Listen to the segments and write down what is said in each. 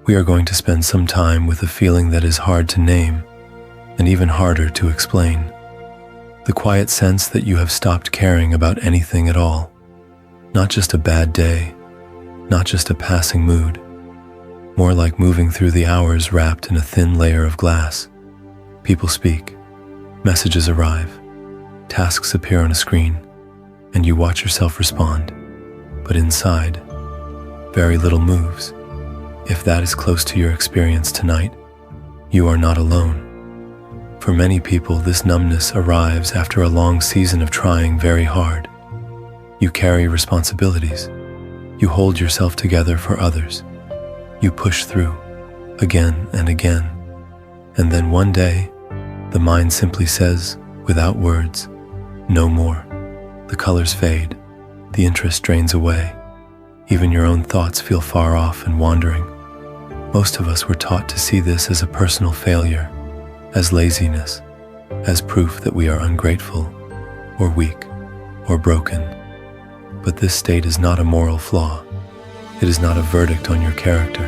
we are going to spend some time with a feeling that is hard to name and even harder to explain. The quiet sense that you have stopped caring about anything at all. Not just a bad day, not just a passing mood, more like moving through the hours wrapped in a thin layer of glass. People speak, messages arrive, tasks appear on a screen, and you watch yourself respond. But inside, very little moves. If that is close to your experience tonight, you are not alone. For many people, this numbness arrives after a long season of trying very hard. You carry responsibilities. You hold yourself together for others. You push through, again and again. And then one day, the mind simply says, without words, no more. The colors fade. The interest drains away. Even your own thoughts feel far off and wandering. Most of us were taught to see this as a personal failure, as laziness, as proof that we are ungrateful, or weak, or broken. But this state is not a moral flaw. It is not a verdict on your character.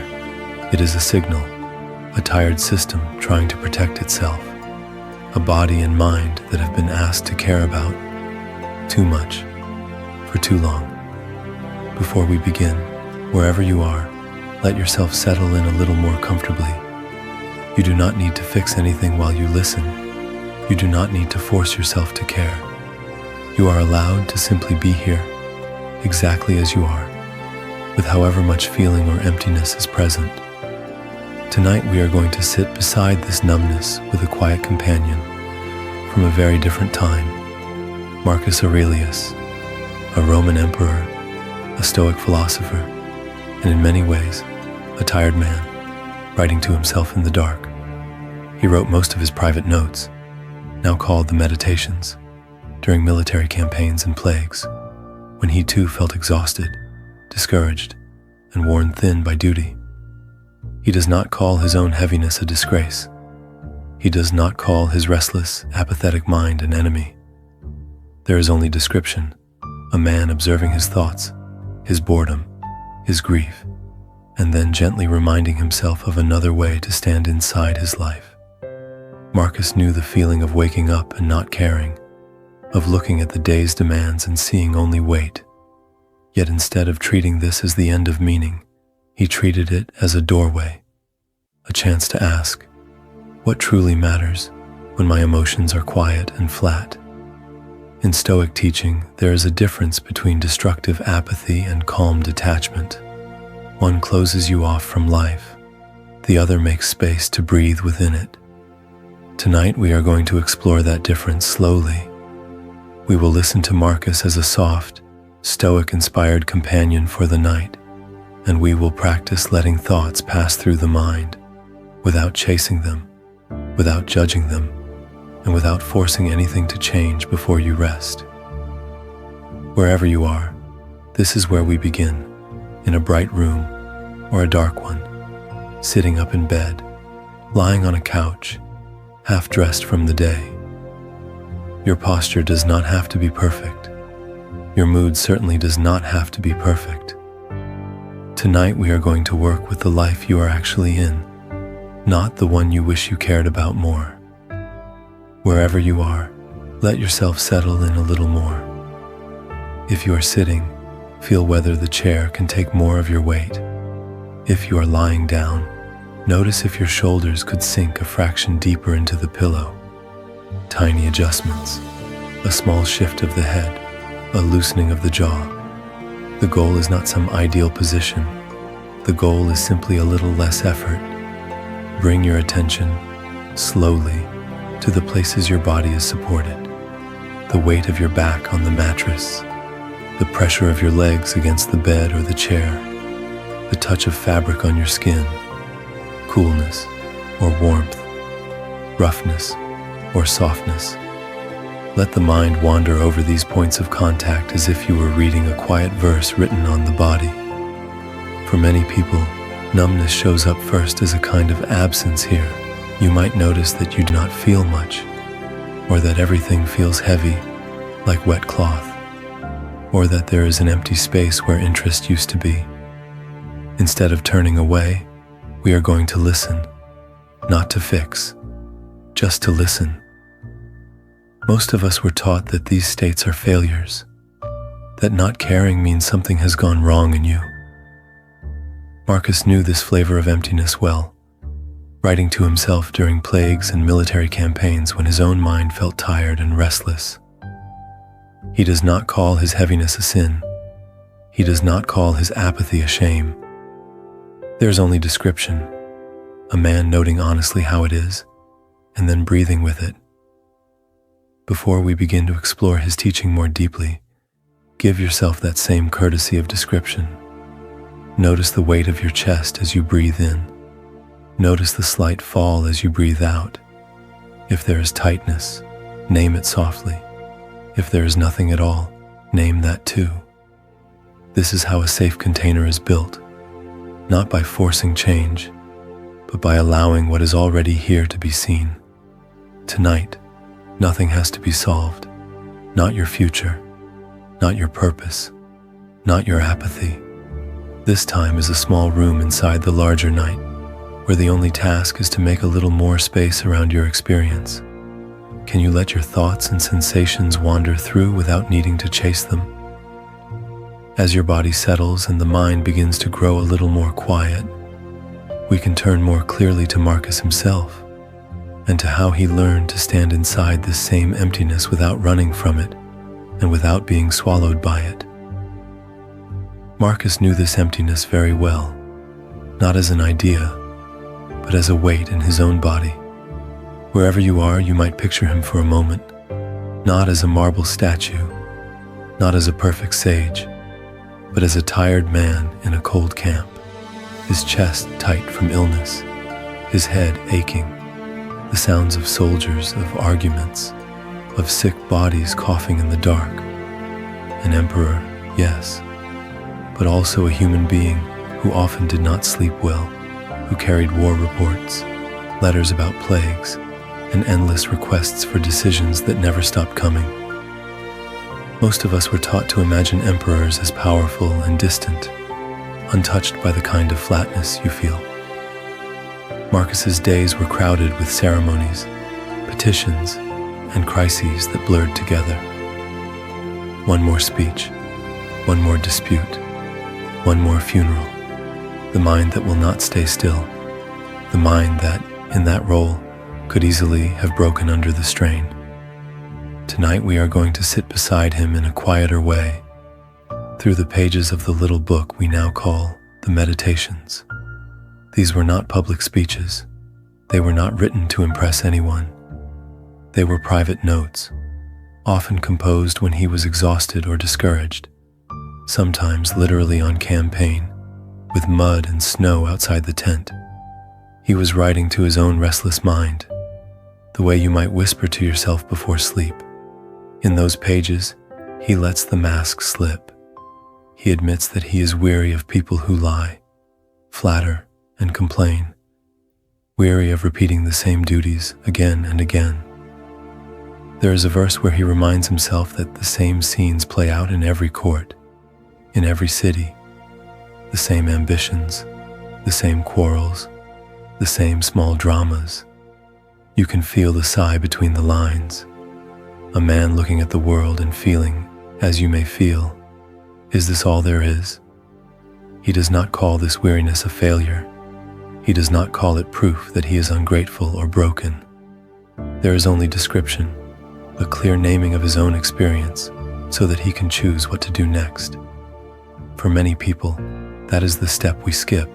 It is a signal, a tired system trying to protect itself, a body and mind that have been asked to care about too much, for too long. Before we begin, wherever you are, let yourself settle in a little more comfortably. You do not need to fix anything while you listen. You do not need to force yourself to care. You are allowed to simply be here, exactly as you are, with however much feeling or emptiness is present. Tonight we are going to sit beside this numbness with a quiet companion from a very different time. Marcus Aurelius, a Roman emperor, a Stoic philosopher, and in many ways, a tired man, writing to himself in the dark. He wrote most of his private notes, now called the Meditations, during military campaigns and plagues, when he too felt exhausted, discouraged, and worn thin by duty. He does not call his own heaviness a disgrace. He does not call his restless, apathetic mind an enemy. There is only description, a man observing his thoughts, his boredom, his grief, and then gently reminding himself of another way to stand inside his life. Marcus knew the feeling of waking up and not caring, of looking at the day's demands and seeing only weight. Yet instead of treating this as the end of meaning, he treated it as a doorway, a chance to ask, what truly matters when my emotions are quiet and flat? In Stoic teaching, there is a difference between destructive apathy and calm detachment. One closes you off from life. The other makes space to breathe within it. Tonight we are going to explore that difference slowly. We will listen to Marcus as a soft, Stoic-inspired companion for the night, and we will practice letting thoughts pass through the mind, without chasing them, without judging them, and without forcing anything to change before you rest. Wherever you are, this is where we begin, in a bright room or a dark one, sitting up in bed, lying on a couch, half dressed from the day. Your posture does not have to be perfect. Your mood certainly does not have to be perfect. Tonight we are going to work with the life you are actually in, not the one you wish you cared about more. Wherever you are, let yourself settle in a little more. If you are sitting, feel whether the chair can take more of your weight. If you are lying down, notice if your shoulders could sink a fraction deeper into the pillow. Tiny adjustments, a small shift of the head, a loosening of the jaw. The goal is not some ideal position. The goal is simply a little less effort. Bring your attention, slowly, to the places your body is supported. The weight of your back on the mattress, the pressure of your legs against the bed or the chair, the touch of fabric on your skin, coolness or warmth, roughness or softness. Let the mind wander over these points of contact as if you were reading a quiet verse written on the body. For many people, numbness shows up first as a kind of absence here. You might notice that you do not feel much, or that everything feels heavy, like wet cloth, or that there is an empty space where interest used to be. Instead of turning away, We are going to listen, not to fix, just to listen. Most of us were taught that these states are failures, that not caring means something has gone wrong in you. Marcus knew this flavor of emptiness well, writing to himself during plagues and military campaigns when his own mind felt tired and restless. He does not call his heaviness a sin. He does not call his apathy a shame. There's only description, a man noting honestly how it is, and then breathing with it. Before we begin to explore his teaching more deeply, give yourself that same courtesy of description. Notice the weight of your chest as you breathe in. Notice the slight fall as you breathe out. If there is tightness, name it softly. If there is nothing at all, name that too. This is how a safe container is built, not by forcing change, but by allowing what is already here to be seen. Tonight, nothing has to be solved. Not your future, not your purpose, not your apathy. This time is a small room inside the larger night, where the only task is to make a little more space around your experience. Can you let your thoughts and sensations wander through without needing to chase them? As your body settles and the mind begins to grow a little more quiet, we can turn more clearly to Marcus himself and to how he learned to stand inside this same emptiness without running from it and without being swallowed by it. Marcus knew this emptiness very well, not as an idea, but as a weight in his own body. Wherever you are, you might picture him for a moment, not as a marble statue, not as a perfect sage, but as a tired man in a cold camp, his chest tight from illness, his head aching, the sounds of soldiers, of arguments, of sick bodies coughing in the dark. An emperor, yes, but also a human being who often did not sleep well, who carried war reports, letters about plagues, and endless requests for decisions that never stopped coming. Most of us were taught to imagine emperors as powerful and distant, untouched by the kind of flatness you feel. Marcus's days were crowded with ceremonies, petitions, and crises that blurred together. One more speech, one more dispute, one more funeral. The mind that will not stay still, the mind that, in that role, could easily have broken under the strain. Tonight we are going to sit beside him in a quieter way, through the pages of the little book we now call the Meditations. These were not public speeches. They were not written to impress anyone. They were private notes, often composed when he was exhausted or discouraged, sometimes literally on campaign, with mud and snow outside the tent. He was writing to his own restless mind, the way you might whisper to yourself before sleep. In those pages, he lets the mask slip. He admits that he is weary of people who lie, flatter, and complain, weary of repeating the same duties again and again. There is a verse where he reminds himself that the same scenes play out in every court, in every city, the same ambitions, the same quarrels, the same small dramas. You can feel the sigh between the lines. A man looking at the world and feeling, as you may feel, is this all there is? He does not call this weariness a failure. He does not call it proof that he is ungrateful or broken. There is only description, a clear naming of his own experience, so that he can choose what to do next. For many people, that is the step we skip.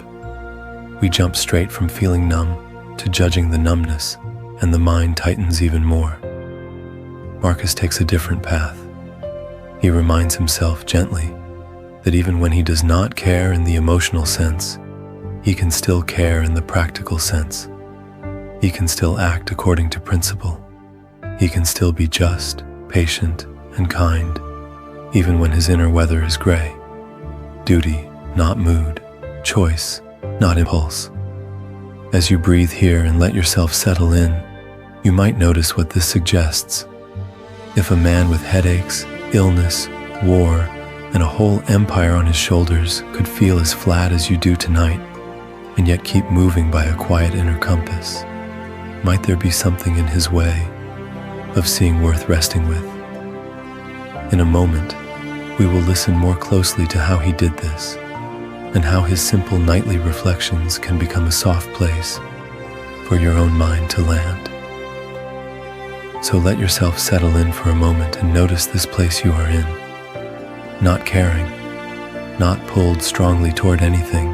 We jump straight from feeling numb to judging the numbness, and the mind tightens even more. Marcus takes a different path. He reminds himself gently that even when he does not care in the emotional sense, he can still care in the practical sense. He can still act according to principle. He can still be just, patient, and kind, even when his inner weather is gray. Duty, not mood. Choice, not impulse. As you breathe here and let yourself settle in, you might notice what this suggests. If a man with headaches, illness, war, and a whole empire on his shoulders could feel as flat as you do tonight, and yet keep moving by a quiet inner compass? Might there be something in his way of seeing worth resting with? In a moment, we will listen more closely to how he did this, and how his simple nightly reflections can become a soft place for your own mind to land. So let yourself settle in for a moment and notice this place you are in. Not caring, not pulled strongly toward anything.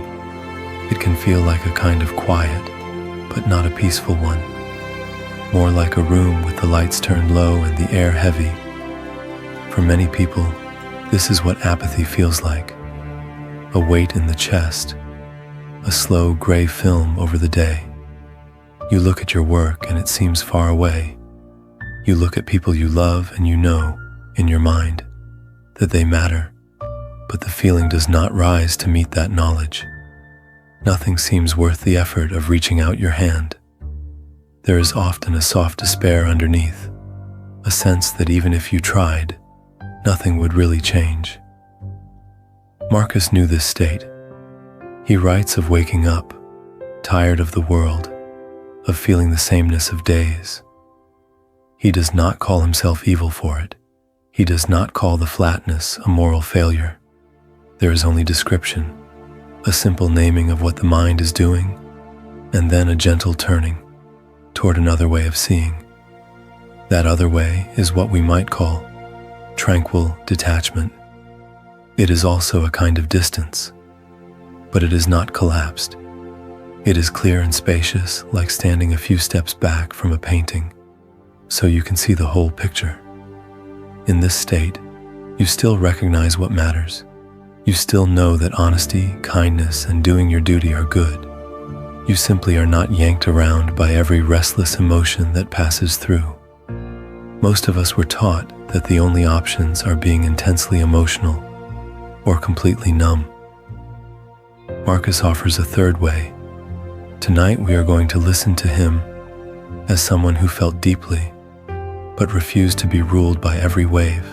It can feel like a kind of quiet, but not a peaceful one. More like a room with the lights turned low and the air heavy. For many people, this is what apathy feels like. A weight in the chest, a slow gray film over the day. You look at your work and it seems far away. You look at people you love and you know, in your mind, that they matter, but the feeling does not rise to meet that knowledge. Nothing seems worth the effort of reaching out your hand. There is often a soft despair underneath, a sense that even if you tried, nothing would really change. Marcus knew this state. He writes of waking up, tired of the world, of feeling the sameness of days. He does not call himself evil for it. He does not call the flatness a moral failure. There is only description, a simple naming of what the mind is doing, and then a gentle turning toward another way of seeing. That other way is what we might call tranquil detachment. It is also a kind of distance, but it is not collapsed. It is clear and spacious, like standing a few steps back from a painting, so you can see the whole picture. In this state, you still recognize what matters. You still know that honesty, kindness, and doing your duty are good. You simply are not yanked around by every restless emotion that passes through. Most of us were taught that the only options are being intensely emotional or completely numb. Marcus offers a third way. Tonight we are going to listen to him as someone who felt deeply, but refused to be ruled by every wave.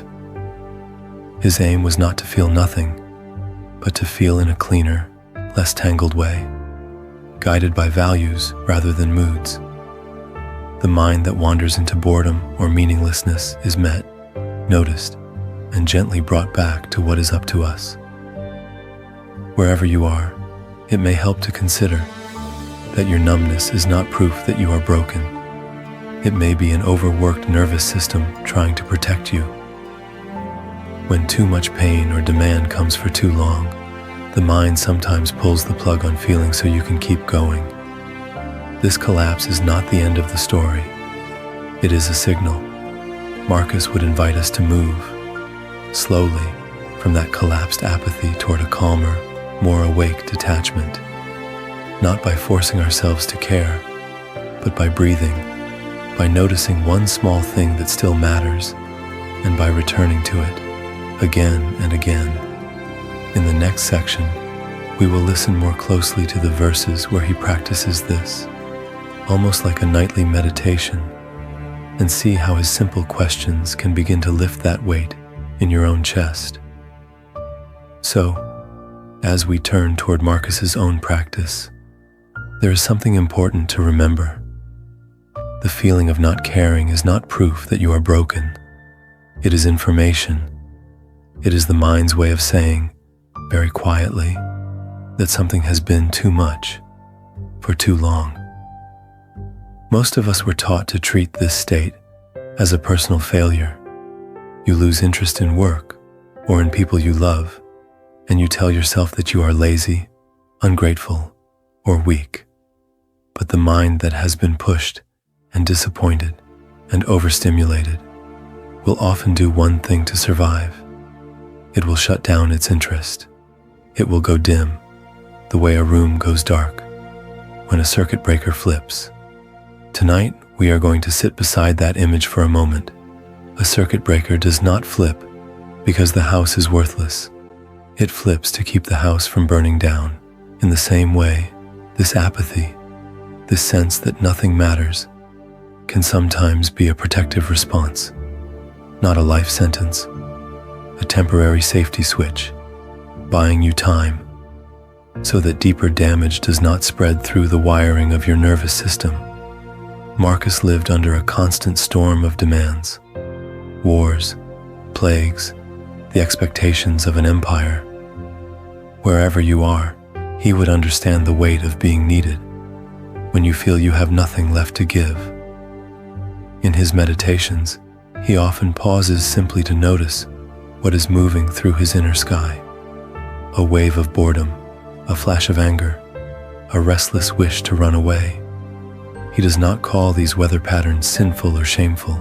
His aim was not to feel nothing, but to feel in a cleaner, less tangled way, guided by values rather than moods. The mind that wanders into boredom or meaninglessness is met, noticed, and gently brought back to what is up to us. Wherever you are, it may help to consider that your numbness is not proof that you are broken. It may be an overworked nervous system trying to protect you. When too much pain or demand comes for too long, the mind sometimes pulls the plug on feeling so you can keep going. This collapse is not the end of the story. It is a signal. Marcus would invite us to move, slowly, from that collapsed apathy toward a calmer, more awake detachment. Not by forcing ourselves to care, but by breathing, by noticing one small thing that still matters, and by returning to it, again and again. In the next section, we will listen more closely to the verses where he practices this, almost like a nightly meditation, and see how his simple questions can begin to lift that weight in your own chest. So, as we turn toward Marcus's own practice, there is something important to remember. The feeling of not caring is not proof that you are broken. It is information. It is the mind's way of saying, very quietly, that something has been too much for too long. Most of us were taught to treat this state as a personal failure. You lose interest in work or in people you love, and you tell yourself that you are lazy, ungrateful, or weak. But the mind that has been pushed and disappointed and overstimulated will often do one thing to survive. It will shut down its interest. It will go dim, the way a room goes dark when a circuit breaker flips. Tonight, we are going to sit beside that image for a moment. A circuit breaker does not flip because the house is worthless. It flips to keep the house from burning down. In the same way, this apathy, this sense that nothing matters, can sometimes be a protective response, not a life sentence, a temporary safety switch, buying you time. so that deeper damage does not spread through the wiring of your nervous system. Marcus lived under a constant storm of demands, wars, plagues, the expectations of an empire. Wherever you are, he would understand the weight of being needed when you feel you have nothing left to give. In his meditations, he often pauses simply to notice what is moving through his inner sky. A wave of boredom, a flash of anger, a restless wish to run away. He does not call these weather patterns sinful or shameful.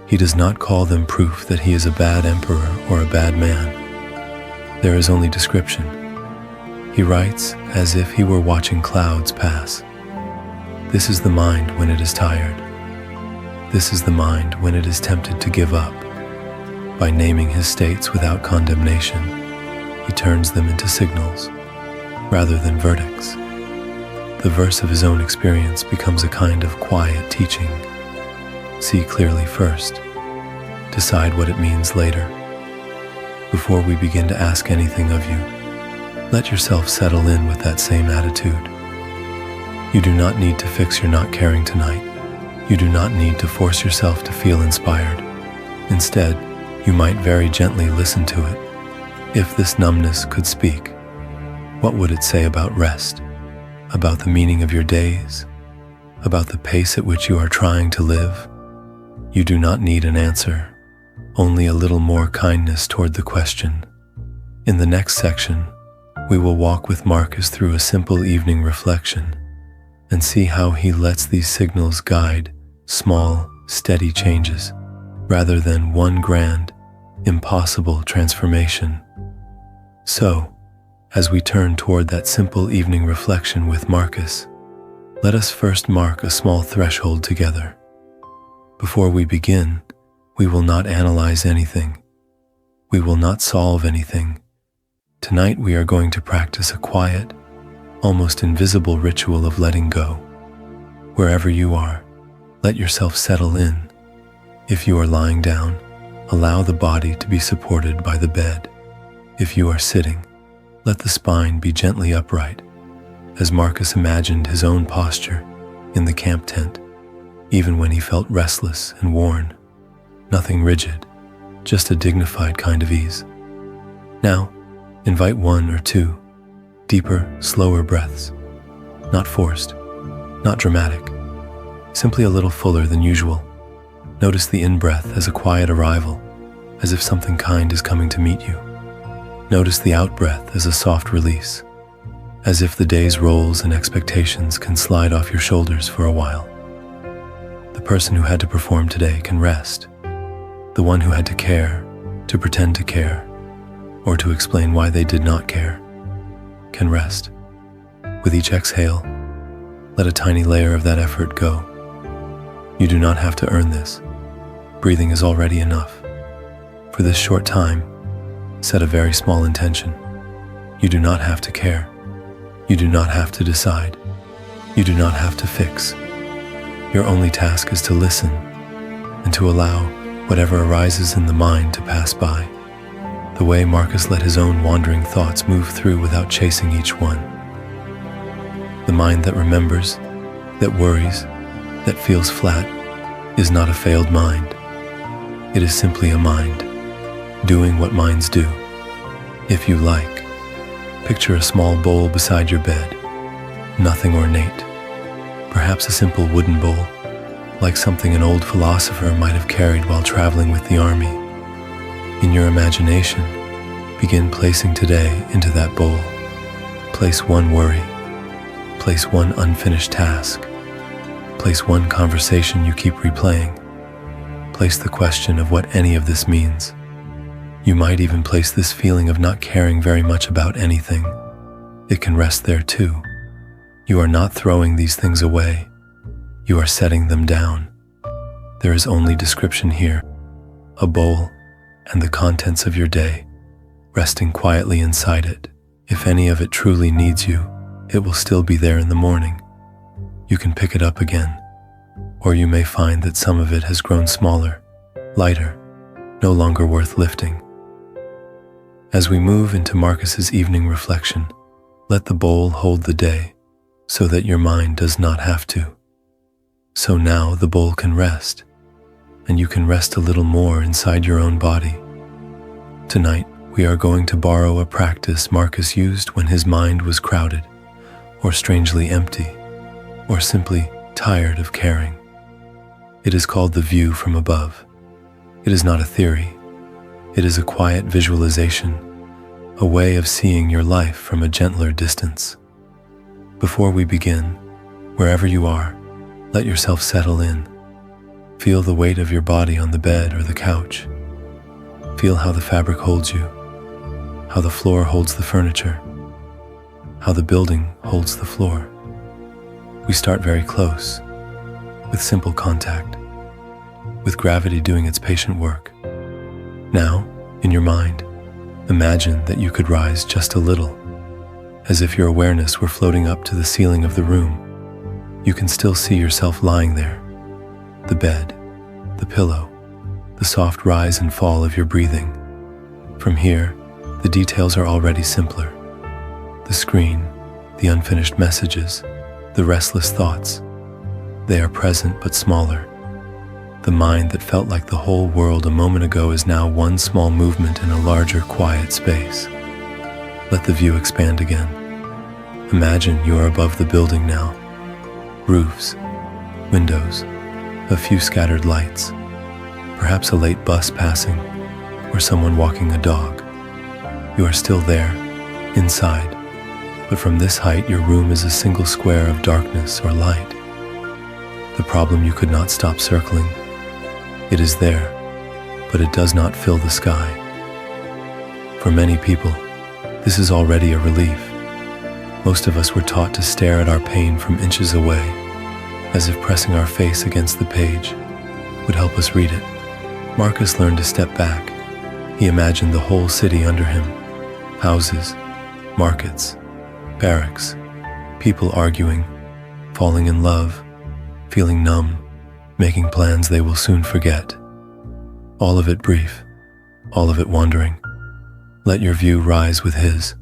He does not call them proof that he is a bad emperor or a bad man. There is only description. He writes as if he were watching clouds pass. This is the mind when it is tired. This is the mind when it is tempted to give up. By naming his states without condemnation, he turns them into signals rather than verdicts. The verse of his own experience becomes a kind of quiet teaching. See clearly first. Decide what it means later. Before we begin to ask anything of you, let yourself settle in with that same attitude. You do not need to fix your not caring tonight. You do not need to force yourself to feel inspired. Instead, you might very gently listen to it. If this numbness could speak, what would it say about rest? About the meaning of your days? About the pace at which you are trying to live? You do not need an answer, only a little more kindness toward the question. In the next section, we will walk with Marcus through a simple evening reflection and see how he lets these signals guide small, steady changes rather than one grand, impossible transformation. So, as we turn toward that simple evening reflection with Marcus, let us first mark a small threshold together. Before we begin, we will not analyze anything. We will not solve anything. Tonight we are going to practice a quiet, almost invisible ritual of letting go. Wherever you are, let yourself settle in. If you are lying down, allow the body to be supported by the bed. If you are sitting, let the spine be gently upright, as Marcus imagined his own posture in the camp tent, even when he felt restless and worn. Nothing rigid, just a dignified kind of ease. Now, invite 1 or 2 deeper, slower breaths, not forced, not dramatic, simply a little fuller than usual. Notice the in-breath as a quiet arrival, as if something kind is coming to meet you. Notice the out-breath as a soft release, as if the day's roles and expectations can slide off your shoulders for a while. The person who had to perform today can rest. The one who had to care, to pretend to care, or to explain why they did not care, can rest. With each exhale, let a tiny layer of that effort go. You do not have to earn this. Breathing is already enough. For this short time, set a very small intention. You do not have to care. You do not have to decide. You do not have to fix. Your only task is to listen and to allow whatever arises in the mind to pass by, the way Marcus let his own wandering thoughts move through without chasing each one. The mind that remembers, that worries, that feels flat, is not a failed mind. It is simply a mind, doing what minds do. If you like, picture a small bowl beside your bed, nothing ornate, perhaps a simple wooden bowl, like something an old philosopher might have carried while traveling with the army. In your imagination, begin placing today into that bowl. Place one worry, place one unfinished task, place one conversation you keep replaying, place the question of what any of this means. You might even place this feeling of not caring very much about anything. It can rest there too. You are not throwing these things away. You are setting them down. There is only description here, a bowl and the contents of your day, resting quietly inside it. If any of it truly needs you, it will still be there in the morning. You can pick it up again, or you may find that some of it has grown smaller, lighter, no longer worth lifting. As we move into Marcus's evening reflection, Let the bowl hold the day so that your mind does not have to. So now the bowl can rest, and you can rest a little more inside your own body. Tonight, we are going to borrow a practice Marcus used when his mind was crowded, or strangely empty, or simply tired of caring. It is called the view from above. It is not a theory. It is a quiet visualization, a way of seeing your life from a gentler distance. Before we begin, wherever you are, let yourself settle in. Feel the weight of your body on the bed or the couch. Feel how the fabric holds you, how the floor holds the furniture, how the building holds the floor. We start very close, with simple contact, with gravity doing its patient work. Now, in your mind, imagine that you could rise just a little, as if your awareness were floating up to the ceiling of the room. You can still see yourself lying there, the bed, the pillow, the soft rise and fall of your breathing. From here, the details are already simpler. The screen, the unfinished messages, the restless thoughts, they are present but smaller. The mind that felt like the whole world a moment ago is now one small movement in a larger, quiet space. Let the view expand again. Imagine you are above the building now. Roofs, windows, a few scattered lights, perhaps a late bus passing, or someone walking a dog. You are still there, inside, but from this height your room is a single square of darkness or light. The problem you could not stop circling. It is there, but it does not fill the sky. For many people, this is already a relief. Most of us were taught to stare at our pain from inches away, as if pressing our face against the page would help us read it. Marcus learned to step back. He imagined the whole city under him, houses, markets, barracks, people arguing, falling in love, feeling numb, making plans they will soon forget. All of it brief, all of it wandering. Let your view rise with his.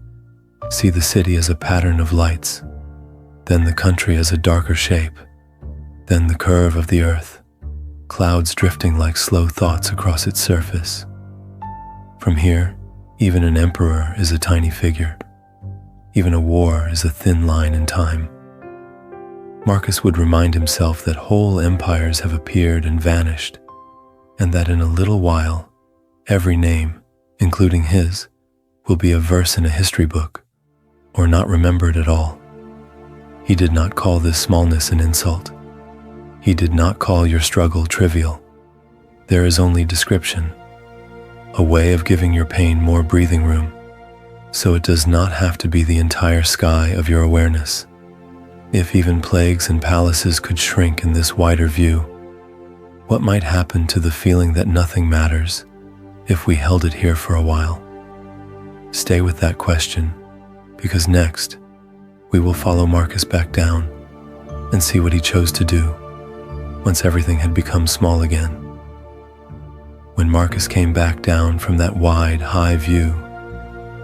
See the city as a pattern of lights, then the country as a darker shape, then the curve of the earth, clouds drifting like slow thoughts across its surface. From here, even an emperor is a tiny figure. Even a war is a thin line in time. Marcus would remind himself that whole empires have appeared and vanished, and that in a little while, every name, including his, will be a verse in a history book, or not remembered at all. He did not call this smallness an insult. He did not call your struggle trivial. There is only description, a way of giving your pain more breathing room, so it does not have to be the entire sky of your awareness. If even plagues and palaces could shrink in this wider view, what might happen to the feeling that nothing matters if we held it here for a while? Stay with that question, because next, we will follow Marcus back down and see what he chose to do once everything had become small again. When Marcus came back down from that wide, high view,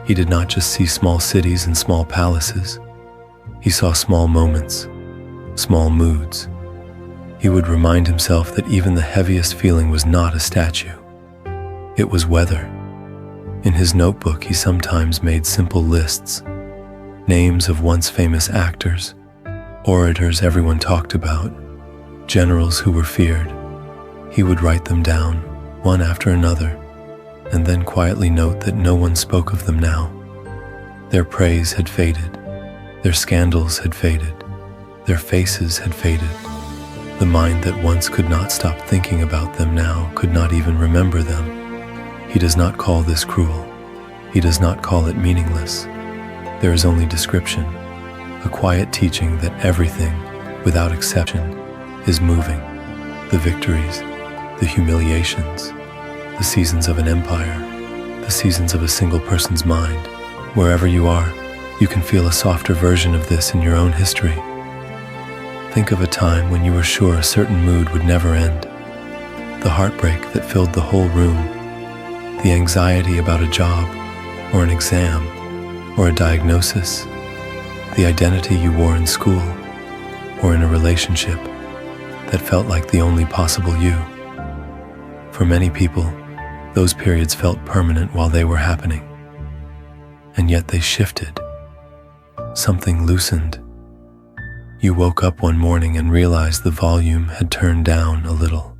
he did not just see small cities and small palaces. He saw small moments, small moods. He would remind himself that even the heaviest feeling was not a statue. It was weather. In his notebook, he sometimes made simple lists, names of once famous actors, orators everyone talked about, generals who were feared. He would write them down, one after another, and then quietly note that no one spoke of them now. Their praise had faded, their scandals had faded, their faces had faded. The mind that once could not stop thinking about them now could not even remember them. He does not call this cruel. He does not call it meaningless. There is only description, a quiet teaching that everything, without exception, is moving. The victories, the humiliations, the seasons of an empire, the seasons of a single person's mind. Wherever you are, you can feel a softer version of this in your own history. Think of a time when you were sure a certain mood would never end. The heartbreak that filled the whole room, the anxiety about a job, or an exam, or a diagnosis, the identity you wore in school or in a relationship that felt like the only possible you. For many people, those periods felt permanent while they were happening. And yet they shifted. Something loosened. You woke up one morning and realized the volume had turned down a little.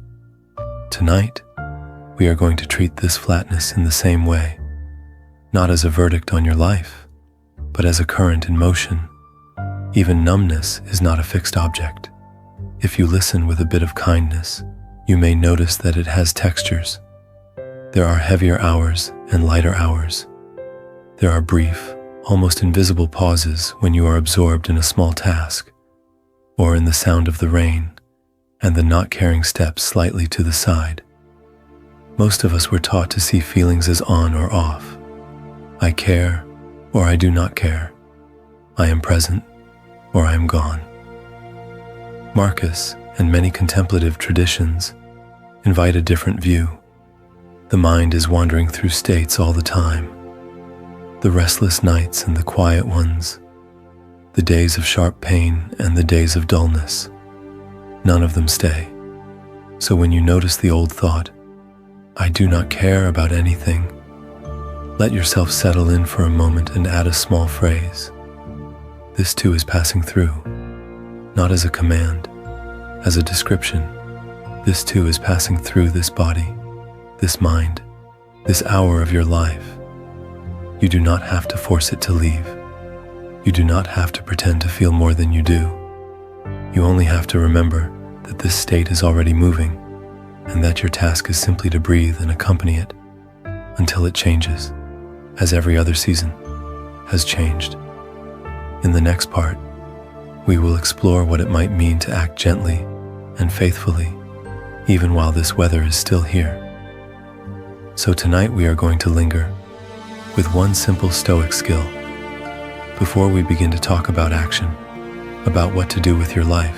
Tonight, we are going to treat this flatness in the same way, not as a verdict on your life, but as a current in motion. Even numbness is not a fixed object. If you listen with a bit of kindness, you may notice that it has textures. There are heavier hours and lighter hours. There are brief, almost invisible pauses when you are absorbed in a small task, or in the sound of the rain and the not caring steps slightly to the side. Most of us were taught to see feelings as on or off. I care, or I do not care. I am present, or I am gone. Marcus and many contemplative traditions invite a different view. The mind is wandering through states all the time. The restless nights and the quiet ones. The days of sharp pain and the days of dullness. None of them stay. So when you notice the old thought, I do not care about anything, let yourself settle in for a moment and add a small phrase. This too is passing through, not as a command, as a description. This too is passing through this body, this mind, this hour of your life. You do not have to force it to leave. You do not have to pretend to feel more than you do. You only have to remember that this state is already moving, and that your task is simply to breathe and accompany it until it changes, as every other season has changed. In the next part, we will explore what it might mean to act gently and faithfully, even while this weather is still here. So tonight we are going to linger with one simple Stoic skill. Before we begin to talk about action, about what to do with your life,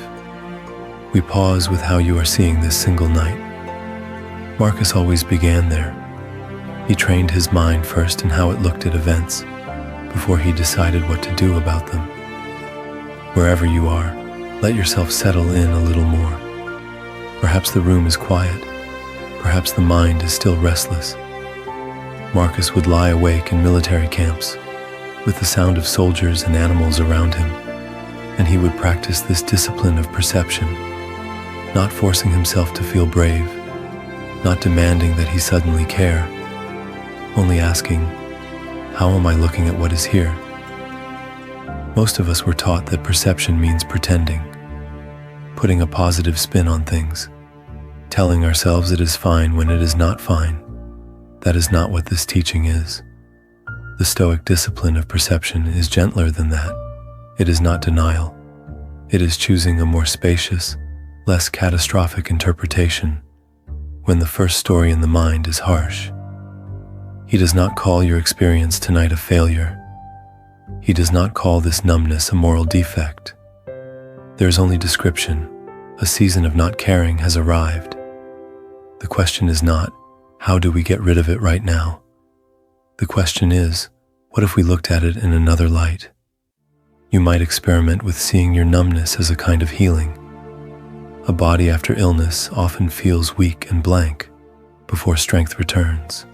we pause with how you are seeing this single night. Marcus always began there. He trained his mind first in how it looked at events before he decided what to do about them. Wherever you are, let yourself settle in a little more. Perhaps the room is quiet. Perhaps the mind is still restless. Marcus would lie awake in military camps with the sound of soldiers and animals around him, and he would practice this discipline of perception, not forcing himself to feel brave, not demanding that he suddenly care, only asking, how am I looking at what is here? Most of us were taught that perception means pretending, putting a positive spin on things, telling ourselves it is fine when it is not fine. That is not what this teaching is. The Stoic discipline of perception is gentler than that. It is not denial. It is choosing a more spacious, less catastrophic interpretation when the first story in the mind is harsh. He does not call your experience tonight a failure. He does not call this numbness a moral defect. There is only description. A season of not caring has arrived. The question is not, how do we get rid of it right now? The question is, what if we looked at it in another light? You might experiment with seeing your numbness as a kind of healing. A body after illness often feels weak and blank before strength returns.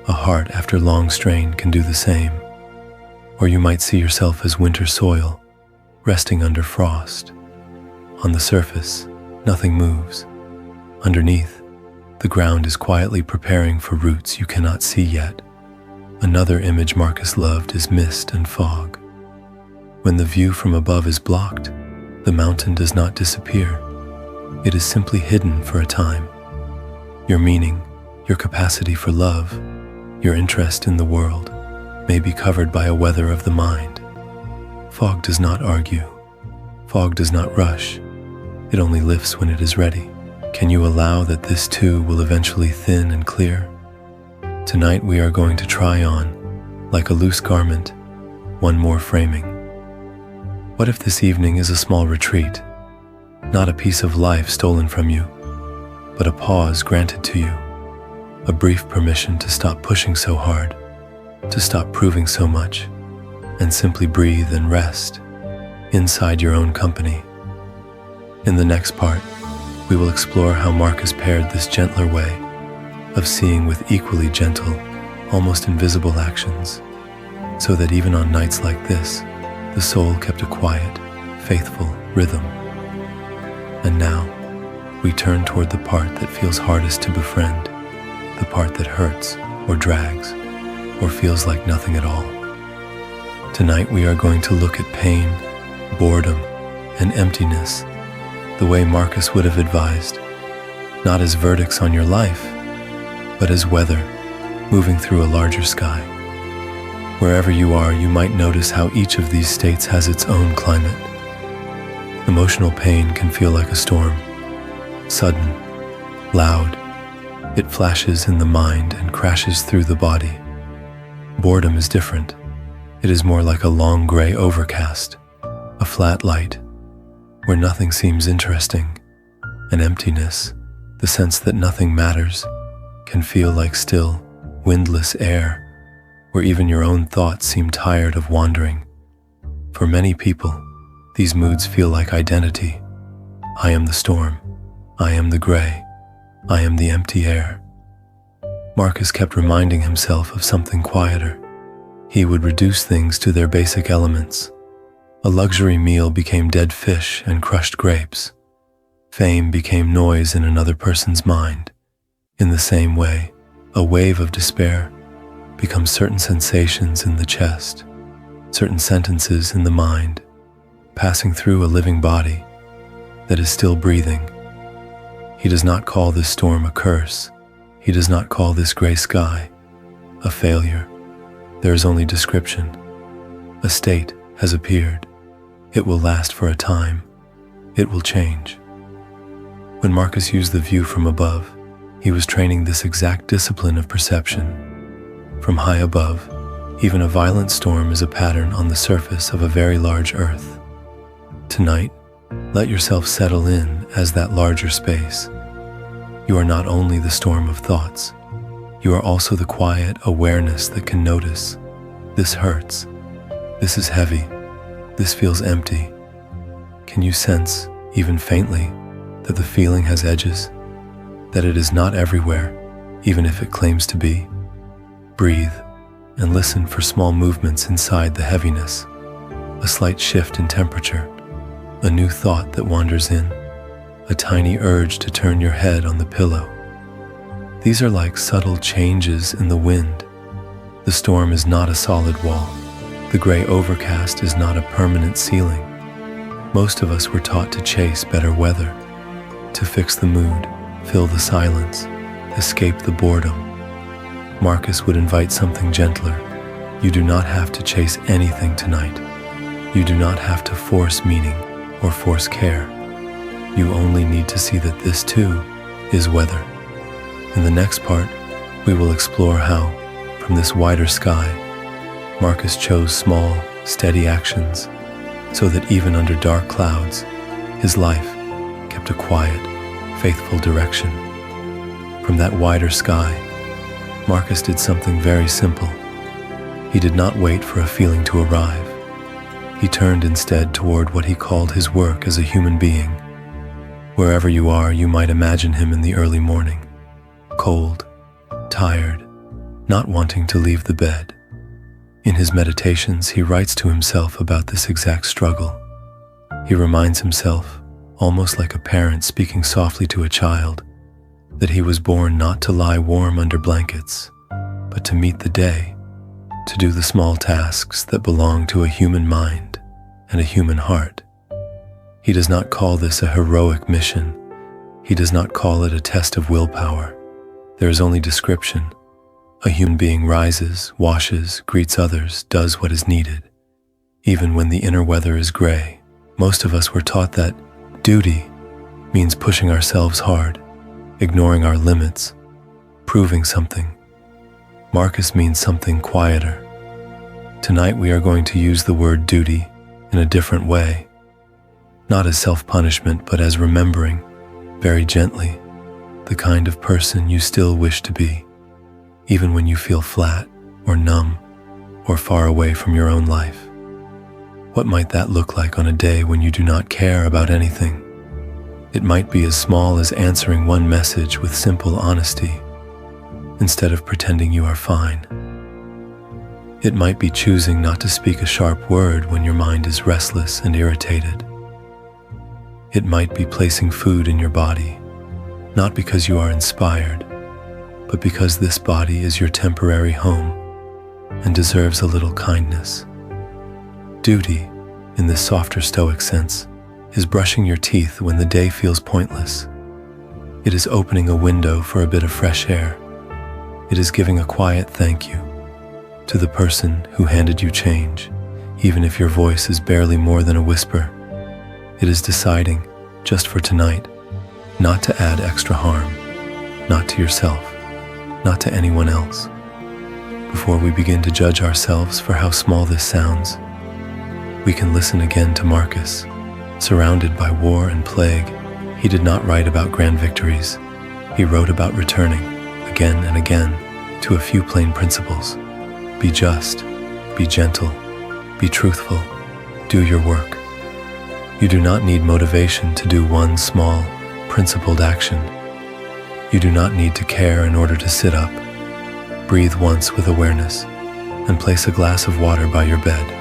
A heart after long strain can do the same. Or you might see yourself as winter soil, resting under frost. On the surface, nothing moves. Underneath, the ground is quietly preparing for roots you cannot see yet. Another image Marcus loved is mist and fog. When the view from above is blocked, the mountain does not disappear. It is simply hidden for a time. Your meaning, your capacity for love, your interest in the world may be covered by a weather of the mind. Fog does not argue. Fog does not rush. It only lifts when it is ready. Can you allow that this too will eventually thin and clear? Tonight we are going to try on, like a loose garment, one more framing. What if this evening is a small retreat? Not a piece of life stolen from you, but a pause granted to you. A brief permission to stop pushing so hard, to stop proving so much, and simply breathe and rest inside your own company. In the next part, we will explore how Marcus paired this gentler way of seeing with equally gentle, almost invisible actions, so that even on nights like this, the soul kept a quiet, faithful rhythm. And now, we turn toward the part that feels hardest to befriend, the part that hurts or drags or feels like nothing at all. Tonight we are going to look at pain, boredom, and emptiness the way Marcus would have advised, not as verdicts on your life, but as weather moving through a larger sky. Wherever you are, you might notice how each of these states has its own climate. Emotional pain can feel like a storm, sudden, loud. It flashes in the mind and crashes through the body. Boredom is different. It is more like a long gray overcast, a flat light, where nothing seems interesting. And emptiness, the sense that nothing matters, can feel like still, windless air, where even your own thoughts seem tired of wandering. For many people, these moods feel like identity. I am the storm. I am the gray. I am the empty air. Marcus kept reminding himself of something quieter. He would reduce things to their basic elements. A luxury meal became dead fish and crushed grapes. Fame became noise in another person's mind. In the same way, a wave of despair becomes certain sensations in the chest, certain sentences in the mind, passing through a living body that is still breathing. He does not call this storm a curse. He does not call this gray sky a failure. There is only description. A state has appeared. It will last for a time. It will change. When Marcus used the view from above, he was training this exact discipline of perception. From high above, even a violent storm is a pattern on the surface of a very large earth. Tonight, let yourself settle in as that larger space. You are not only the storm of thoughts, you are also the quiet awareness that can notice. This hurts. This is heavy. This feels empty. Can you sense, even faintly, that the feeling has edges? That it is not everywhere, even if it claims to be? Breathe and listen for small movements inside the heaviness. A slight shift in temperature, a new thought that wanders in, a tiny urge to turn your head on the pillow. These are like subtle changes in the wind. The storm is not a solid wall. The gray overcast is not a permanent ceiling. Most of us were taught to chase better weather, to fix the mood, fill the silence, escape the boredom. Marcus would invite something gentler. You do not have to chase anything tonight. You do not have to force meaning or force care. You only need to see that this too is weather. In the next part, we will explore how, from this wider sky, Marcus chose small, steady actions so that even under dark clouds, his life kept a quiet, faithful direction. From that wider sky, Marcus did something very simple. He did not wait for a feeling to arrive. He turned instead toward what he called his work as a human being. Wherever you are, you might imagine him in the early morning, cold, tired, not wanting to leave the bed. In his meditations, he writes to himself about this exact struggle. He reminds himself, almost like a parent speaking softly to a child, that he was born not to lie warm under blankets, but to meet the day, to do the small tasks that belong to a human mind and a human heart. He does not call this a heroic mission. He does not call it a test of willpower. There is only description. A human being rises, washes, greets others, does what is needed. Even when the inner weather is gray, most of us were taught that duty means pushing ourselves hard, ignoring our limits, proving something. Marcus means something quieter. Tonight we are going to use the word duty in a different way, not as self-punishment, but as remembering, very gently, the kind of person you still wish to be, even when you feel flat or numb or far away from your own life. What might that look like on a day when you do not care about anything? It might be as small as answering one message with simple honesty, instead of pretending you are fine. It might be choosing not to speak a sharp word when your mind is restless and irritated. It might be placing food in your body, not because you are inspired, but because this body is your temporary home and deserves a little kindness. Duty, in this softer Stoic sense, is brushing your teeth when the day feels pointless. It is opening a window for a bit of fresh air. It is giving a quiet thank you to the person who handed you change, even if your voice is barely more than a whisper. It is deciding, just for tonight, not to add extra harm, not to yourself, not to anyone else. Before we begin to judge ourselves for how small this sounds, we can listen again to Marcus. Surrounded by war and plague, he did not write about grand victories. He wrote about returning, again and again, to a few plain principles. Be just, be gentle, be truthful, do your work. You do not need motivation to do one small, principled action. You do not need to care in order to sit up. Breathe once with awareness, and place a glass of water by your bed.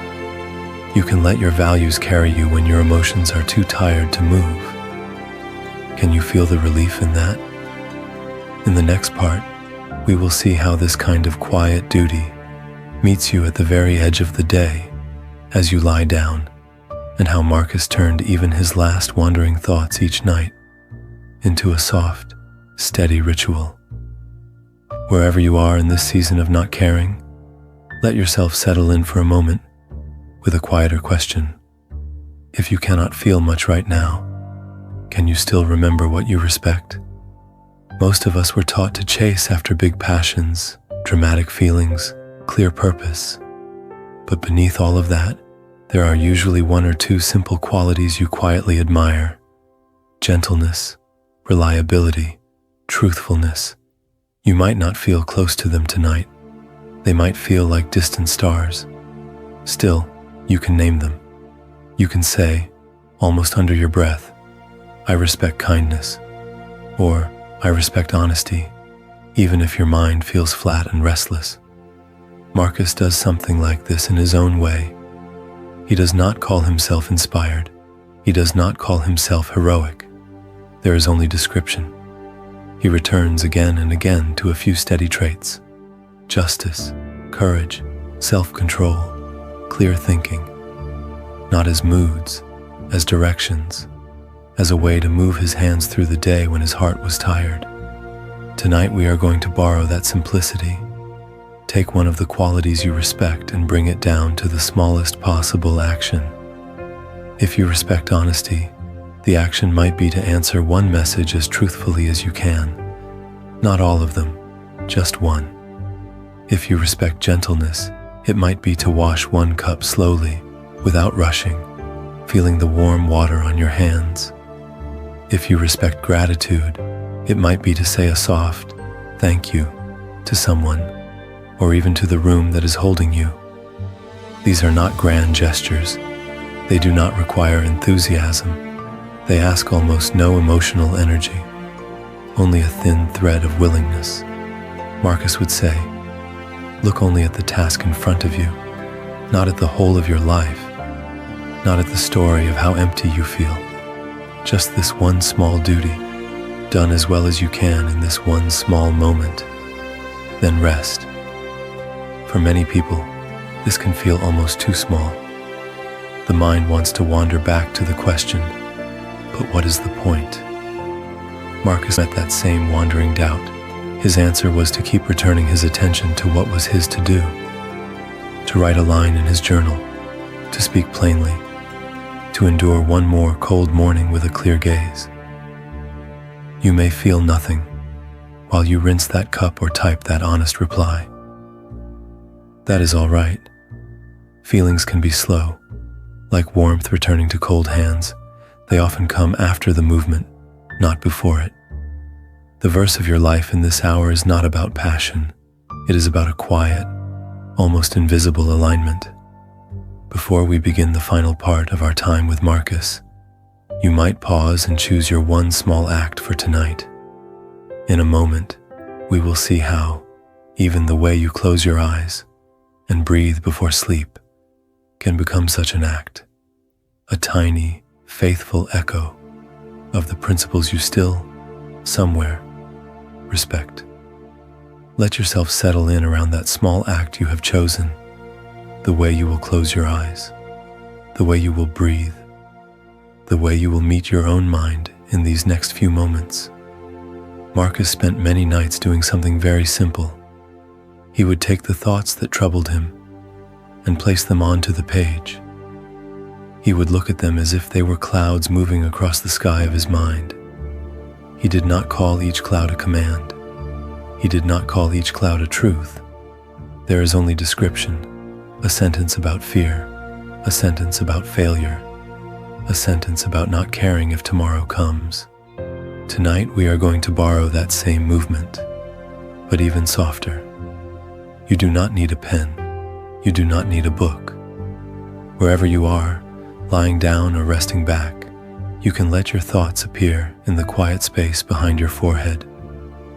You can let your values carry you when your emotions are too tired to move. Can you feel the relief in that? In the next part, we will see how this kind of quiet duty meets you at the very edge of the day as you lie down, and how Marcus turned even his last wandering thoughts each night into a soft, steady ritual. Wherever you are in this season of not caring, let yourself settle in for a moment with a quieter question. If you cannot feel much right now, can you still remember what you respect? Most of us were taught to chase after big passions, dramatic feelings, clear purpose. But beneath all of that, there are usually one or two simple qualities you quietly admire: gentleness, reliability, truthfulness. You might not feel close to them tonight. They might feel like distant stars. Still, you can name them. You can say, almost under your breath, I respect kindness, or I respect honesty, even if your mind feels flat and restless. Marcus does something like this in his own way. He does not call himself inspired. He does not call himself heroic. There is only description. He returns again and again to a few steady traits: justice, courage, self-control, clear thinking, not as moods, as directions, as a way to move his hands through the day when his heart was tired. Tonight we are going to borrow that simplicity. Take one of the qualities you respect and bring it down to the smallest possible action. If you respect honesty, the action might be to answer one message as truthfully as you can. Not all of them, just one. If you respect gentleness, it might be to wash one cup slowly, without rushing, feeling the warm water on your hands. If you respect gratitude, it might be to say a soft thank you to someone, or even to the room that is holding you. These are not grand gestures. They do not require enthusiasm. They ask almost no emotional energy, only a thin thread of willingness. Marcus would say, look only at the task in front of you, not at the whole of your life, not at the story of how empty you feel. Just this one small duty, done as well as you can in this one small moment. Then rest. For many people, this can feel almost too small. The mind wants to wander back to the question, but what is the point? Marcus met that same wandering doubt. His answer was to keep returning his attention to what was his to do, to write a line in his journal, to speak plainly, to endure one more cold morning with a clear gaze. You may feel nothing while you rinse that cup or type that honest reply. That is all right. Feelings can be slow, like warmth returning to cold hands. They often come after the movement, not before it. The verse of your life in this hour is not about passion. It is about a quiet, almost invisible alignment. Before we begin the final part of our time with Marcus, you might pause and choose your one small act for tonight. In a moment, we will see how even the way you close your eyes and breathe before sleep can become such an act, a tiny, faithful echo of the principles you still, somewhere, respect. Let yourself settle in around that small act you have chosen, the way you will close your eyes, the way you will breathe, the way you will meet your own mind in these next few moments. Marcus spent many nights doing something very simple. He would take the thoughts that troubled him and place them onto the page. He would look at them as if they were clouds moving across the sky of his mind. He did not call each cloud a command. He did not call each cloud a truth. There is only description, a sentence about fear, a sentence about failure, a sentence about not caring if tomorrow comes. Tonight we are going to borrow that same movement, but even softer. You do not need a pen. You do not need a book. Wherever you are, lying down or resting back, you can let your thoughts appear in the quiet space behind your forehead,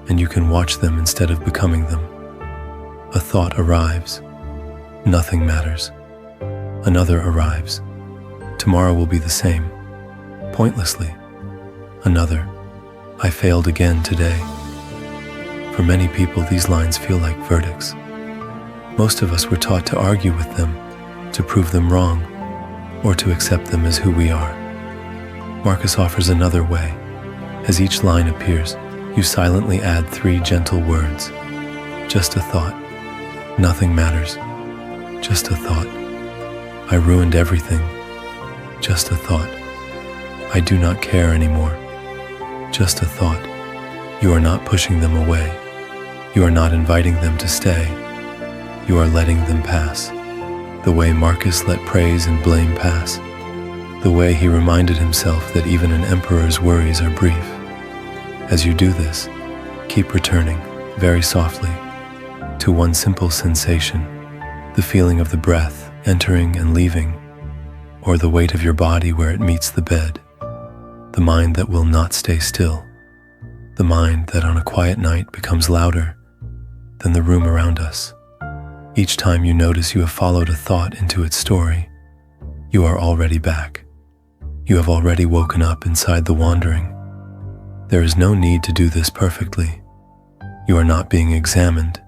and you can watch them instead of becoming them. A thought arrives. Nothing matters. Another arrives. Tomorrow will be the same. Pointlessly. Another. I failed again today. For many people, these lines feel like verdicts. Most of us were taught to argue with them, to prove them wrong, or to accept them as who we are. Marcus offers another way. As each line appears, you silently add 3 gentle words. Just a thought. Nothing matters. Just a thought. I ruined everything. Just a thought. I do not care anymore. Just a thought. You are not pushing them away. You are not inviting them to stay. You are letting them pass. The way Marcus let praise and blame pass. The way he reminded himself that even an emperor's worries are brief. As you do this, keep returning, very softly, to one simple sensation, the feeling of the breath entering and leaving, or the weight of your body where it meets the bed, the mind that will not stay still, the mind that on a quiet night becomes louder than the room around us. Each time you notice you have followed a thought into its story, you are already back. You have already woken up inside the wandering. There is no need to do this perfectly. You are not being examined.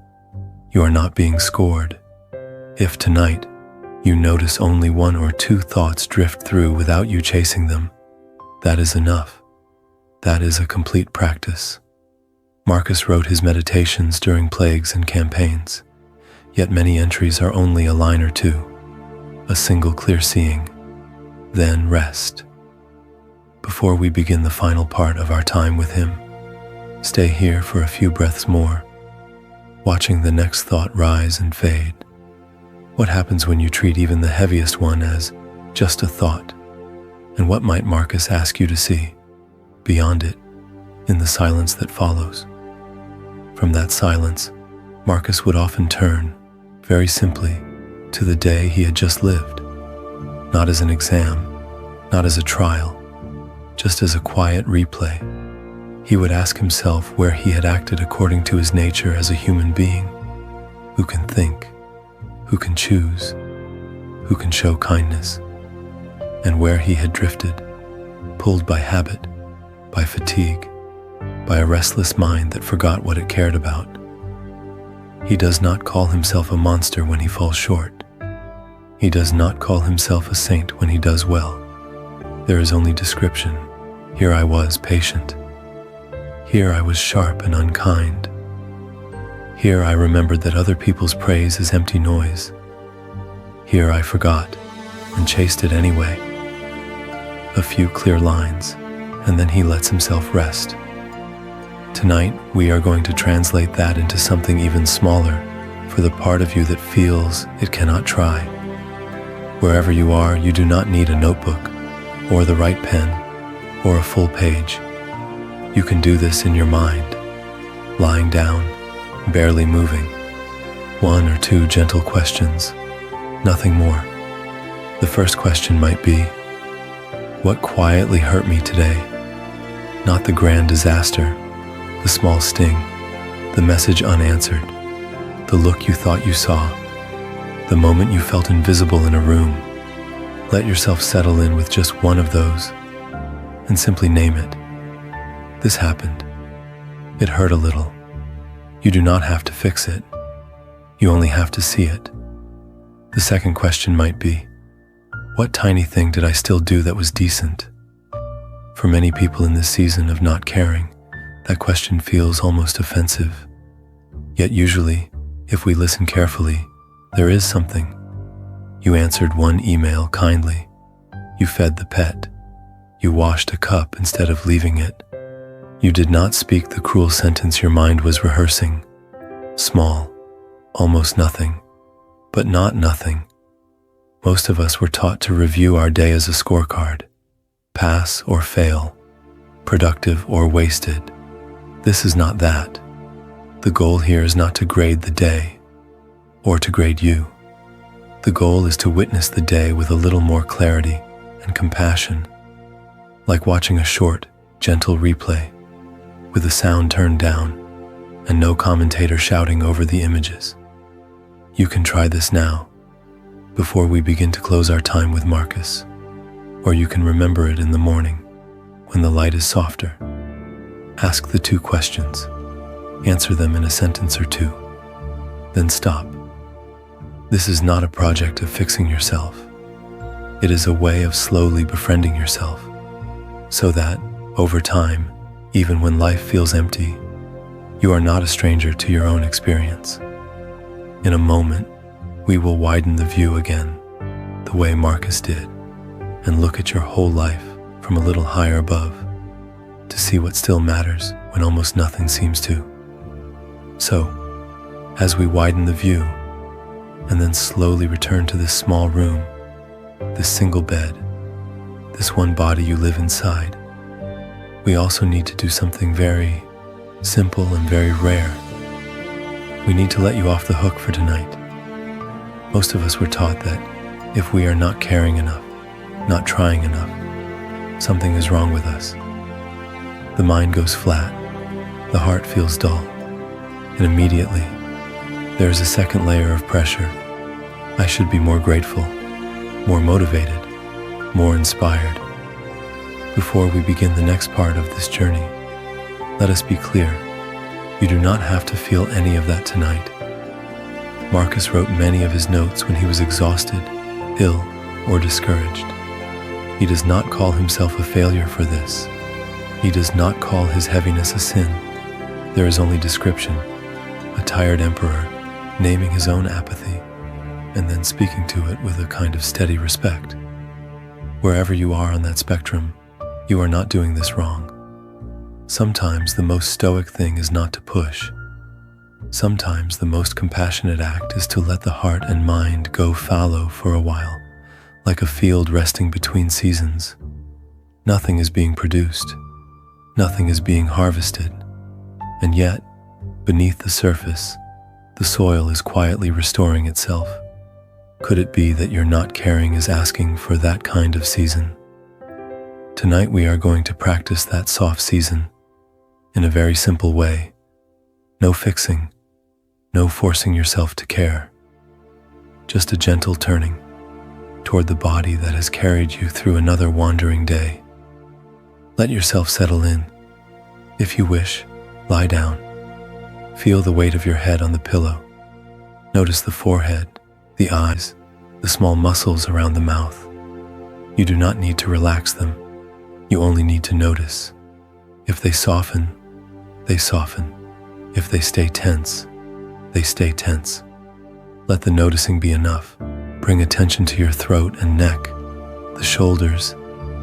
You are not being scored. If tonight you notice only 1 or 2 thoughts drift through without you chasing them, that is enough. That is a complete practice. Marcus wrote his meditations during plagues and campaigns, yet many entries are only a line or 2, a single clear seeing, then rest. Before we begin the final part of our time with him, stay here for a few breaths more, watching the next thought rise and fade. What happens when you treat even the heaviest one as just a thought? And what might Marcus ask you to see, beyond it, in the silence that follows? From that silence, Marcus would often turn, very simply, to the day he had just lived, not as an exam, not as a trial, just as a quiet replay. He would ask himself where he had acted according to his nature as a human being, who can think, who can choose, who can show kindness, and where he had drifted, pulled by habit, by fatigue, by a restless mind that forgot what it cared about. He does not call himself a monster when he falls short. He does not call himself a saint when he does well. There is only description. Here I was patient. Here I was sharp and unkind. Here I remembered that other people's praise is empty noise. Here I forgot and chased it anyway. A few clear lines, and then he lets himself rest. Tonight, we are going to translate that into something even smaller for the part of you that feels it cannot try. Wherever you are, you do not need a notebook, or the right pen, or a full page. You can do this in your mind, lying down, barely moving. 1 or 2 gentle questions, nothing more. The first question might be, what quietly hurt me today? Not the grand disaster, the small sting, the message unanswered, the look you thought you saw, the moment you felt invisible in a room. Let yourself settle in with just one of those and simply name it. This happened. It hurt a little. You do not have to fix it. You only have to see it. The second question might be, what tiny thing did I still do that was decent? For many people in this season of not caring, that question feels almost offensive. Yet usually, if we listen carefully, there is something. You answered one email kindly. You fed the pet. You washed a cup instead of leaving it. You did not speak the cruel sentence your mind was rehearsing. Small, almost nothing, but not nothing. Most of us were taught to review our day as a scorecard. Pass or fail, productive or wasted. This is not that. The goal here is not to grade the day or to grade you. The goal is to witness the day with a little more clarity and compassion, like watching a short, gentle replay with the sound turned down and no commentator shouting over the images. You can try this now, before we begin to close our time with Marcus, or you can remember it in the morning when the light is softer. Ask the two questions, answer them in a sentence or two, then stop. This is not a project of fixing yourself. It is a way of slowly befriending yourself, so that, over time, even when life feels empty, you are not a stranger to your own experience. In a moment, we will widen the view again, the way Marcus did, and look at your whole life from a little higher above, to see what still matters when almost nothing seems to. So, as we widen the view, and then slowly return to this small room, this single bed, this one body you live inside, we also need to do something very simple and very rare. We need to let you off the hook for tonight. Most of us were taught that if we are not caring enough, not trying enough, something is wrong with us. The mind goes flat, the heart feels dull, and immediately there is a second layer of pressure. I should be more grateful, more motivated, more inspired. Before we begin the next part of this journey, let us be clear. You do not have to feel any of that tonight. Marcus wrote many of his notes when he was exhausted, ill, or discouraged. He does not call himself a failure for this. He does not call his heaviness a sin. There is only description, a tired emperor naming his own apathy, and then speaking to it with a kind of steady respect. Wherever you are on that spectrum, you are not doing this wrong. Sometimes the most stoic thing is not to push. Sometimes the most compassionate act is to let the heart and mind go fallow for a while, like a field resting between seasons. Nothing is being produced. Nothing is being harvested. And yet, beneath the surface, the soil is quietly restoring itself. Could it be that your not caring is asking for that kind of season? Tonight we are going to practice that soft season in a very simple way. No fixing, no forcing yourself to care. Just a gentle turning toward the body that has carried you through another wandering day. Let yourself settle in. If you wish, lie down. Feel the weight of your head on the pillow. Notice the forehead, the eyes, the small muscles around the mouth. You do not need to relax them. You only need to notice. If they soften, they soften. If they stay tense, they stay tense. Let the noticing be enough. Bring attention to your throat and neck, the shoulders,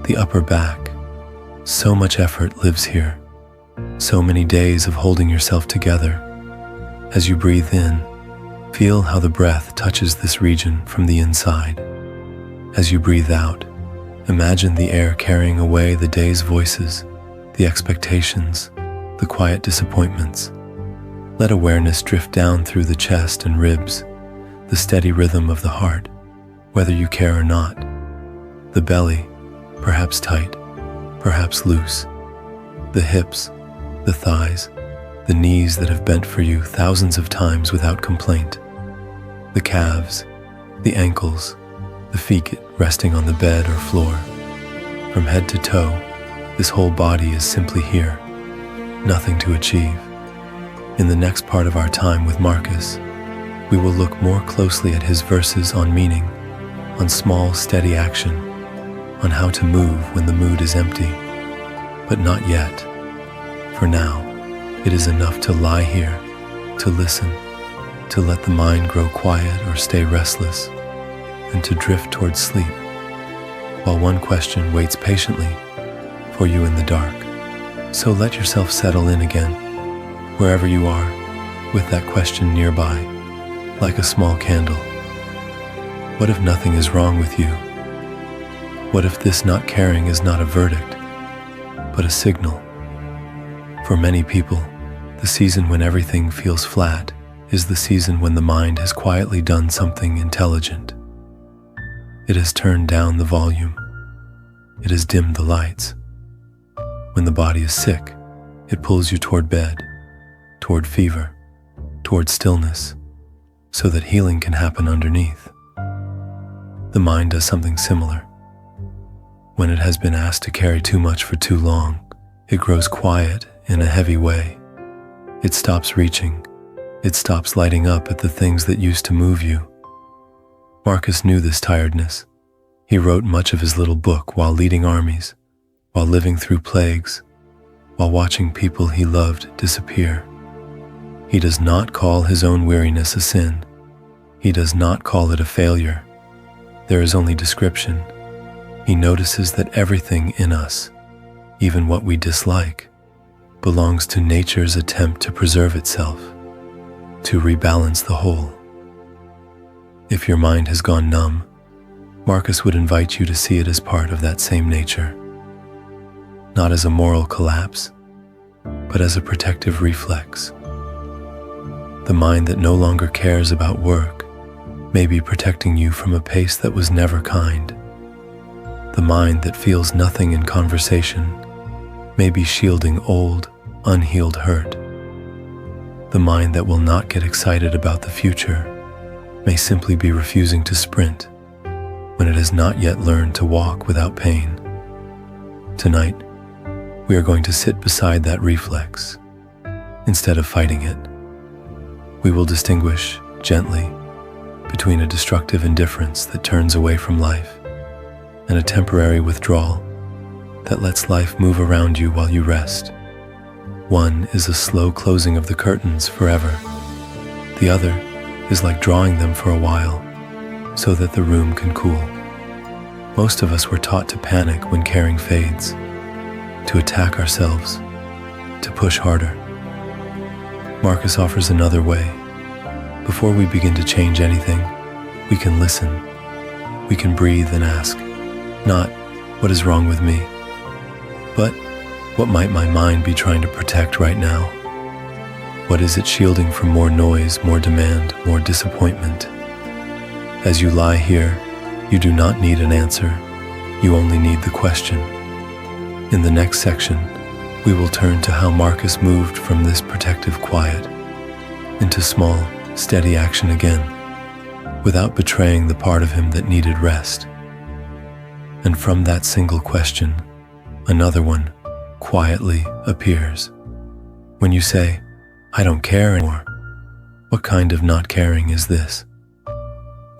the upper back. So much effort lives here. So many days of holding yourself together. As you breathe in, feel how the breath touches this region from the inside. As you breathe out, imagine the air carrying away the day's voices, the expectations, the quiet disappointments. Let awareness drift down through the chest and ribs, the steady rhythm of the heart, whether you care or not. The belly, perhaps tight, perhaps loose. The hips, the thighs, the knees that have bent for you thousands of times without complaint. The calves, the ankles, the feet resting on the bed or floor. From head to toe, this whole body is simply here, nothing to achieve. In the next part of our time with Marcus, we will look more closely at his verses on meaning, on small, steady action, on how to move when the mood is empty. But not yet. For now, it is enough to lie here, to listen, to let the mind grow quiet or stay restless, and to drift towards sleep, while one question waits patiently for you in the dark. So let yourself settle in again, wherever you are, with that question nearby, like a small candle. What if nothing is wrong with you? What if this not caring is not a verdict, but a signal? For many people, the season when everything feels flat is the season when the mind has quietly done something intelligent. It has turned down the volume. It has dimmed the lights. When the body is sick, it pulls you toward bed, toward fever, toward stillness, so that healing can happen underneath. The mind does something similar. When it has been asked to carry too much for too long, it grows quiet in a heavy way. It stops reaching. It stops lighting up at the things that used to move you. Marcus knew this tiredness. He wrote much of his little book while leading armies, while living through plagues, while watching people he loved disappear. He does not call his own weariness a sin. He does not call it a failure. There is only description. He notices that everything in us, even what we dislike, belongs to nature's attempt to preserve itself, to rebalance the whole. If your mind has gone numb, Marcus would invite you to see it as part of that same nature, not as a moral collapse, but as a protective reflex. The mind that no longer cares about work may be protecting you from a pace that was never kind. The mind that feels nothing in conversation may be shielding old, unhealed hurt. The mind that will not get excited about the future may simply be refusing to sprint when it has not yet learned to walk without pain. Tonight, we are going to sit beside that reflex instead of fighting it. We will distinguish gently between a destructive indifference that turns away from life and a temporary withdrawal that lets life move around you while you rest. One is a slow closing of the curtains forever. The other is like drawing them for a while so that the room can cool. Most of us were taught to panic when caring fades, to attack ourselves, to push harder. Marcus offers another way. Before we begin to change anything, we can listen. We can breathe and ask, not, what is wrong with me? But, what might my mind be trying to protect right now? What is it shielding from more noise, more demand, more disappointment? As you lie here, you do not need an answer. You only need the question. In the next section, we will turn to how Marcus moved from this protective quiet into small, steady action again, without betraying the part of him that needed rest. And from that single question, another one quietly appears. When you say, I don't care anymore, what kind of not caring is this?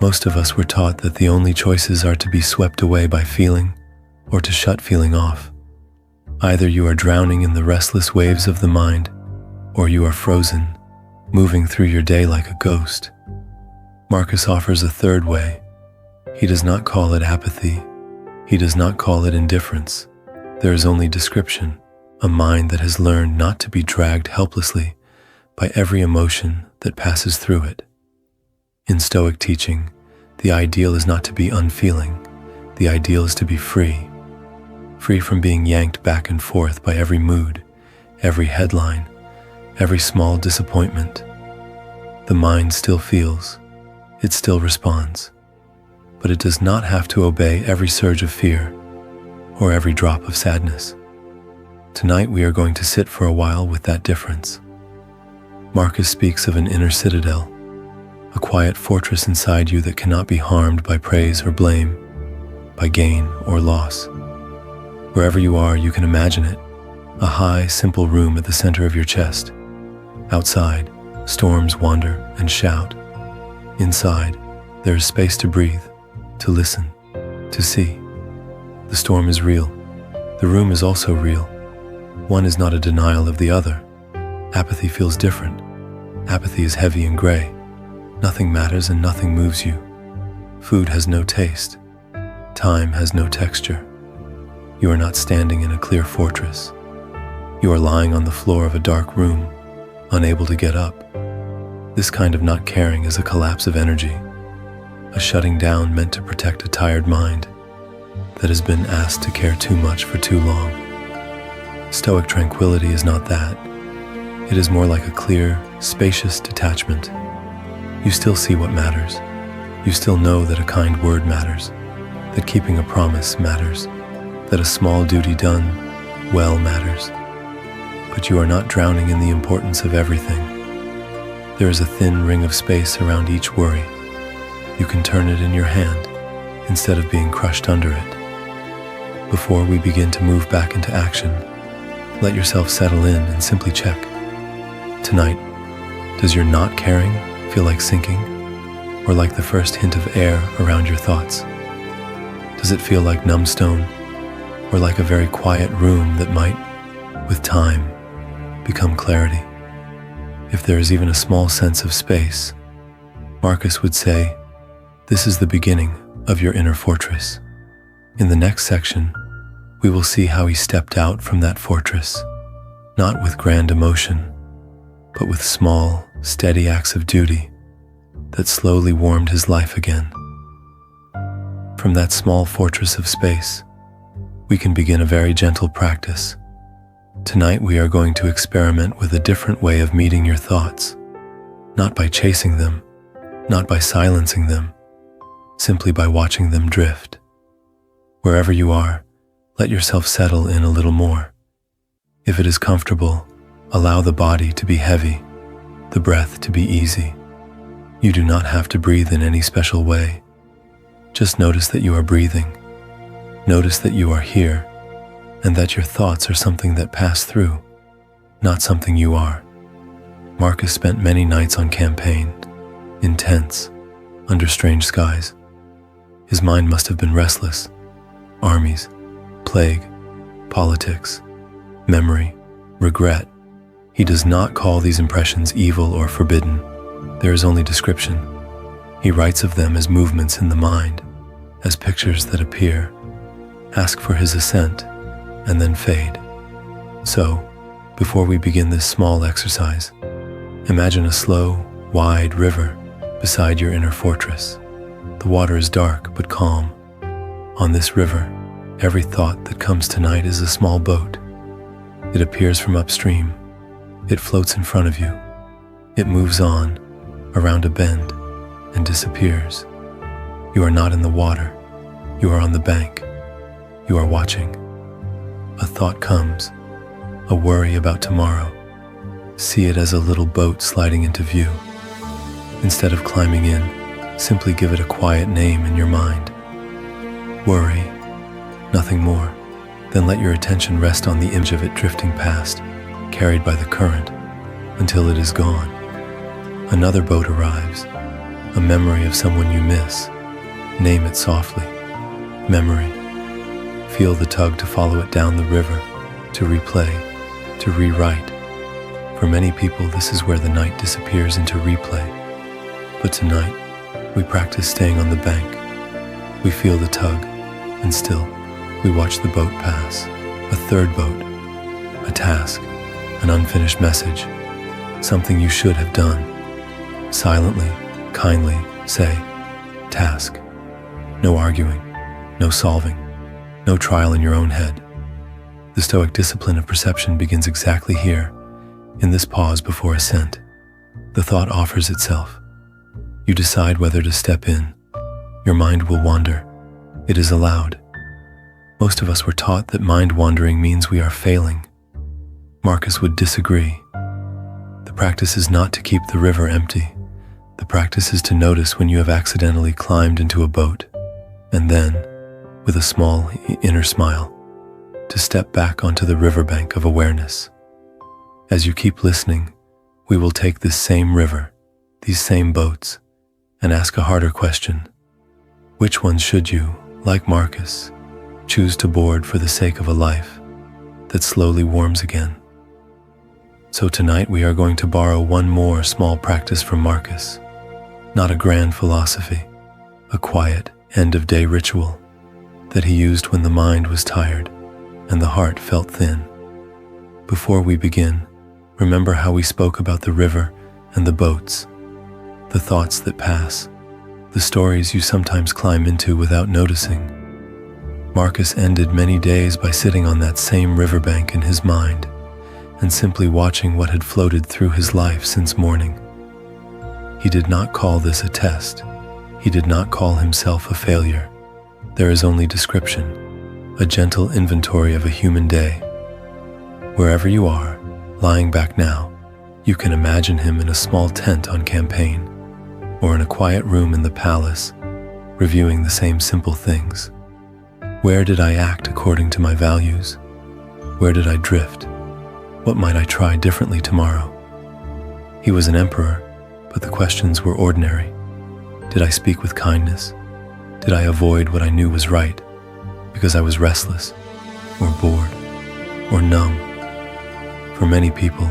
Most of us were taught that the only choices are to be swept away by feeling or to shut feeling off. Either you are drowning in the restless waves of the mind, or you are frozen, moving through your day like a ghost. Marcus offers a third way. He does not call it apathy. He does not call it indifference. There is only description, a mind that has learned not to be dragged helplessly by every emotion that passes through it. In Stoic teaching, the ideal is not to be unfeeling. The ideal is to be free. Free from being yanked back and forth by every mood, every headline, every small disappointment. The mind still feels, it still responds, but it does not have to obey every surge of fear or every drop of sadness. Tonight we are going to sit for a while with that difference. Marcus speaks of an inner citadel, a quiet fortress inside you that cannot be harmed by praise or blame, by gain or loss. Wherever you are, you can imagine it, a high, simple room at the center of your chest. Outside, storms wander and shout. Inside, there is space to breathe, to listen, to see. The storm is real. The room is also real. One is not a denial of the other. Apathy feels different. Apathy is heavy and gray. Nothing matters and nothing moves you. Food has no taste. Time has no texture. You are not standing in a clear fortress. You are lying on the floor of a dark room, unable to get up. This kind of not caring is a collapse of energy, a shutting down meant to protect a tired mind that has been asked to care too much for too long. Stoic tranquility is not that. It is more like a clear, spacious detachment. You still see what matters. You still know that a kind word matters, that keeping a promise matters, that a small duty done well matters. But you are not drowning in the importance of everything. There is a thin ring of space around each worry. You can turn it in your hand instead of being crushed under it. Before we begin to move back into action, let yourself settle in and simply check. Tonight, does your not caring feel like sinking, or like the first hint of air around your thoughts? Does it feel like numb stone, or like a very quiet room that might, with time, become clarity? If there is even a small sense of space, Marcus would say, this is the beginning of your inner fortress. In the next section, we will see how he stepped out from that fortress, not with grand emotion, but with small, steady acts of duty that slowly warmed his life again. From that small fortress of space, we can begin a very gentle practice. Tonight we are going to experiment with a different way of meeting your thoughts, not by chasing them, not by silencing them, simply by watching them drift. Wherever you are, let yourself settle in a little more. If it is comfortable, allow the body to be heavy, the breath to be easy. You do not have to breathe in any special way. Just notice that you are breathing. Notice that you are here, and that your thoughts are something that pass through, not something you are. Marcus spent many nights on campaign, intense, under strange skies. His mind must have been restless. Armies, plague, politics, memory, regret. He does not call these impressions evil or forbidden. There is only description. He writes of them as movements in the mind, as pictures that appear, ask for his assent, and then fade. So, before we begin this small exercise, imagine a slow, wide river beside your inner fortress. The water is dark but calm. On this river, every thought that comes tonight is a small boat. It appears from upstream. It floats in front of you. It moves on, around a bend, and disappears. You are not in the water. You are on the bank. You are watching. A thought comes, a worry about tomorrow. See it as a little boat sliding into view. Instead of climbing in, simply give it a quiet name in your mind. Worry, nothing more. Then let your attention rest on the image of it drifting past, carried by the current, until it is gone. Another boat arrives, a memory of someone you miss. Name it softly. Memory. Feel the tug to follow it down the river, to replay, to rewrite. For many people, this is where the night disappears into replay. But tonight, we practice staying on the bank. We feel the tug, and still, we watch the boat pass. A third boat, a task, an unfinished message, something you should have done. Silently, kindly say, task. No arguing, no solving, no trial in your own head. The Stoic discipline of perception begins exactly here, in this pause before assent. The thought offers itself. You decide whether to step in, Your mind will wander. It is allowed. Most of us were taught that mind wandering means we are failing. Marcus would disagree. The practice is not to keep the river empty. The practice is to notice when you have accidentally climbed into a boat, and then, with a small inner smile, to step back onto the riverbank of awareness. As you keep listening, we will take this same river, these same boats, and ask a harder question. Which one should you, like Marcus, choose to board for the sake of a life that slowly warms again? So tonight we are going to borrow one more small practice from Marcus. Not a grand philosophy, a quiet end-of-day ritual that he used when the mind was tired and the heart felt thin. Before we begin, remember how we spoke about the river and the boats, the thoughts that pass, the stories you sometimes climb into without noticing. Marcus ended many days by sitting on that same riverbank in his mind and simply watching what had floated through his life since morning. He did not call this a test. He did not call himself a failure. There is only description, a gentle inventory of a human day. Wherever you are, lying back now, you can imagine him in a small tent on campaign, or in a quiet room in the palace, reviewing the same simple things. Where did I act according to my values? Where did I drift? What might I try differently tomorrow? He was an emperor, but the questions were ordinary. Did I speak with kindness? Did I avoid what I knew was right because I was restless, or bored, or numb? For many people,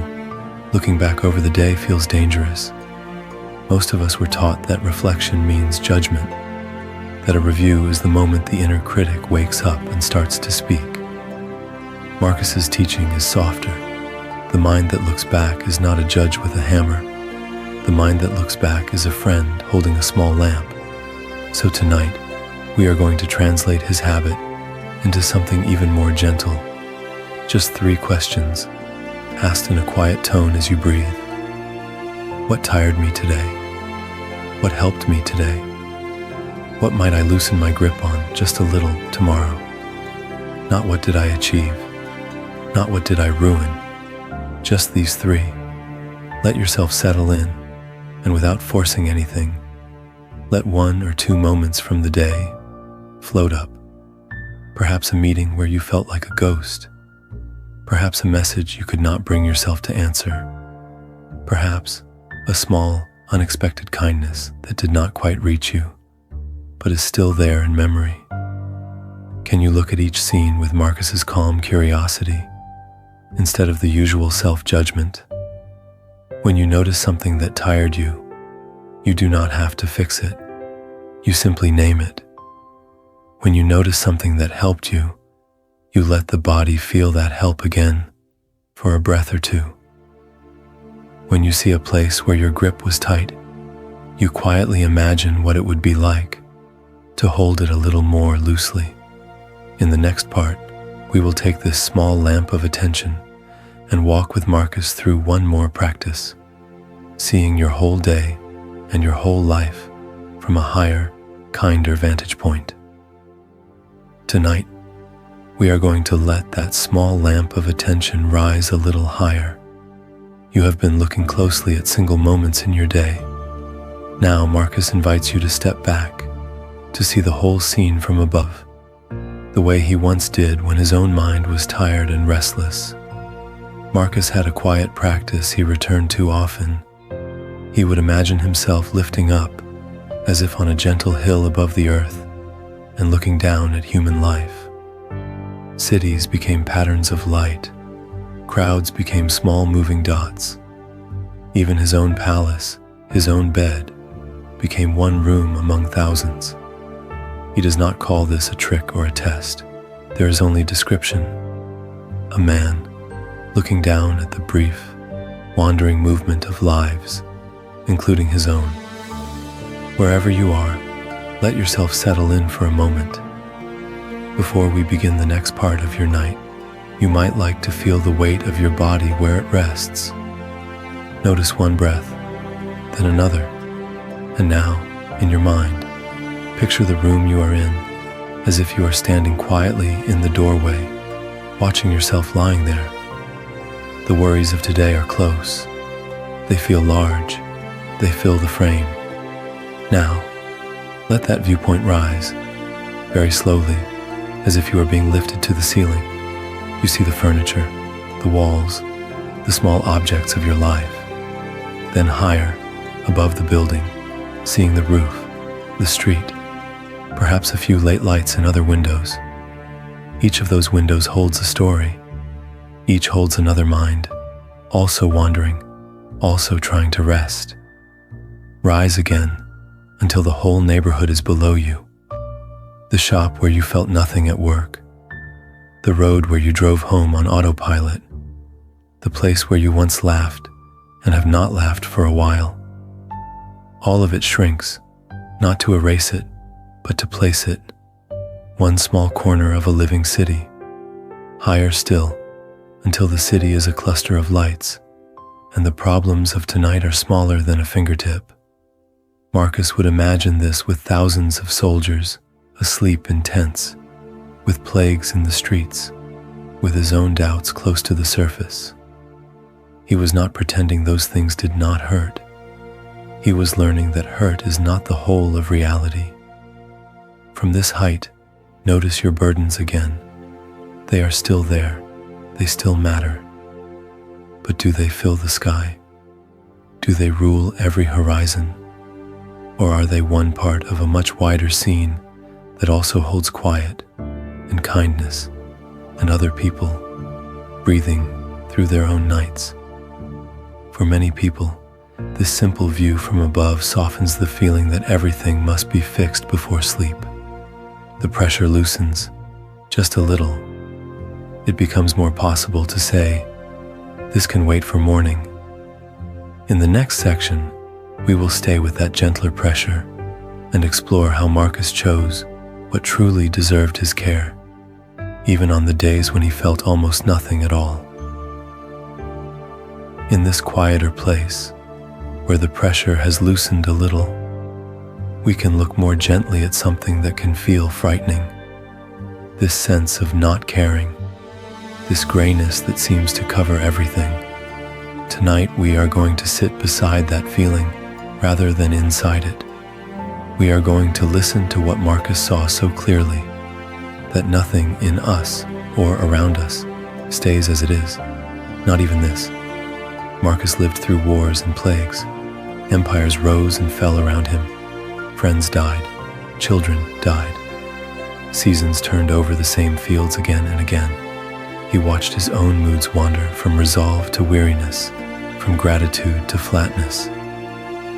looking back over the day feels dangerous. Most of us were taught that reflection means judgment, that a review is the moment the inner critic wakes up and starts to speak. Marcus's teaching is softer. The mind that looks back is not a judge with a hammer. The mind that looks back is a friend holding a small lamp. So tonight, we are going to translate his habit into something even more gentle. Just 3 questions, asked in a quiet tone as you breathe. What tired me today? What helped me today? What might I loosen my grip on just a little tomorrow? Not what did I achieve? Not what did I ruin? Just these 3. Let yourself settle in, and without forcing anything, let 1 or 2 moments from the day float up. Perhaps a meeting where you felt like a ghost. Perhaps a message you could not bring yourself to answer. Perhaps a small, unexpected kindness that did not quite reach you, but is still there in memory. Can you look at each scene with Marcus's calm curiosity instead of the usual self-judgment? When you notice something that tired you, you do not have to fix it. You simply name it. When you notice something that helped you, you let the body feel that help again for a breath or 2. When you see a place where your grip was tight, you quietly imagine what it would be like to hold it a little more loosely. In the next part, we will take this small lamp of attention and walk with Marcus through one more practice, seeing your whole day and your whole life from a higher, kinder vantage point. Tonight, we are going to let that small lamp of attention rise a little higher. You have been looking closely at single moments in your day. Now Marcus invites you to step back, to see the whole scene from above, the way he once did when his own mind was tired and restless. Marcus had a quiet practice he returned to often. He would imagine himself lifting up, as if on a gentle hill above the earth, and looking down at human life. Cities became patterns of light. Crowds became small moving dots. Even his own palace, his own bed, became one room among thousands. He does not call this a trick or a test. There is only description. A man looking down at the brief, wandering movement of lives, including his own. Wherever you are, let yourself settle in for a moment. Before we begin the next part of your night, you might like to feel the weight of your body where it rests. Notice one breath, then another, and now, in your mind, Picture the room you are in as if you are standing quietly in the doorway, watching yourself lying there. The worries of today are close. They feel large. They fill the frame. Now, let that viewpoint rise, very slowly, as if you are being lifted to the ceiling. You see the furniture, the walls, the small objects of your life. Then higher, above the building, seeing the roof, the street, perhaps a few late lights in other windows. Each of those windows holds a story. Each holds another mind, also wandering, also trying to rest. Rise again until the whole neighborhood is below you. The shop where you felt nothing at work. The road where you drove home on autopilot. The place where you once laughed and have not laughed for a while. All of it shrinks, not to erase it, but to place it, one small corner of a living city, higher still, until the city is a cluster of lights, and the problems of tonight are smaller than a fingertip. Marcus would imagine this with thousands of soldiers asleep in tents, with plagues in the streets, with his own doubts close to the surface. He was not pretending those things did not hurt. He was learning that hurt is not the whole of reality. From this height, notice your burdens again. They are still there. They still matter. But do they fill the sky? Do they rule every horizon? Or are they one part of a much wider scene that also holds quiet and kindness and other people breathing through their own nights? For many people, this simple view from above softens the feeling that everything must be fixed before sleep. The pressure loosens, just a little. It becomes more possible to say, "This can wait for morning." In the next section, we will stay with that gentler pressure and explore how Marcus chose what truly deserved his care, even on the days when he felt almost nothing at all. In this quieter place, where the pressure has loosened a little, we can look more gently at something that can feel frightening. This sense of not caring, this grayness that seems to cover everything. Tonight we are going to sit beside that feeling rather than inside it. We are going to listen to what Marcus saw so clearly, that nothing in us or around us stays as it is, not even this. Marcus lived through wars and plagues. Empires rose and fell around him. Friends died. Children died. Seasons turned over the same fields again and again. He watched his own moods wander from resolve to weariness, from gratitude to flatness.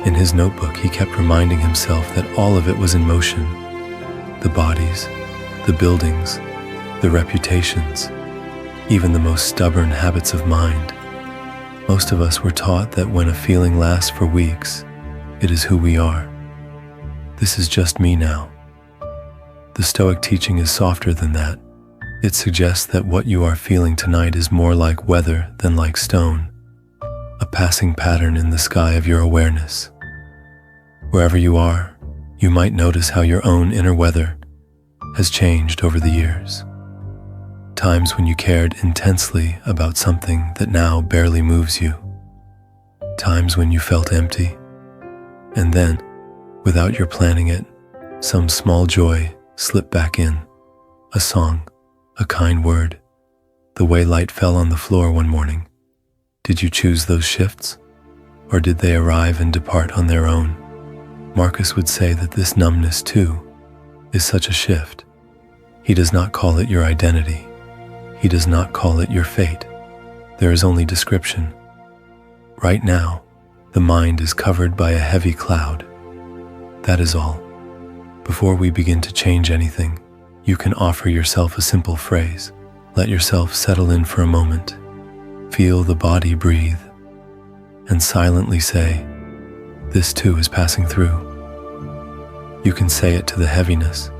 In his notebook, he kept reminding himself that all of it was in motion. The bodies, the buildings, the reputations, even the most stubborn habits of mind. Most of us were taught that when a feeling lasts for weeks, it is who we are. This is just me now. The Stoic teaching is softer than that. It suggests that what you are feeling tonight is more like weather than like stone, a passing pattern in the sky of your awareness. Wherever you are, you might notice how your own inner weather has changed over the years. Times when you cared intensely about something that now barely moves you. Times when you felt empty. And then, without your planning it, some small joy slipped back in. A song, a kind word, the way light fell on the floor one morning. Did you choose those shifts? Or did they arrive and depart on their own? Marcus would say that this numbness, too, is such a shift. He does not call it your identity. He does not call it your fate. There is only description. Right now, the mind is covered by a heavy cloud. That is all. Before we begin to change anything, you can offer yourself a simple phrase. Let yourself settle in for a moment. Feel the body breathe. And silently say, "This too is passing through." You can say it to the heaviness.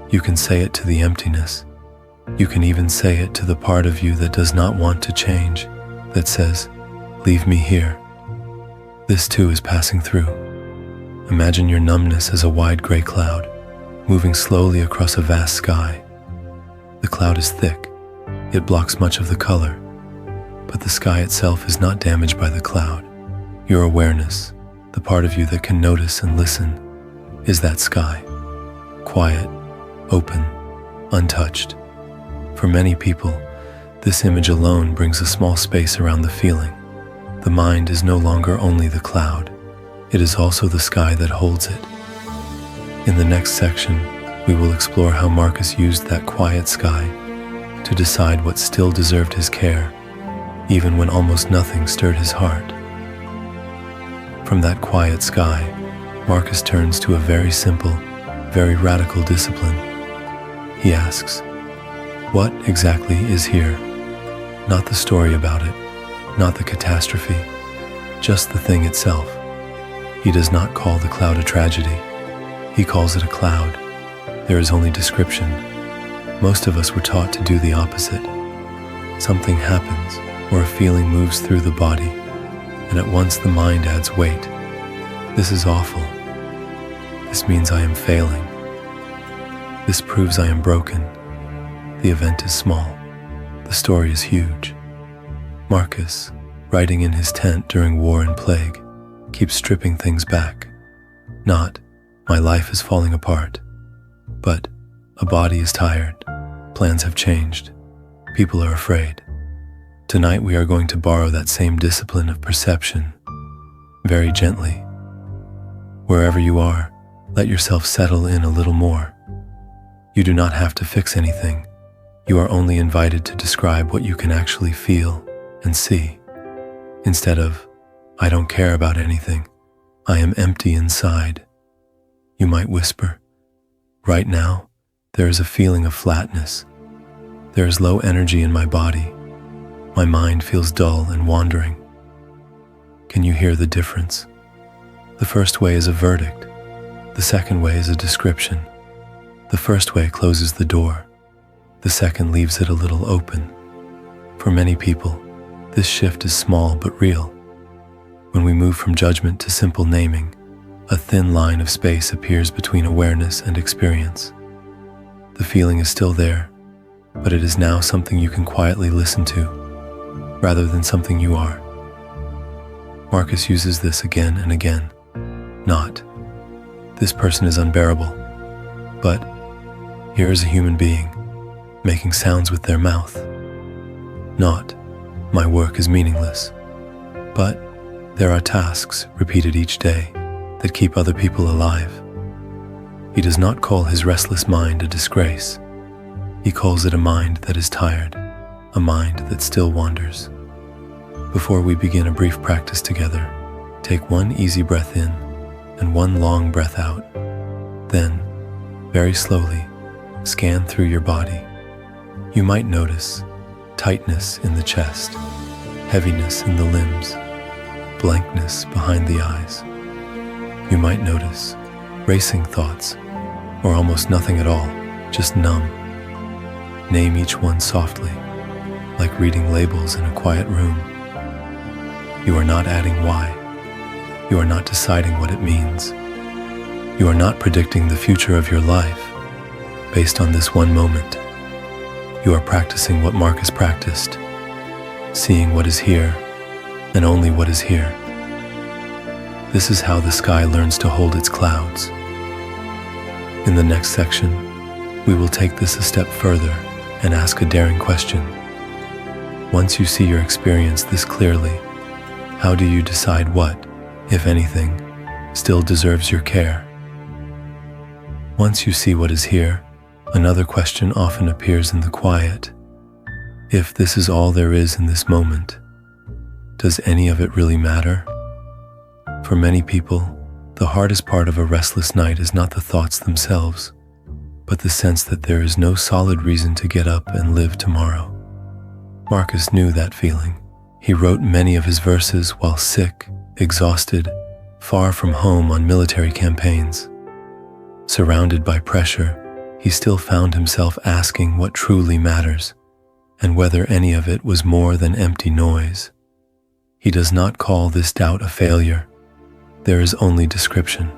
You can say it to the emptiness. You can even say it to the part of you that does not want to change, that says, "Leave me here." This too is passing through. Imagine your numbness as a wide gray cloud, moving slowly across a vast sky. The cloud is thick. It blocks much of the color, but the sky itself is not damaged by the cloud. Your awareness, the part of you that can notice and listen, is that sky. Quiet, open, untouched. For many people, this image alone brings a small space around the feeling. The mind is no longer only the cloud. It is also the sky that holds it. In the next section, we will explore how Marcus used that quiet sky to decide what still deserved his care, even when almost nothing stirred his heart. From that quiet sky, Marcus turns to a very simple, very radical discipline. He asks, what exactly is here? Not the story about it, not the catastrophe, just the thing itself. He does not call the cloud a tragedy. He calls it a cloud. There is only description. Most of us were taught to do the opposite. Something happens, or a feeling moves through the body, and at once the mind adds weight. This is awful. This means I am failing. This proves I am broken. The event is small. The story is huge. Marcus, writing in his tent during war and plague, keeps stripping things back. Not, my life is falling apart, but a body is tired. Plans have changed. People are afraid. Tonight we are going to borrow that same discipline of perception, very gently. Wherever you are, let yourself settle in a little more. You do not have to fix anything. You are only invited to describe what you can actually feel and see. Instead of, I don't care about anything, I am empty inside. You might whisper, right now, there is a feeling of flatness. There is low energy in my body. My mind feels dull and wandering. Can you hear the difference? The first way is a verdict. The second way is a description. The first way closes the door. The second leaves it a little open. For many people, this shift is small but real. When we move from judgment to simple naming, a thin line of space appears between awareness and experience. The feeling is still there, but it is now something you can quietly listen to, rather than something you are. Marcus uses this again and again. Not, this person is unbearable, but here is a human being, making sounds with their mouth. Not, my work is meaningless, but there are tasks repeated each day that keep other people alive. He does not call his restless mind a disgrace. He calls it a mind that is tired, a mind that still wanders. Before we begin a brief practice together, take one easy breath in and one long breath out. Then, very slowly, scan through your body. You might notice tightness in the chest, heaviness in the limbs, blankness behind the eyes. You might notice racing thoughts, or almost nothing at all, just numb. Name each one softly, like reading labels in a quiet room. You are not adding why. You are not deciding what it means. You are not predicting the future of your life based on this one moment. You are practicing what Marcus practiced, seeing what is here and only what is here. This is how the sky learns to hold its clouds. In the next section, we will take this a step further and ask a daring question. Once you see your experience this clearly, how do you decide what, if anything, still deserves your care? Once you see what is here, another question often appears in the quiet. If this is all there is in this moment, does any of it really matter? For many people, the hardest part of a restless night is not the thoughts themselves, but the sense that there is no solid reason to get up and live tomorrow. Marcus knew that feeling. He wrote many of his verses while sick, exhausted, far from home on military campaigns. Surrounded by pressure, he still found himself asking what truly matters, and whether any of it was more than empty noise. He does not call this doubt a failure. There is only description,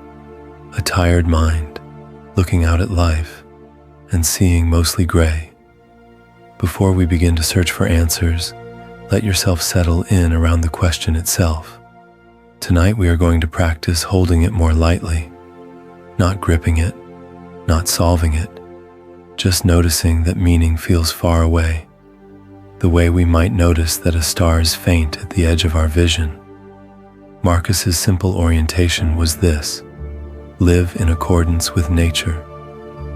a tired mind, looking out at life and seeing mostly gray. Before we begin to search for answers, let yourself settle in around the question itself. Tonight we are going to practice holding it more lightly, not gripping it, not solving it, just noticing that meaning feels far away, the way we might notice that a star is faint at the edge of our vision. Marcus's simple orientation was this: live in accordance with nature,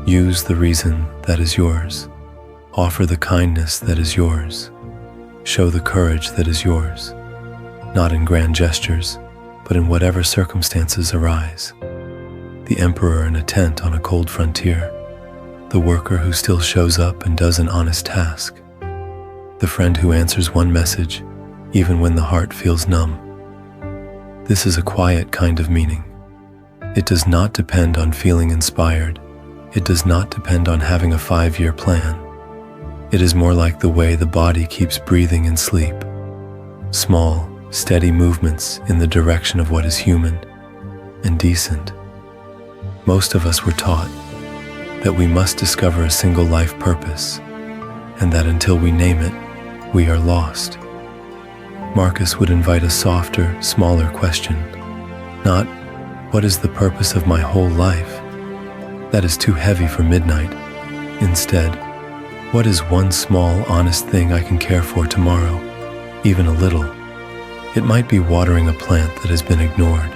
use the reason that is yours, offer the kindness that is yours, show the courage that is yours, not in grand gestures, but in whatever circumstances arise. The emperor in a tent on a cold frontier, the worker who still shows up and does an honest task, the friend who answers one message even when the heart feels numb. This is a quiet kind of meaning. It does not depend on feeling inspired. It does not depend on having a 5-year plan. It is more like the way the body keeps breathing in sleep. Small, steady movements in the direction of what is human and decent. Most of us were taught that we must discover a single life purpose, and that until we name it, we are lost. Marcus would invite a softer, smaller question, not, "What is the purpose of my whole life?" That is too heavy for midnight. Instead, what is one small, honest thing I can care for tomorrow, even a little? It might be watering a plant that has been ignored.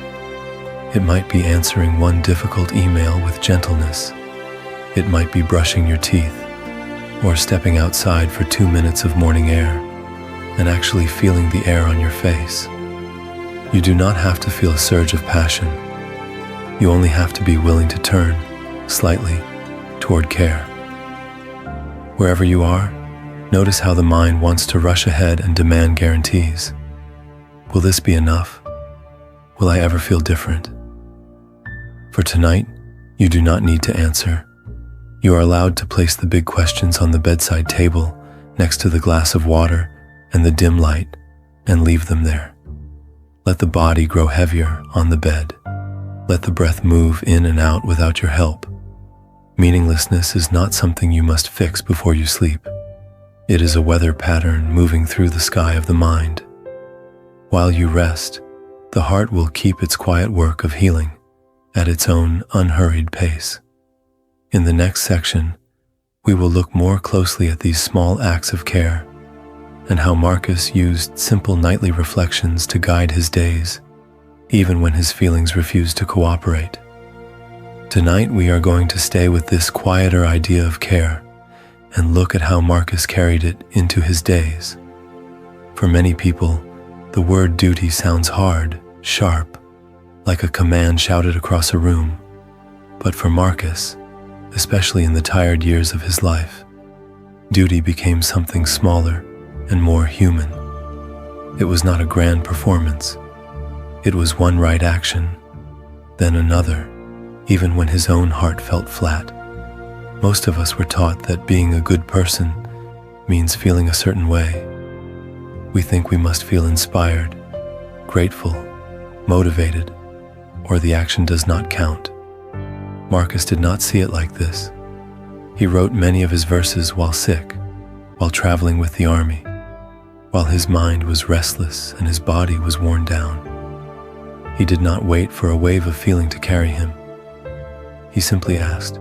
It might be answering one difficult email with gentleness. It might be brushing your teeth, or stepping outside for 2 minutes of morning air and actually feeling the air on your face. You do not have to feel a surge of passion. You only have to be willing to turn, slightly, toward care. Wherever you are, notice how the mind wants to rush ahead and demand guarantees. Will this be enough? Will I ever feel different? For tonight, you do not need to answer. You are allowed to place the big questions on the bedside table next to the glass of water and the dim light, and leave them there. Let the body grow heavier on the bed. Let the breath move in and out without your help. Meaninglessness is not something you must fix before you sleep. It is a weather pattern moving through the sky of the mind. While you rest, the heart will keep its quiet work of healing at its own unhurried pace. In the next section, we will look more closely at these small acts of care and how Marcus used simple nightly reflections to guide his days, even when his feelings refused to cooperate. Tonight we are going to stay with this quieter idea of care and look at how Marcus carried it into his days. For many people, the word duty sounds hard, sharp, like a command shouted across a room. But for Marcus, especially in the tired years of his life, duty became something smaller and more human. It was not a grand performance. It was one right action, then another, even when his own heart felt flat. Most of us were taught that being a good person means feeling a certain way. We think we must feel inspired, grateful, motivated, or the action does not count. Marcus did not see it like this. He wrote many of his verses while sick, while traveling with the army, while his mind was restless and his body was worn down. He did not wait for a wave of feeling to carry him. He simply asked,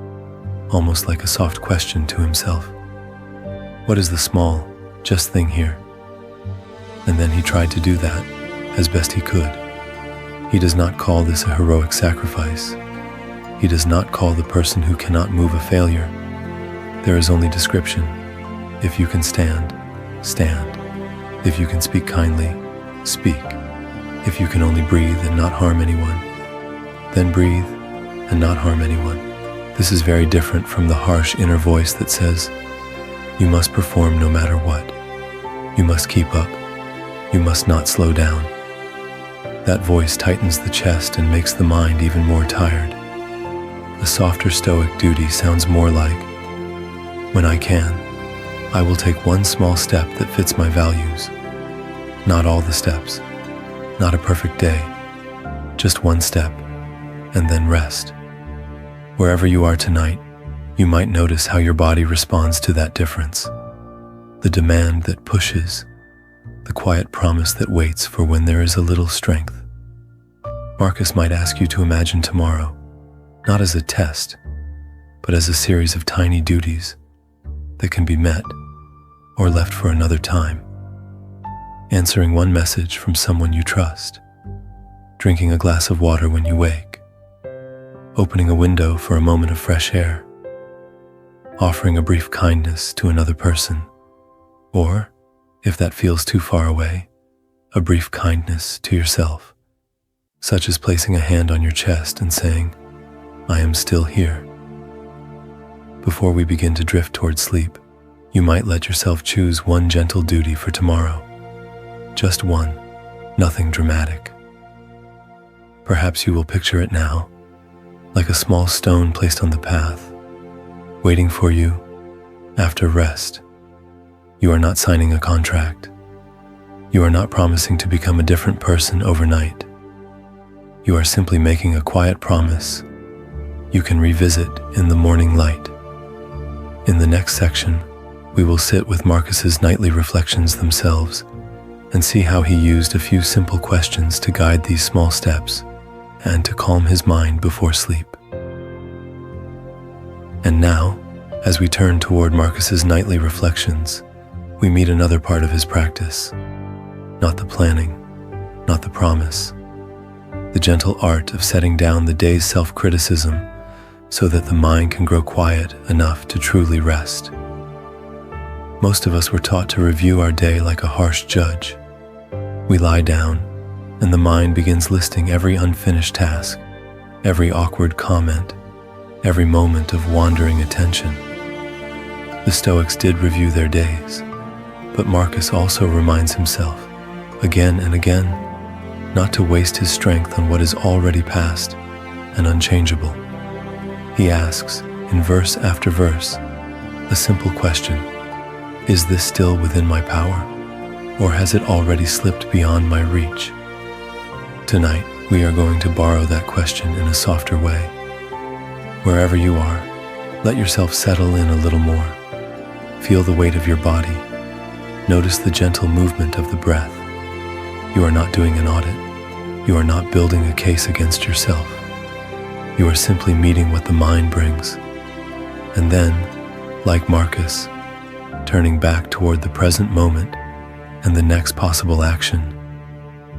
almost like a soft question to himself, "What is the small, just thing here?" And then he tried to do that as best he could. He does not call this a heroic sacrifice. He does not call the person who cannot move a failure. There is only description. If you can stand, stand. If you can speak kindly, speak. If you can only breathe and not harm anyone, then breathe and not harm anyone. This is very different from the harsh inner voice that says, "You must perform no matter what. You must keep up. You must not slow down." That voice tightens the chest and makes the mind even more tired. A softer Stoic duty sounds more like, "When I can, I will take one small step that fits my values. Not all the steps, not a perfect day, just one step, and then rest." Wherever you are tonight, you might notice how your body responds to that difference. The demand that pushes, the quiet promise that waits for when there is a little strength. Marcus might ask you to imagine tomorrow, not as a test, but as a series of tiny duties that can be met or left for another time. Answering one message from someone you trust, drinking a glass of water when you wake, opening a window for a moment of fresh air, offering a brief kindness to another person, or, if that feels too far away, a brief kindness to yourself, such as placing a hand on your chest and saying, "I am still here." Before we begin to drift towards sleep, you might let yourself choose one gentle duty for tomorrow. Just one, nothing dramatic. Perhaps you will picture it now, like a small stone placed on the path, waiting for you after rest. You are not signing a contract. You are not promising to become a different person overnight. You are simply making a quiet promise you can revisit in the morning light. In the next section, we will sit with Marcus's nightly reflections themselves and see how he used a few simple questions to guide these small steps and to calm his mind before sleep. And now, as we turn toward Marcus's nightly reflections, we meet another part of his practice. Not the planning, not the promise, the gentle art of setting down the day's self-criticism so that the mind can grow quiet enough to truly rest. Most of us were taught to review our day like a harsh judge. We lie down, and the mind begins listing every unfinished task, every awkward comment, every moment of wandering attention. The Stoics did review their days, but Marcus also reminds himself, again and again, not to waste his strength on what is already past and unchangeable. He asks, in verse after verse, a simple question: is this still within my power, or has it already slipped beyond my reach? Tonight, we are going to borrow that question in a softer way. Wherever you are, let yourself settle in a little more. Feel the weight of your body. Notice the gentle movement of the breath. You are not doing an audit. You are not building a case against yourself. You are simply meeting what the mind brings. And then, like Marcus, turning back toward the present moment and the next possible action,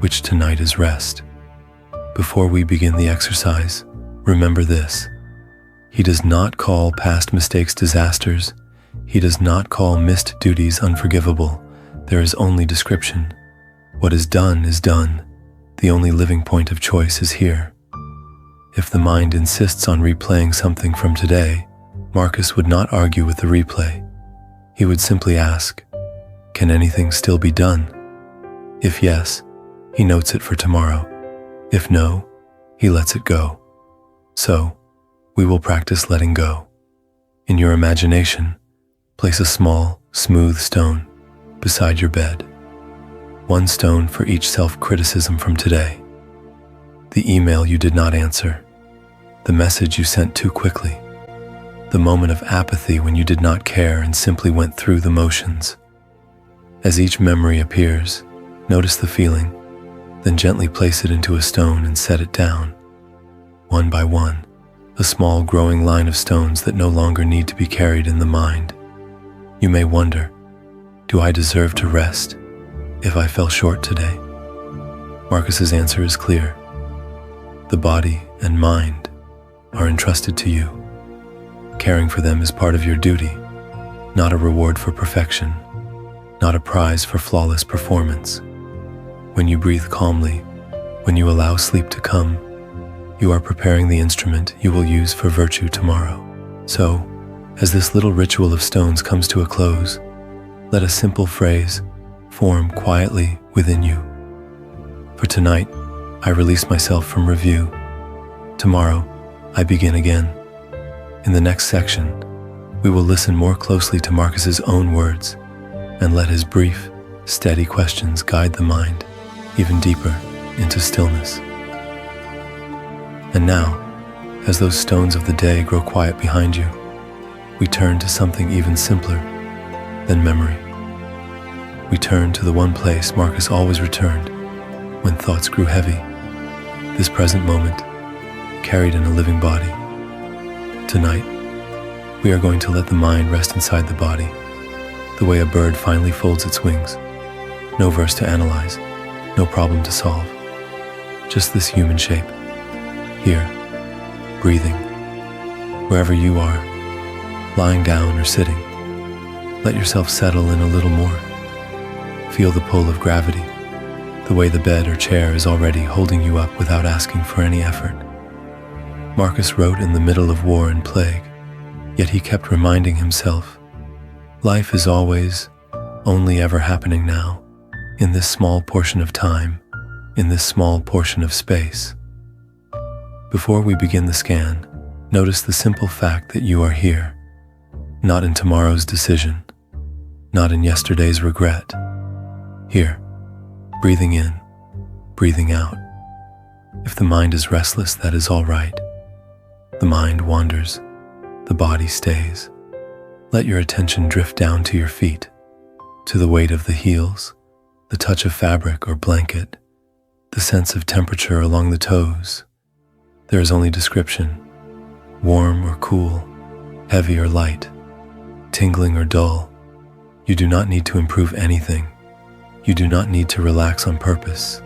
which tonight is rest. Before we begin the exercise, remember this: he does not call past mistakes disasters. He does not call missed duties unforgivable. There is only description. What is done is done. The only living point of choice is here. If the mind insists on replaying something from today, Marcus would not argue with the replay. He would simply ask, can anything still be done? If yes, he notes it for tomorrow. If no, he lets it go. So, we will practice letting go. In your imagination, place a small, smooth stone beside your bed. One stone for each self-criticism from today. The email you did not answer. The message you sent too quickly. The moment of apathy when you did not care and simply went through the motions. As each memory appears, notice the feeling, then gently place it into a stone and set it down. One by one, a small growing line of stones that no longer need to be carried in the mind. You may wonder, do I deserve to rest if I fell short today? Marcus's answer is clear. The body and mind are entrusted to you. Caring for them is part of your duty, not a reward for perfection, not a prize for flawless performance. When you breathe calmly, when you allow sleep to come, you are preparing the instrument you will use for virtue tomorrow. So, as this little ritual of stones comes to a close, let a simple phrase form quietly within you. For tonight, I release myself from review. Tomorrow, I begin again. In the next section, we will listen more closely to Marcus's own words and let his brief, steady questions guide the mind even deeper into stillness. And now, As those stones of the day grow quiet behind you, we turn to something even simpler than memory. We turn to the one place Marcus always returned when thoughts grew heavy, this present moment, carried in a living body. Tonight, we are going to let the mind rest inside the body, the way a bird finally folds its wings. No verse to analyze, no problem to solve, just this human shape, here, breathing, wherever you are, lying down or sitting. Let yourself settle in a little more. Feel the pull of gravity, the way the bed or chair is already holding you up without asking for any effort. Marcus wrote in the middle of war and plague, yet he kept reminding himself, life is always, only ever happening now, in this small portion of time, in this small portion of space. Before we begin the scan, notice the simple fact that you are here, not in tomorrow's decision, not in yesterday's regret. Here, breathing in, breathing out. If the mind is restless, that is all right. The mind wanders, the body stays. Let your attention drift down to your feet, to the weight of the heels, the touch of fabric or blanket, the sense of temperature along the toes. There is only description, warm or cool, heavy or light, tingling or dull. You do not need to improve anything. You do not need to relax on purpose.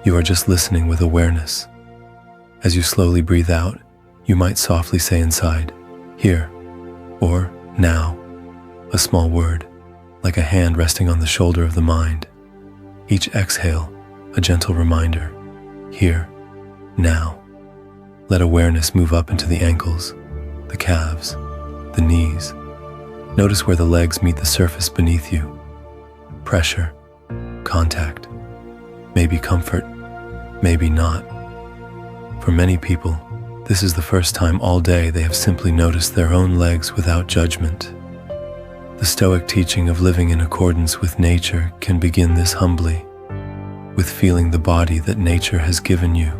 You are just listening with awareness. As you slowly breathe out, you might softly say inside, here, or now, a small word, like a hand resting on the shoulder of the mind. Each exhale, a gentle reminder, here, now. Let awareness move up into the ankles, the calves, the knees. Notice where the legs meet the surface beneath you. Pressure, contact, maybe comfort, maybe not. For many people, this is the first time all day they have simply noticed their own legs without judgment. The Stoic teaching of living in accordance with nature can begin this humbly, with feeling the body that nature has given you.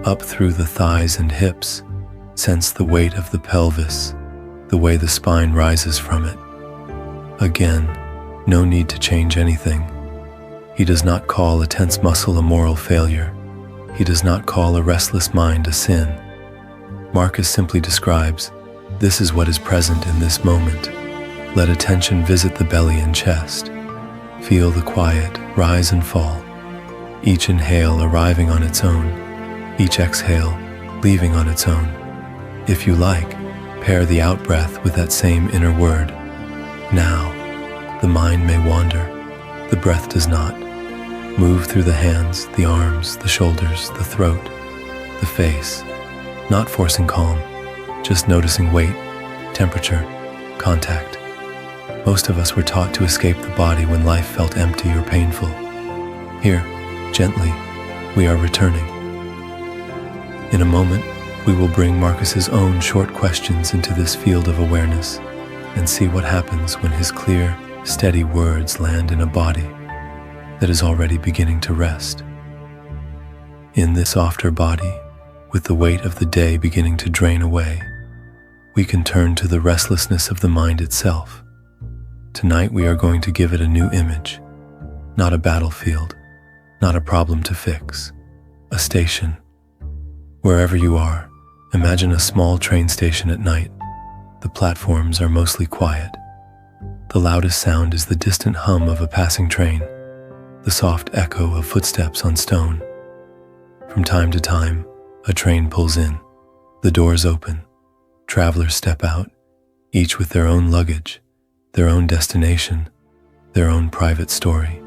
Up through the thighs and hips, sense the weight of the pelvis, the way the spine rises from it. Again, no need to change anything. He does not call a tense muscle a moral failure. He does not call a restless mind a sin. Marcus simply describes, this is what is present in this moment. Let attention visit the belly and chest. Feel the quiet rise and fall. Each inhale arriving on its own, each exhale leaving on its own. If you like, pair the out-breath with that same inner word. Now, the mind may wander, the breath does not. Move through the hands, the arms, the shoulders, the throat, the face, not forcing calm, just noticing weight, temperature, contact. Most of us were taught to escape the body when life felt empty or painful. Here, gently, we are returning. In a moment, we will bring Marcus's own short questions into this field of awareness and see what happens when his clear, steady words land in a body that is already beginning to rest. In this softer body, with the weight of the day beginning to drain away, we can turn to the restlessness of the mind itself. Tonight we are going to give it a new image, not a battlefield, not a problem to fix, a station. Wherever you are, imagine a small train station at night. The platforms are mostly quiet. The loudest sound is the distant hum of a passing train, the soft echo of footsteps on stone. From time to time, a train pulls in, the doors open, travelers step out, each with their own luggage, their own destination, their own private story.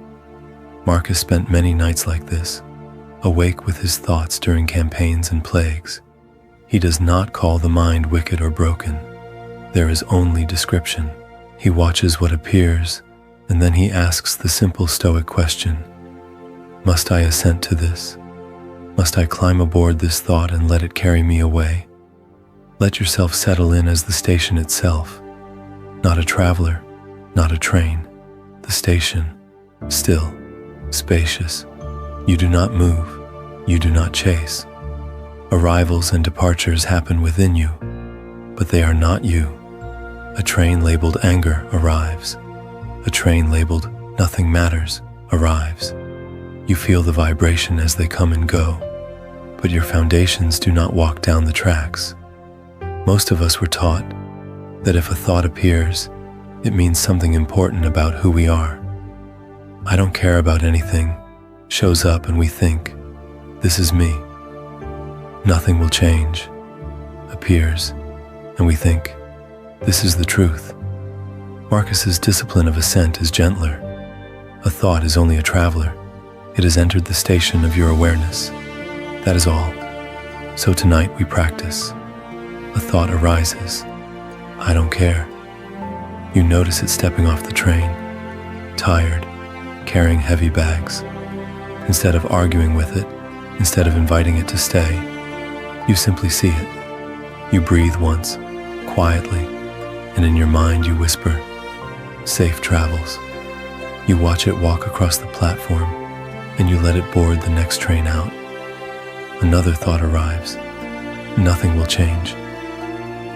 Marcus spent many nights like this, awake with his thoughts during campaigns and plagues. He does not call the mind wicked or broken. There is only description. He watches what appears, and then he asks the simple Stoic question, must I assent to this? Must I climb aboard this thought and let it carry me away? Let yourself settle in as the station itself, not a traveler, not a train. The station, still, spacious. You do not move, you do not chase. Arrivals and departures happen within you, but they are not you. A train labeled anger arrives. A train labeled nothing matters arrives. You feel the vibration as they come and go, but your foundations do not walk down the tracks. Most of us were taught that if a thought appears, it means something important about who we are. I don't care about anything shows up and we think, this is me. Nothing will change, appears, and we think, this is the truth. Marcus's discipline of ascent is gentler. A thought is only a traveler. It has entered the station of your awareness. That is all. So tonight we practice. A thought arises. I don't care. You notice it stepping off the train, tired, carrying heavy bags. Instead of arguing with it, instead of inviting it to stay, you simply see it. You breathe once, quietly, and in your mind you whisper, safe travels. You watch it walk across the platform, and you let it board the next train out. Another thought arrives. Nothing will change.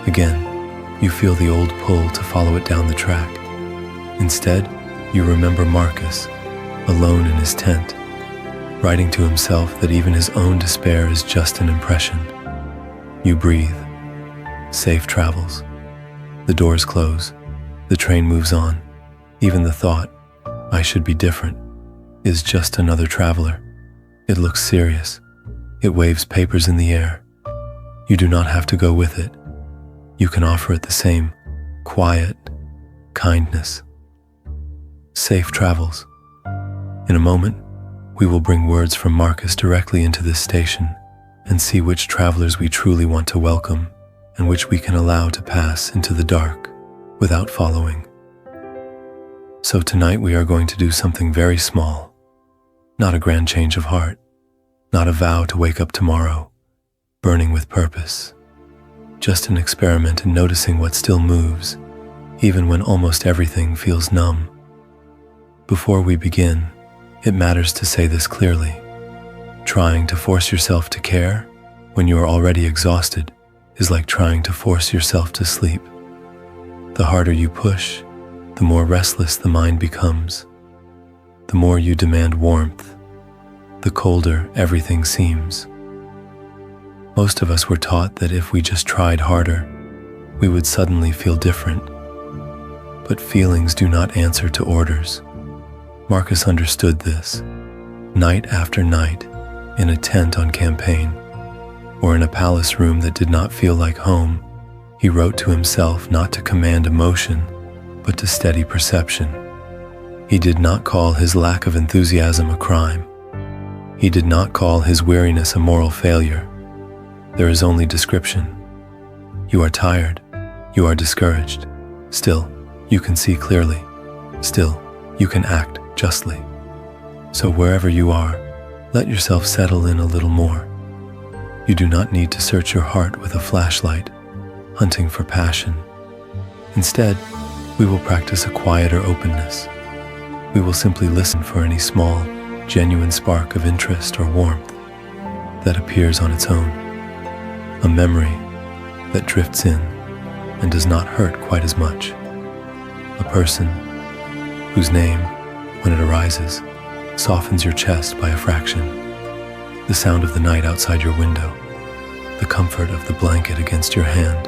Again, you feel the old pull to follow it down the track. Instead, you remember Marcus, alone in his tent, writing to himself that even his own despair is just an impression. You breathe. Safe travels. The doors close. The train moves on. Even the thought, I should be different, is just another traveler. It looks serious. It waves papers in the air. You do not have to go with it. You can offer it the same quiet kindness. Safe travels. In a moment, we will bring words from Marcus directly into this station and see which travelers we truly want to welcome and which we can allow to pass into the dark without following. So tonight we are going to do something very small, not a grand change of heart, not a vow to wake up tomorrow, burning with purpose, just an experiment in noticing what still moves, even when almost everything feels numb. Before we begin, it matters to say this clearly. Trying to force yourself to care when you are already exhausted is like trying to force yourself to sleep. The harder you push, the more restless the mind becomes. The more you demand warmth, the colder everything seems. Most of us were taught that if we just tried harder, we would suddenly feel different. But feelings do not answer to orders. Marcus understood this. Night after night, in a tent on campaign, or in a palace room that did not feel like home, he wrote to himself not to command emotion, but to steady perception. He did not call his lack of enthusiasm a crime. He did not call his weariness a moral failure. There is only description. You are tired. You are discouraged. Still, you can see clearly. Still, you can act justly. So wherever you are, let yourself settle in a little more. You do not need to search your heart with a flashlight, hunting for passion. Instead, we will practice a quieter openness. We will simply listen for any small, genuine spark of interest or warmth that appears on its own. A memory that drifts in and does not hurt quite as much. A person whose name, when it arises, softens your chest by a fraction. The sound of the night outside your window. The comfort of the blanket against your hand.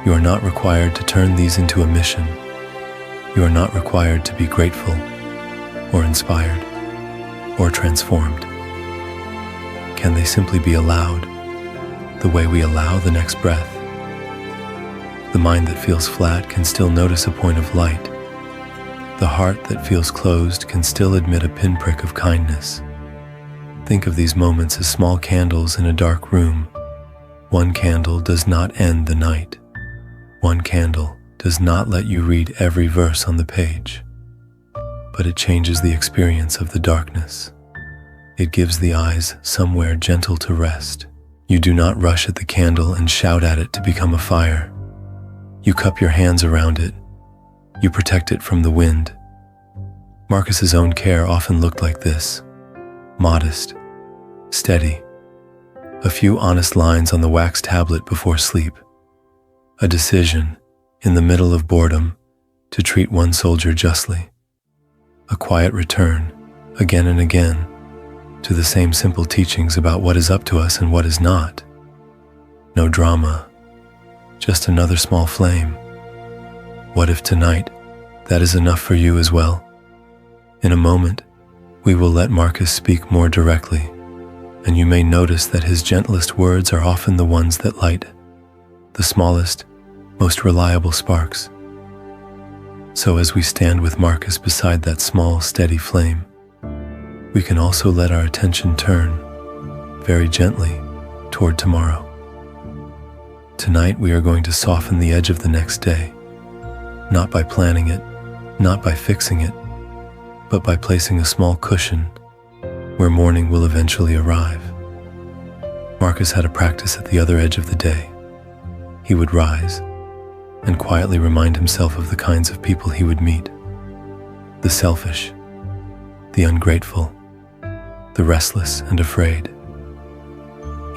You are not required to turn these into a mission. You are not required to be grateful, or inspired, or transformed. Can they simply be allowed, the way we allow the next breath? The mind that feels flat can still notice a point of light. The heart that feels closed can still admit a pinprick of kindness. Think of these moments as small candles in a dark room. One candle does not end the night. One candle does not let you read every verse on the page, but it changes the experience of the darkness. It gives the eyes somewhere gentle to rest. You do not rush at the candle and shout at it to become a fire. You cup your hands around it. You protect it from the wind. Marcus's own care often looked like this: modest, steady, A few honest lines on the wax tablet before sleep. A decision, in the middle of boredom, to treat one soldier justly. A quiet return, again and again, to the same simple teachings about what is up to us and what is not. No drama, just another small flame. What if tonight that is enough for you as well? In a moment, we will let Marcus speak more directly, and you may notice that his gentlest words are often the ones that light the smallest, most reliable sparks. So as we stand with Marcus beside that small, steady flame, we can also let our attention turn, very gently, toward tomorrow. Tonight we are going to soften the edge of the next day, not by planning it, not by fixing it, but by placing a small cushion where morning will eventually arrive. Marcus had a practice at the other edge of the day. He would rise and quietly remind himself of the kinds of people he would meet: the selfish, the ungrateful, the restless and afraid.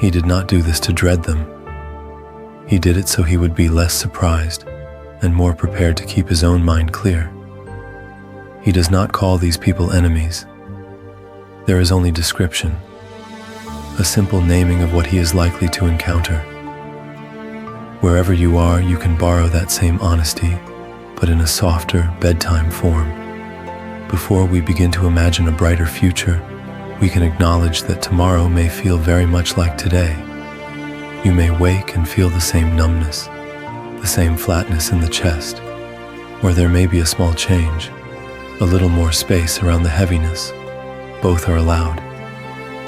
He did not do this to dread them. He did it so he would be less surprised and more prepared to keep his own mind clear. He does not call these people enemies. There is only description, a simple naming of what he is likely to encounter. Wherever you are, you can borrow that same honesty, but in a softer, bedtime form. Before we begin to imagine a brighter future, we can acknowledge that tomorrow may feel very much like today. You may wake and feel the same numbness, the same flatness in the chest, or there may be a small change, a little more space around the heaviness. Both are allowed.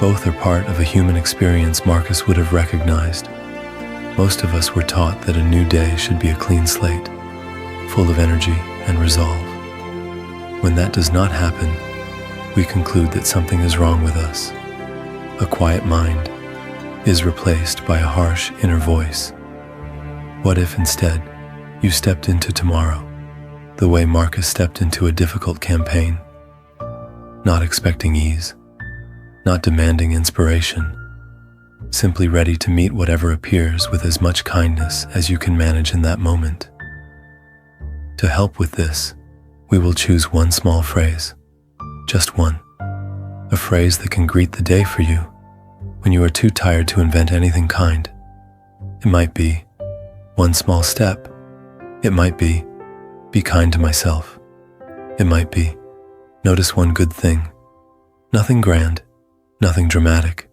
Both are part of a human experience Marcus would have recognized. Most of us were taught that a new day should be a clean slate, full of energy and resolve. When that does not happen, we conclude that something is wrong with us. A quiet mind is replaced by a harsh inner voice. What if instead you stepped into tomorrow the way Marcus stepped into a difficult campaign, not expecting ease, not demanding inspiration, simply ready to meet whatever appears with as much kindness as you can manage in that moment? To help with this, we will choose one small phrase, just one, a phrase that can greet the day for you when you are too tired to invent anything kind. It might be, one small step. It might be kind to myself. It might be, notice one good thing. Nothing grand, nothing dramatic.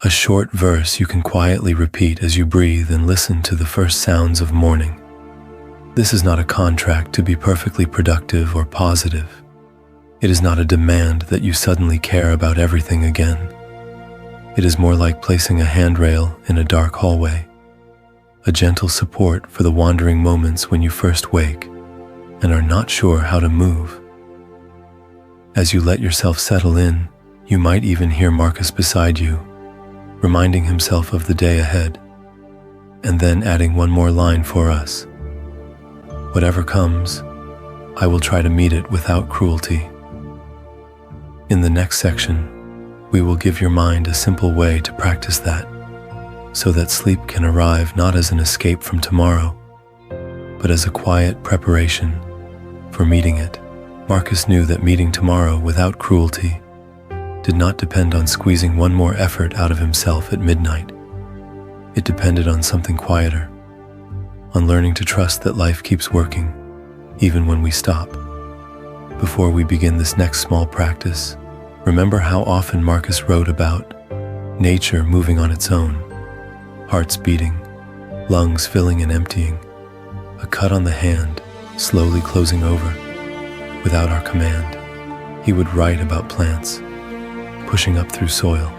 A short verse you can quietly repeat as you breathe and listen to the first sounds of morning. This is not a contract to be perfectly productive or positive. It is not a demand that you suddenly care about everything again. It is more like placing a handrail in a dark hallway, a gentle support for the wandering moments when you first wake and are not sure how to move. As you let yourself settle in, you might even hear Marcus beside you, reminding himself of the day ahead, and then adding one more line for us. Whatever comes, I will try to meet it without cruelty. In the next section, we will give your mind a simple way to practice that, so that sleep can arrive not as an escape from tomorrow, but as a quiet preparation for meeting it. Marcus knew that meeting tomorrow without cruelty did not depend on squeezing one more effort out of himself at midnight. It depended on something quieter, on learning to trust that life keeps working, even when we stop. Before we begin this next small practice, remember how often Marcus wrote about nature moving on its own, hearts beating, lungs filling and emptying, a cut on the hand slowly closing over without our command. He would write about plants pushing up through soil,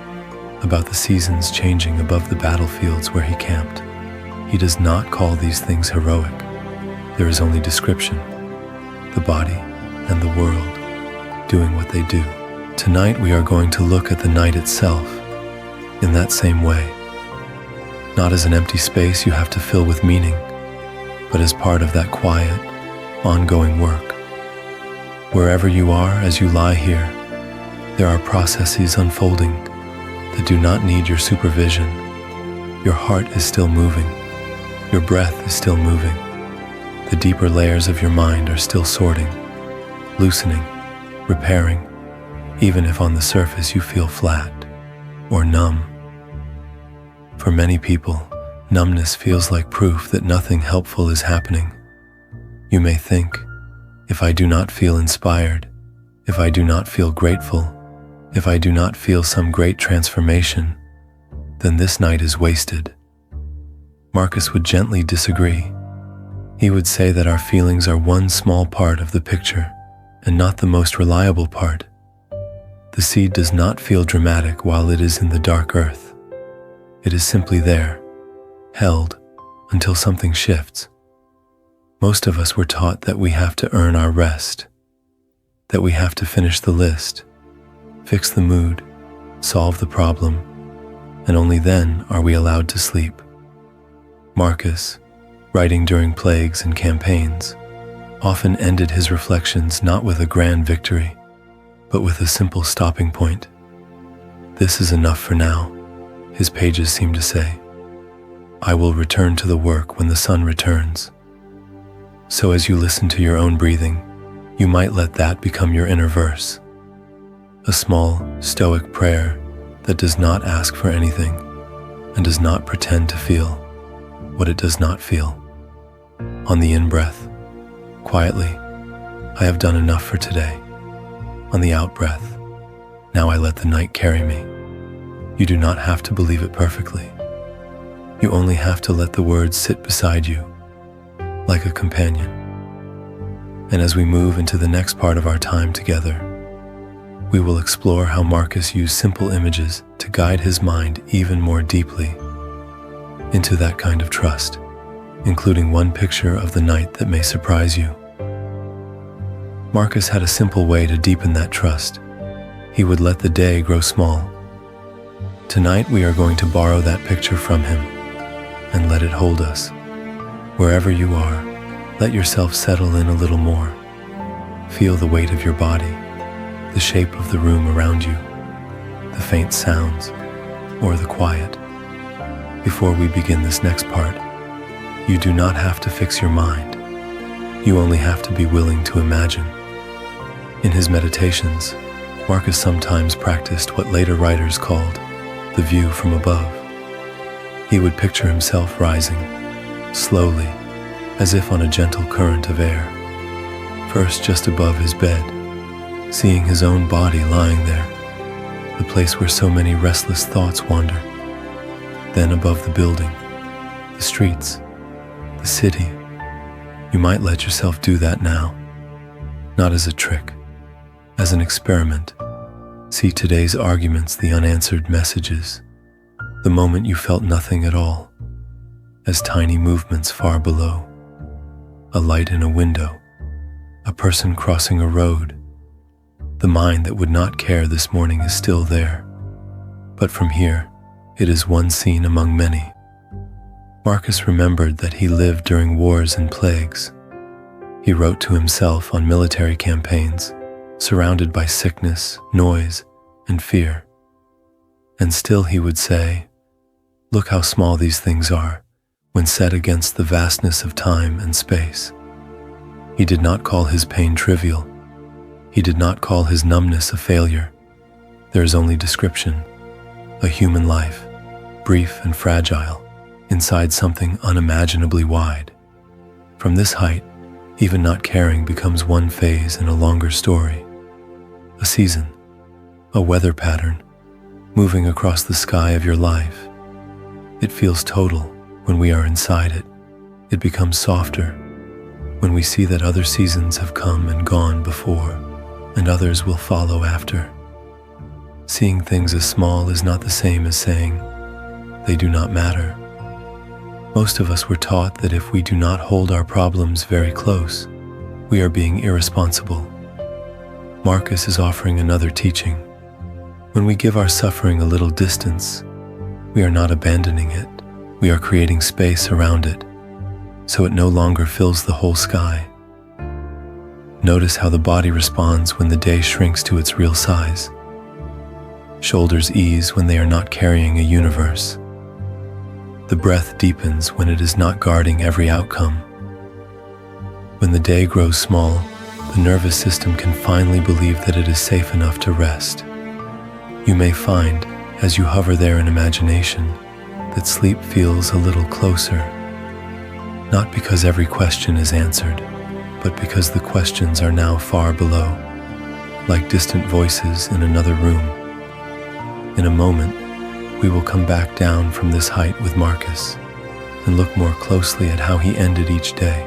about the seasons changing above the battlefields where he camped. He does not call these things heroic. There is only description, the body and the world doing what they do. Tonight we are going to look at the night itself in that same way, not as an empty space you have to fill with meaning, but as part of that quiet, ongoing work. Wherever you are as you lie here, there are processes unfolding that do not need your supervision. Your heart is still moving. Your breath is still moving. The deeper layers of your mind are still sorting, loosening, repairing, even if on the surface you feel flat or numb. For many people, numbness feels like proof that nothing helpful is happening. You may think, if I do not feel inspired, if I do not feel grateful, if I do not feel some great transformation, then this night is wasted. Marcus would gently disagree. He would say that our feelings are one small part of the picture and not the most reliable part. The seed does not feel dramatic while it is in the dark earth. It is simply there, held, until something shifts. Most of us were taught that we have to earn our rest, that we have to finish the list, fix the mood, solve the problem, and only then are we allowed to sleep. Marcus, writing during plagues and campaigns, often ended his reflections not with a grand victory, but with a simple stopping point. This is enough for now, his pages seem to say. I will return to the work when the sun returns. So as you listen to your own breathing, you might let that become your inner verse. A small, stoic prayer that does not ask for anything and does not pretend to feel what it does not feel. On the in-breath, quietly, I have done enough for today. On the out-breath, now I let the night carry me. You do not have to believe it perfectly. You only have to let the words sit beside you, like a companion. And as we move into the next part of our time together, we will explore how Marcus used simple images to guide his mind even more deeply into that kind of trust, including one picture of the night that may surprise you. Marcus had a simple way to deepen that trust. He would let the day grow small. Tonight we are going to borrow that picture from him and let it hold us. Wherever you are, let yourself settle in a little more. Feel the weight of your body, the shape of the room around you, the faint sounds, or the quiet. Before we begin this next part, you do not have to fix your mind. You only have to be willing to imagine. In his meditations, Marcus sometimes practiced what later writers called the view from above. He would picture himself rising, slowly, as if on a gentle current of air, first just above his bed, seeing his own body lying there, the place where so many restless thoughts wander. Then above the building, the streets, the city. You might let yourself do that now, not as a trick, as an experiment. See today's arguments, the unanswered messages, the moment you felt nothing at all, as tiny movements far below, a light in a window, a person crossing a road. The mind that would not care this morning is still there, but from here, it is one scene among many. Marcus remembered that he lived during wars and plagues. He wrote to himself on military campaigns, surrounded by sickness, noise, and fear. And still he would say, "Look how small these things are when set against the vastness of time and space." He did not call his pain trivial. He did not call his numbness a failure. There is only description, a human life, brief and fragile, inside something unimaginably wide. From this height, even not caring becomes one phase in a longer story. A season, a weather pattern, moving across the sky of your life. It feels total when we are inside it. It becomes softer when we see that other seasons have come and gone before, and others will follow after. Seeing things as small is not the same as saying they do not matter. Most of us were taught that if we do not hold our problems very close, we are being irresponsible. Marcus is offering another teaching. When we give our suffering a little distance, we are not abandoning it. We are creating space around it, so it no longer fills the whole sky. Notice how the body responds when the day shrinks to its real size. Shoulders ease when they are not carrying a universe. The breath deepens when it is not guarding every outcome. When the day grows small, the nervous system can finally believe that it is safe enough to rest. You may find, as you hover there in imagination, that sleep feels a little closer. Not because every question is answered, but because the questions are now far below, like distant voices in another room. In a moment, we will come back down from this height with Marcus and look more closely at how he ended each day,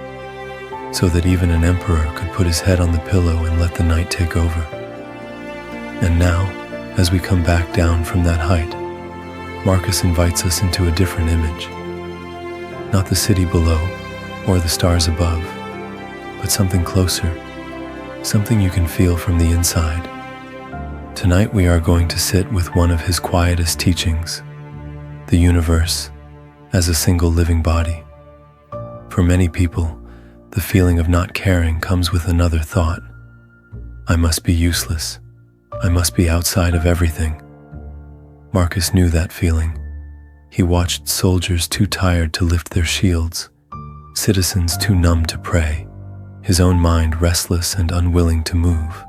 so that even an emperor could put his head on the pillow and let the night take over. And now, as we come back down from that height, Marcus invites us into a different image. Not the city below or the stars above, but something closer, something you can feel from the inside. Tonight we are going to sit with one of his quietest teachings, the universe as a single living body. For many people, the feeling of not caring comes with another thought. I must be useless. I must be outside of everything. Marcus knew that feeling. He watched soldiers too tired to lift their shields, citizens too numb to pray, his own mind restless and unwilling to move.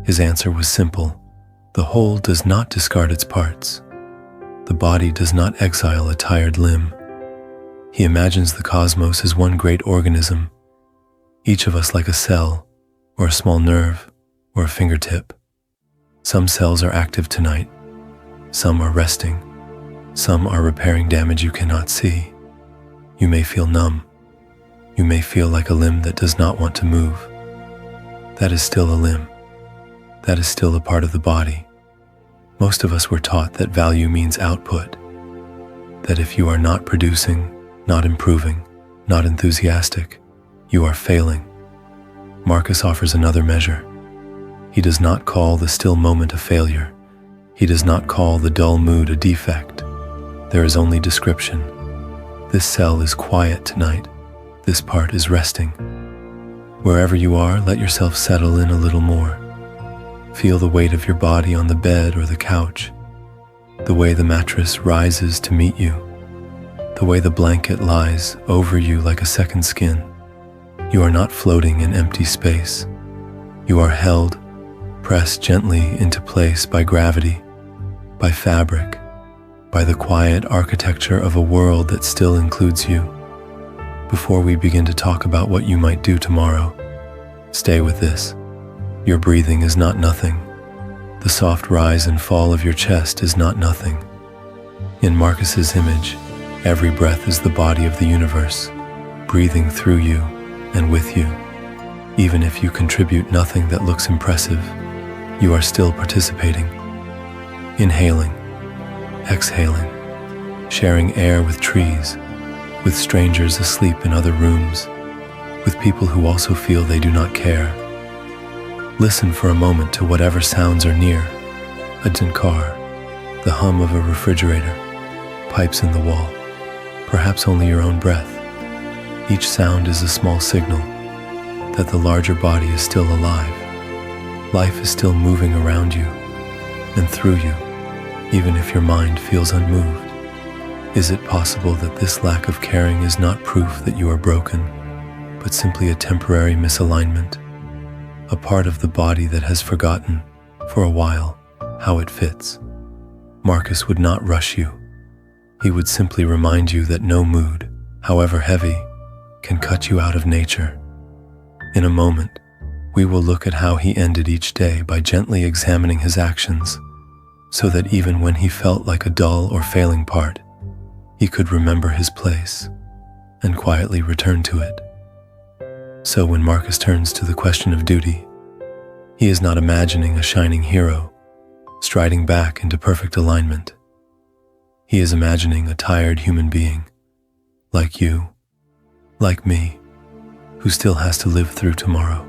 His answer was simple. The whole does not discard its parts. The body does not exile a tired limb. He imagines the cosmos as one great organism, each of us like a cell, or a small nerve, or a fingertip. Some cells are active tonight. Some are resting. Some are repairing damage you cannot see. You may feel numb. You may feel like a limb that does not want to move. That is still a limb. That is still a part of the body. Most of us were taught that value means output, that if you are not producing, not improving, not enthusiastic, you are failing. Marcus offers another measure. He does not call the still moment a failure. He does not call the dull mood a defect. There is only description. This cell is quiet tonight. This part is resting. Wherever you are, let yourself settle in a little more. Feel the weight of your body on the bed or the couch, the way the mattress rises to meet you, the way the blanket lies over you like a second skin. You are not floating in empty space. You are held, pressed gently into place by gravity, by fabric, by the quiet architecture of a world that still includes you. Before we begin to talk about what you might do tomorrow, stay with this. Your breathing is not nothing. The soft rise and fall of your chest is not nothing. In Marcus's image, every breath is the body of the universe, breathing through you and with you. Even if you contribute nothing that looks impressive, you are still participating. Inhaling, exhaling, sharing air with trees, with strangers asleep in other rooms, with people who also feel they do not care. Listen for a moment to whatever sounds are near: a distant car, the hum of a refrigerator, pipes in the wall, perhaps only your own breath. Each sound is a small signal that the larger body is still alive. Life is still moving around you and through you, even if your mind feels unmoved. Is it possible that this lack of caring is not proof that you are broken, but simply a temporary misalignment? A part of the body that has forgotten, for a while, how it fits. Marcus would not rush you. He would simply remind you that no mood, however heavy, can cut you out of nature. In a moment, we will look at how he ended each day by gently examining his actions, so that even when he felt like a dull or failing part, he could remember his place and quietly return to it. So when Marcus turns to the question of duty, he is not imagining a shining hero striding back into perfect alignment. He is imagining a tired human being, like you, like me, who still has to live through tomorrow.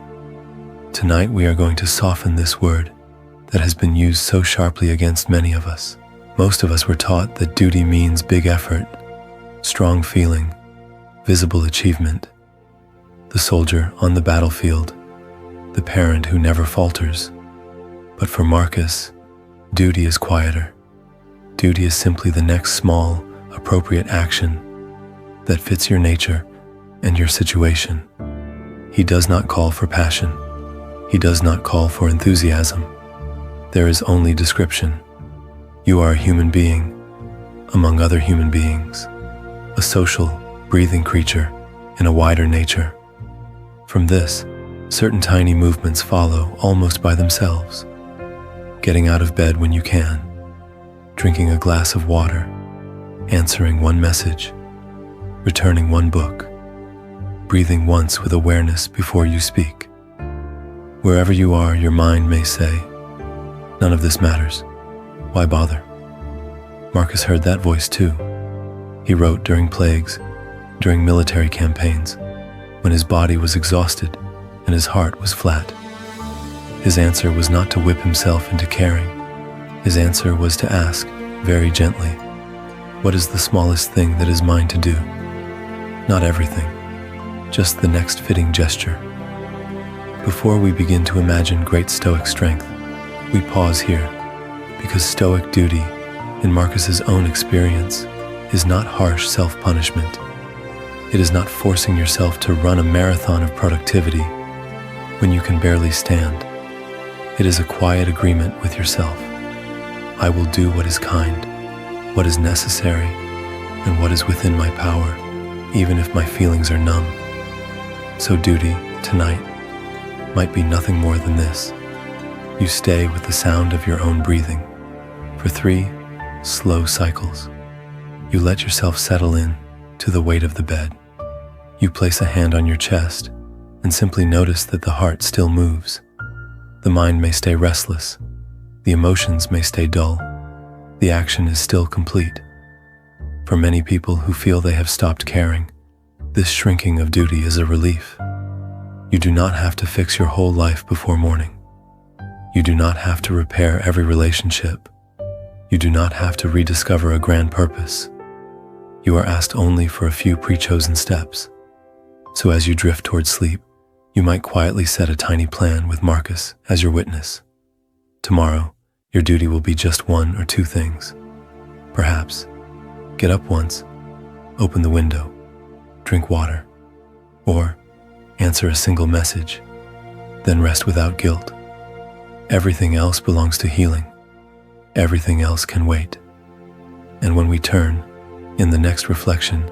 Tonight we are going to soften this word that has been used so sharply against many of us. Most of us were taught that duty means big effort, strong feeling, visible achievement. The soldier on the battlefield, the parent who never falters. But for Marcus, Duty is quieter. Duty is simply the next small, appropriate action that fits your nature and your situation. He does not call for passion. He does not call for enthusiasm. There is only description. You are a human being, among other human beings, a social, breathing creature in a wider nature. From this, certain tiny movements follow almost by themselves. Getting out of bed when you can, drinking a glass of water, answering one message, returning one book, breathing once with awareness before you speak. Wherever you are, your mind may say, "None of this matters. Why bother?" Marcus heard that voice too. He wrote during plagues, during military campaigns, when his body was exhausted and his heart was flat. His answer was not to whip himself into caring. His answer was to ask, very gently, what is the smallest thing that is mine to do? Not everything, just the next fitting gesture. Before we begin to imagine great Stoic strength, we pause here, because Stoic duty, in Marcus's own experience, is not harsh self-punishment. It is not forcing yourself to run a marathon of productivity when you can barely stand. It is a quiet agreement with yourself. I will do what is kind, what is necessary, and what is within my power, even if my feelings are numb. So duty, tonight, might be nothing more than this. You stay with the sound of your own breathing for 3 slow cycles. You let yourself settle in to the weight of the bed. You place a hand on your chest and simply notice that the heart still moves. The mind may stay restless. The emotions may stay dull. The action is still complete. For many people who feel they have stopped caring, this shrinking of duty is a relief. You do not have to fix your whole life before morning. You do not have to repair every relationship. You do not have to rediscover a grand purpose. You are asked only for a few pre-chosen steps. So as you drift towards sleep, you might quietly set a tiny plan with Marcus as your witness. Tomorrow, your duty will be just 1 or 2 things. Perhaps, get up once, open the window, drink water, or answer a single message, then rest without guilt. Everything else belongs to healing. Everything else can wait. And when we turn, in the next reflection,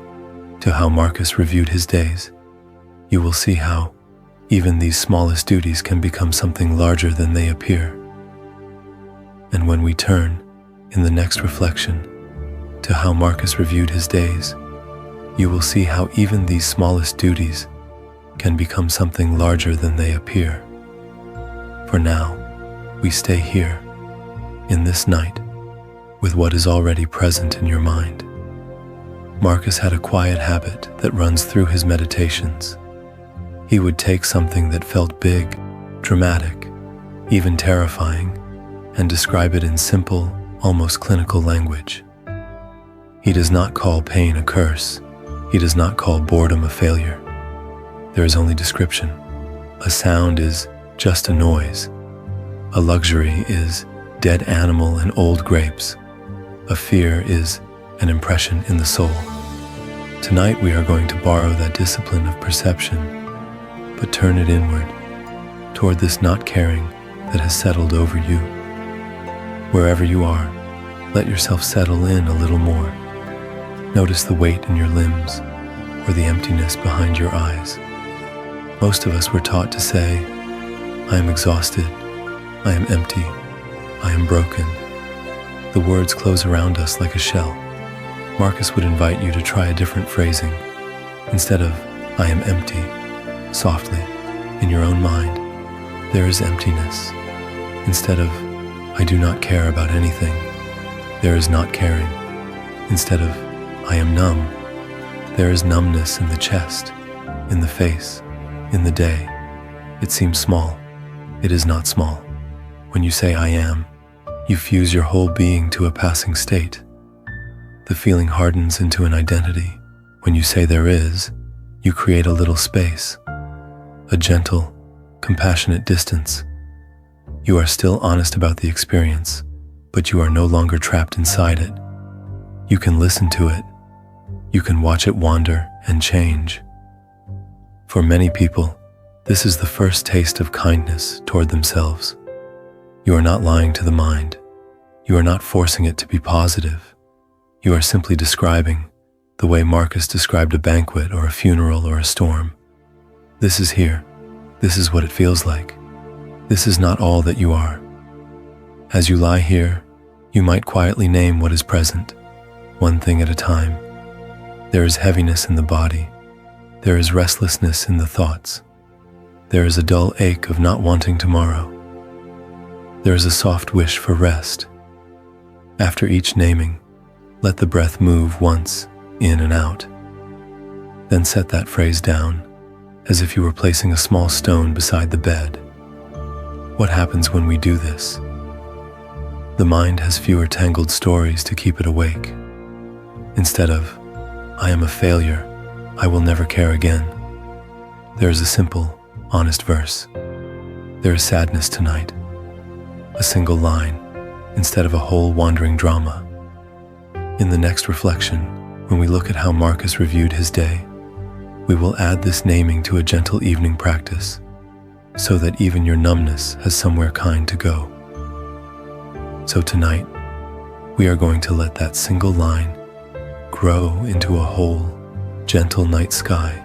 to how Marcus reviewed his days, you will see how even these smallest duties can become something larger than they appear. And when we turn, in the next reflection, to how Marcus reviewed his days, you will see how even these smallest duties can become something larger than they appear. For now, we stay here, in this night, with what is already present in your mind. Marcus had a quiet habit that runs through his meditations. He would take something that felt big, dramatic, even terrifying, and describe it in simple, almost clinical language. He does not call pain a curse. He does not call boredom a failure. There is only description. A sound is just a noise. A luxury is dead animal and old grapes. A fear is an impression in the soul. Tonight we are going to borrow that discipline of perception, but turn it inward, toward this not caring that has settled over you. Wherever you are, let yourself settle in a little more. Notice the weight in your limbs or the emptiness behind your eyes. Most of us were taught to say, I am exhausted, I am empty, I am broken. The words close around us like a shell. Marcus would invite you to try a different phrasing. Instead of, I am empty, softly, in your own mind, there is emptiness. Instead of, I do not care about anything, there is not caring. Instead of, I am numb, there is numbness in the chest, in the face, in the day. It seems small. It is not small. When you say I am, you fuse your whole being to a passing state. The feeling hardens into an identity. When you say there is, you create a little space, a gentle, compassionate distance. You are still honest about the experience, but you are no longer trapped inside it. You can listen to it. You can watch it wander and change. For many people, this is the first taste of kindness toward themselves. You are not lying to the mind. You are not forcing it to be positive. You are simply describing the way Marcus described a banquet or a funeral or a storm. This is here. This is what it feels like. This is not all that you are. As you lie here, you might quietly name what is present, one thing at a time. There is heaviness in the body. There is restlessness in the thoughts. There is a dull ache of not wanting tomorrow. There is a soft wish for rest. After each naming, let the breath move once, in and out. Then set that phrase down, as if you were placing a small stone beside the bed. What happens when we do this? The mind has fewer tangled stories to keep it awake. Instead of, I am a failure, I will never care again, there is a simple, honest verse. There is sadness tonight. A single line, instead of a whole wandering drama. In the next reflection, when we look at how Marcus reviewed his day, we will add this naming to a gentle evening practice, so that even your numbness has somewhere kind to go. So tonight, we are going to let that single line grow into a whole, gentle night sky.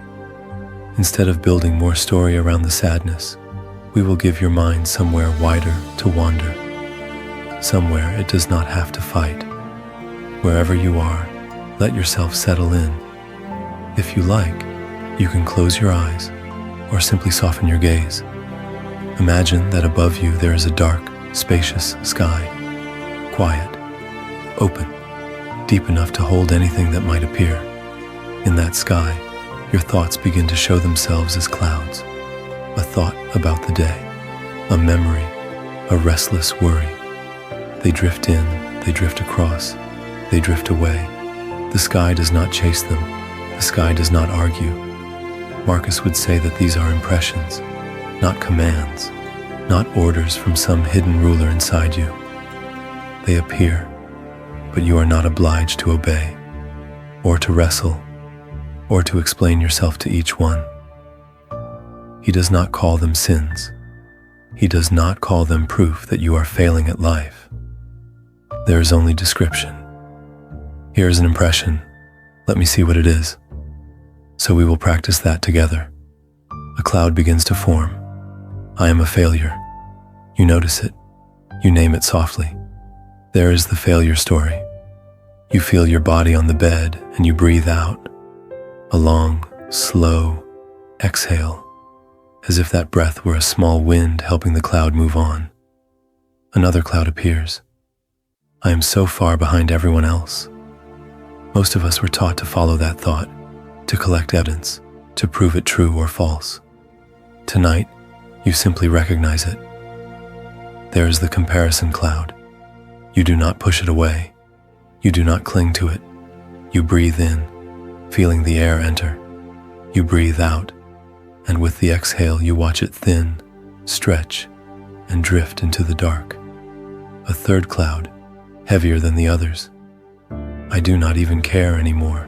Instead of building more story around the sadness, we will give your mind somewhere wider to wander, somewhere it does not have to fight. Wherever you are, let yourself settle in. If you like, you can close your eyes or simply soften your gaze. Imagine that above you there is a dark, spacious sky, quiet, open, deep enough to hold anything that might appear. In that sky, your thoughts begin to show themselves as clouds, a thought about the day, a memory, a restless worry. They drift in, they drift across, they drift away. The sky does not chase them, the sky does not argue. Marcus would say that these are impressions, not commands, not orders from some hidden ruler inside you. They appear, but you are not obliged to obey, or to wrestle, or to explain yourself to each one. He does not call them sins. He does not call them proof that you are failing at life. There is only description. Here is an impression. Let me see what it is. So we will practice that together. A cloud begins to form. I am a failure. You notice it. You name it softly. There is the failure story. You feel your body on the bed and you breathe out. A long, slow exhale, as if that breath were a small wind helping the cloud move on. Another cloud appears. I am so far behind everyone else. Most of us were taught to follow that thought, to collect evidence, to prove it true or false. Tonight, you simply recognize it. There is the comparison cloud. You do not push it away. You do not cling to it. You breathe in, feeling the air enter. You breathe out, and with the exhale you watch it thin, stretch, and drift into the dark. A third cloud, heavier than the others. I do not even care anymore.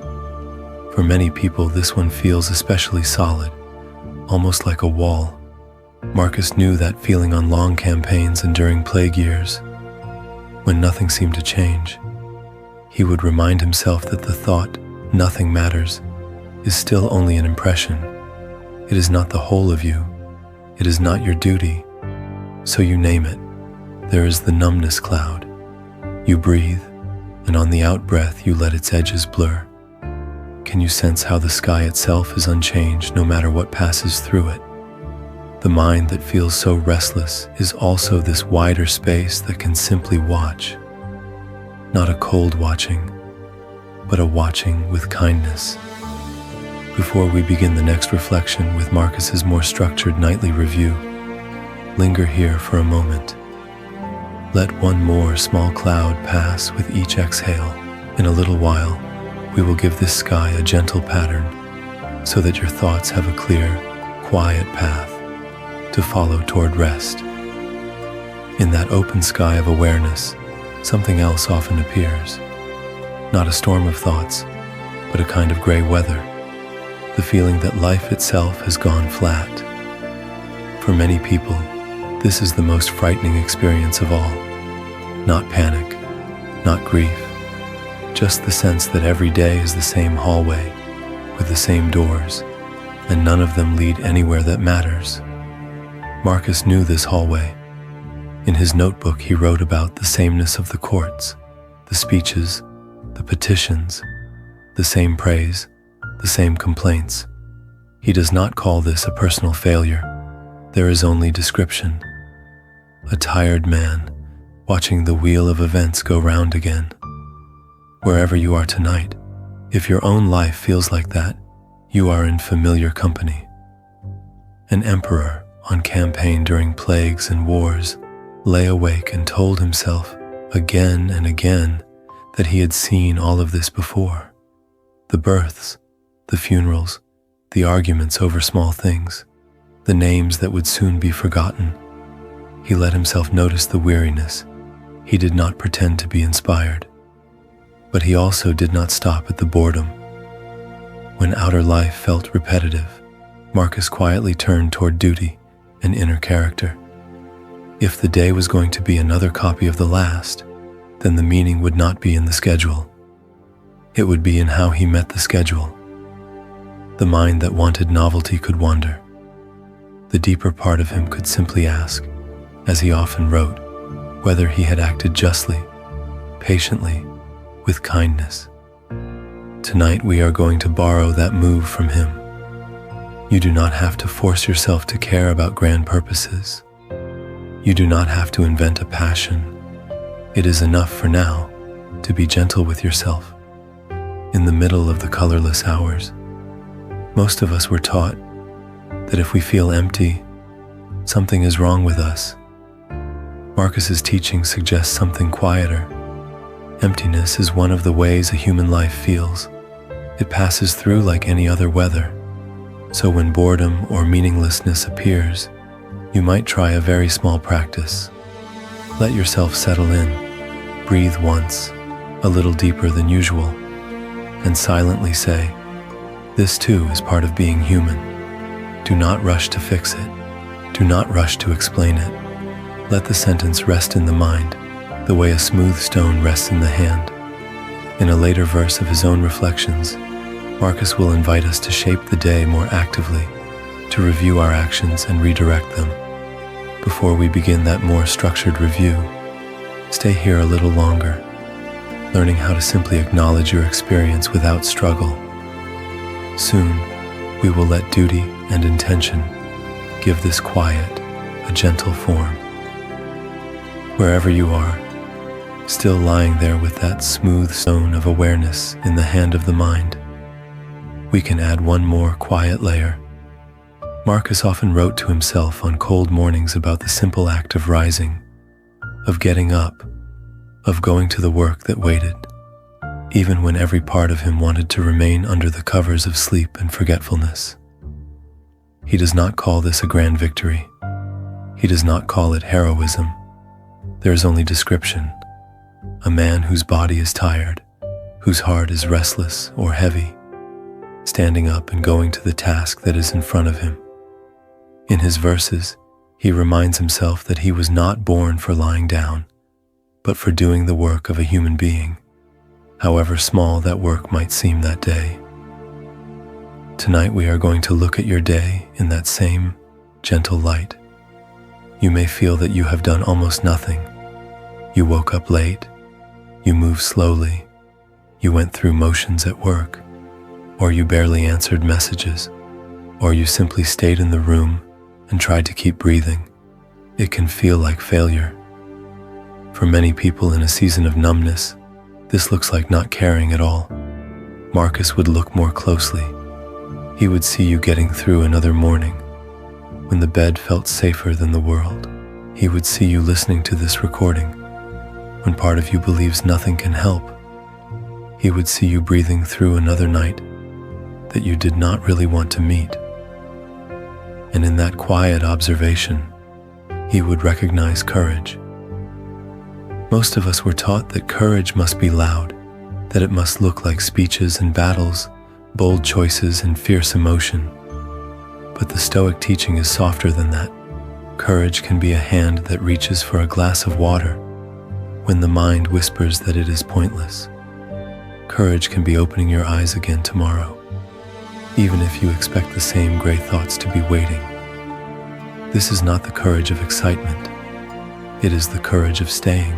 For many people, this one feels especially solid, almost like a wall. Marcus knew that feeling on long campaigns and during plague years, when nothing seemed to change. He would remind himself that the thought, nothing matters, is still only an impression. It is not the whole of you. It is not your duty. So you name it. There is the numbness cloud. You breathe, and on the out-breath you let its edges blur. Can you sense how the sky itself is unchanged no matter what passes through it? The mind that feels so restless is also this wider space that can simply watch. Not a cold watching, but a watching with kindness. Before we begin the next reflection with Marcus's more structured nightly review, linger here for a moment. Let one more small cloud pass with each exhale. In a little while, we will give this sky a gentle pattern so that your thoughts have a clear, quiet path to follow toward rest. In that open sky of awareness, something else often appears. Not a storm of thoughts, but a kind of gray weather, the feeling that life itself has gone flat. For many people, this is the most frightening experience of all. Not panic, not grief, just the sense that every day is the same hallway, with the same doors, and none of them lead anywhere that matters. Marcus knew this hallway. In his notebook, he wrote about the sameness of the courts, the speeches, the petitions, the same praise, the same complaints. He does not call this a personal failure. There is only description. A tired man watching the wheel of events go round again. Wherever you are tonight, if your own life feels like that, you are in familiar company. An emperor on campaign during plagues and wars lay awake and told himself again and again that he had seen all of this before. The births, the funerals, the arguments over small things, the names that would soon be forgotten. He let himself notice the weariness. He did not pretend to be inspired. But he also did not stop at the boredom. When outer life felt repetitive, Marcus quietly turned toward duty and inner character. If the day was going to be another copy of the last, then the meaning would not be in the schedule. It would be in how he met the schedule. The mind that wanted novelty could wander. The deeper part of him could simply ask, as he often wrote, whether he had acted justly, patiently, with kindness. Tonight we are going to borrow that move from him. You do not have to force yourself to care about grand purposes. You do not have to invent a passion. It is enough for now to be gentle with yourself. In the middle of the colorless hours, most of us were taught that if we feel empty, something is wrong with us. Marcus's teaching suggests something quieter. Emptiness is one of the ways a human life feels. It passes through like any other weather. So when boredom or meaninglessness appears, you might try a very small practice. Let yourself settle in. Breathe once, a little deeper than usual, and silently say, "This too is part of being human." Do not rush to fix it. Do not rush to explain it. Let the sentence rest in the mind, the way a smooth stone rests in the hand. In a later verse of his own reflections, Marcus will invite us to shape the day more actively, to review our actions and redirect them. Before we begin that more structured review, stay here a little longer, learning how to simply acknowledge your experience without struggle. Soon, we will let duty and intention give this quiet a gentle form. Wherever you are, still lying there with that smooth stone of awareness in the hand of the mind, we can add one more quiet layer. Marcus often wrote to himself on cold mornings about the simple act of rising, of getting up, of going to the work that waited, even when every part of him wanted to remain under the covers of sleep and forgetfulness. He does not call this a grand victory. He does not call it heroism. There is only description. A man whose body is tired, whose heart is restless or heavy, standing up and going to the task that is in front of him. In his verses, he reminds himself that he was not born for lying down, but for doing the work of a human being, however small that work might seem that day. Tonight we are going to look at your day in that same gentle light. You may feel that you have done almost nothing. You woke up late, you moved slowly, you went through motions at work, or you barely answered messages, or you simply stayed in the room and tried to keep breathing. It can feel like failure. For many people in a season of numbness, this looks like not caring at all. Marcus would look more closely. He would see you getting through another morning, when the bed felt safer than the world. He would see you listening to this recording, when part of you believes nothing can help. He would see you breathing through another night that you did not really want to meet. And in that quiet observation, he would recognize courage. Most of us were taught that courage must be loud, that it must look like speeches and battles, bold choices and fierce emotion. But the Stoic teaching is softer than that. Courage can be a hand that reaches for a glass of water when the mind whispers that it is pointless. Courage can be opening your eyes again tomorrow, even if you expect the same gray thoughts to be waiting. This is not the courage of excitement. It is the courage of staying,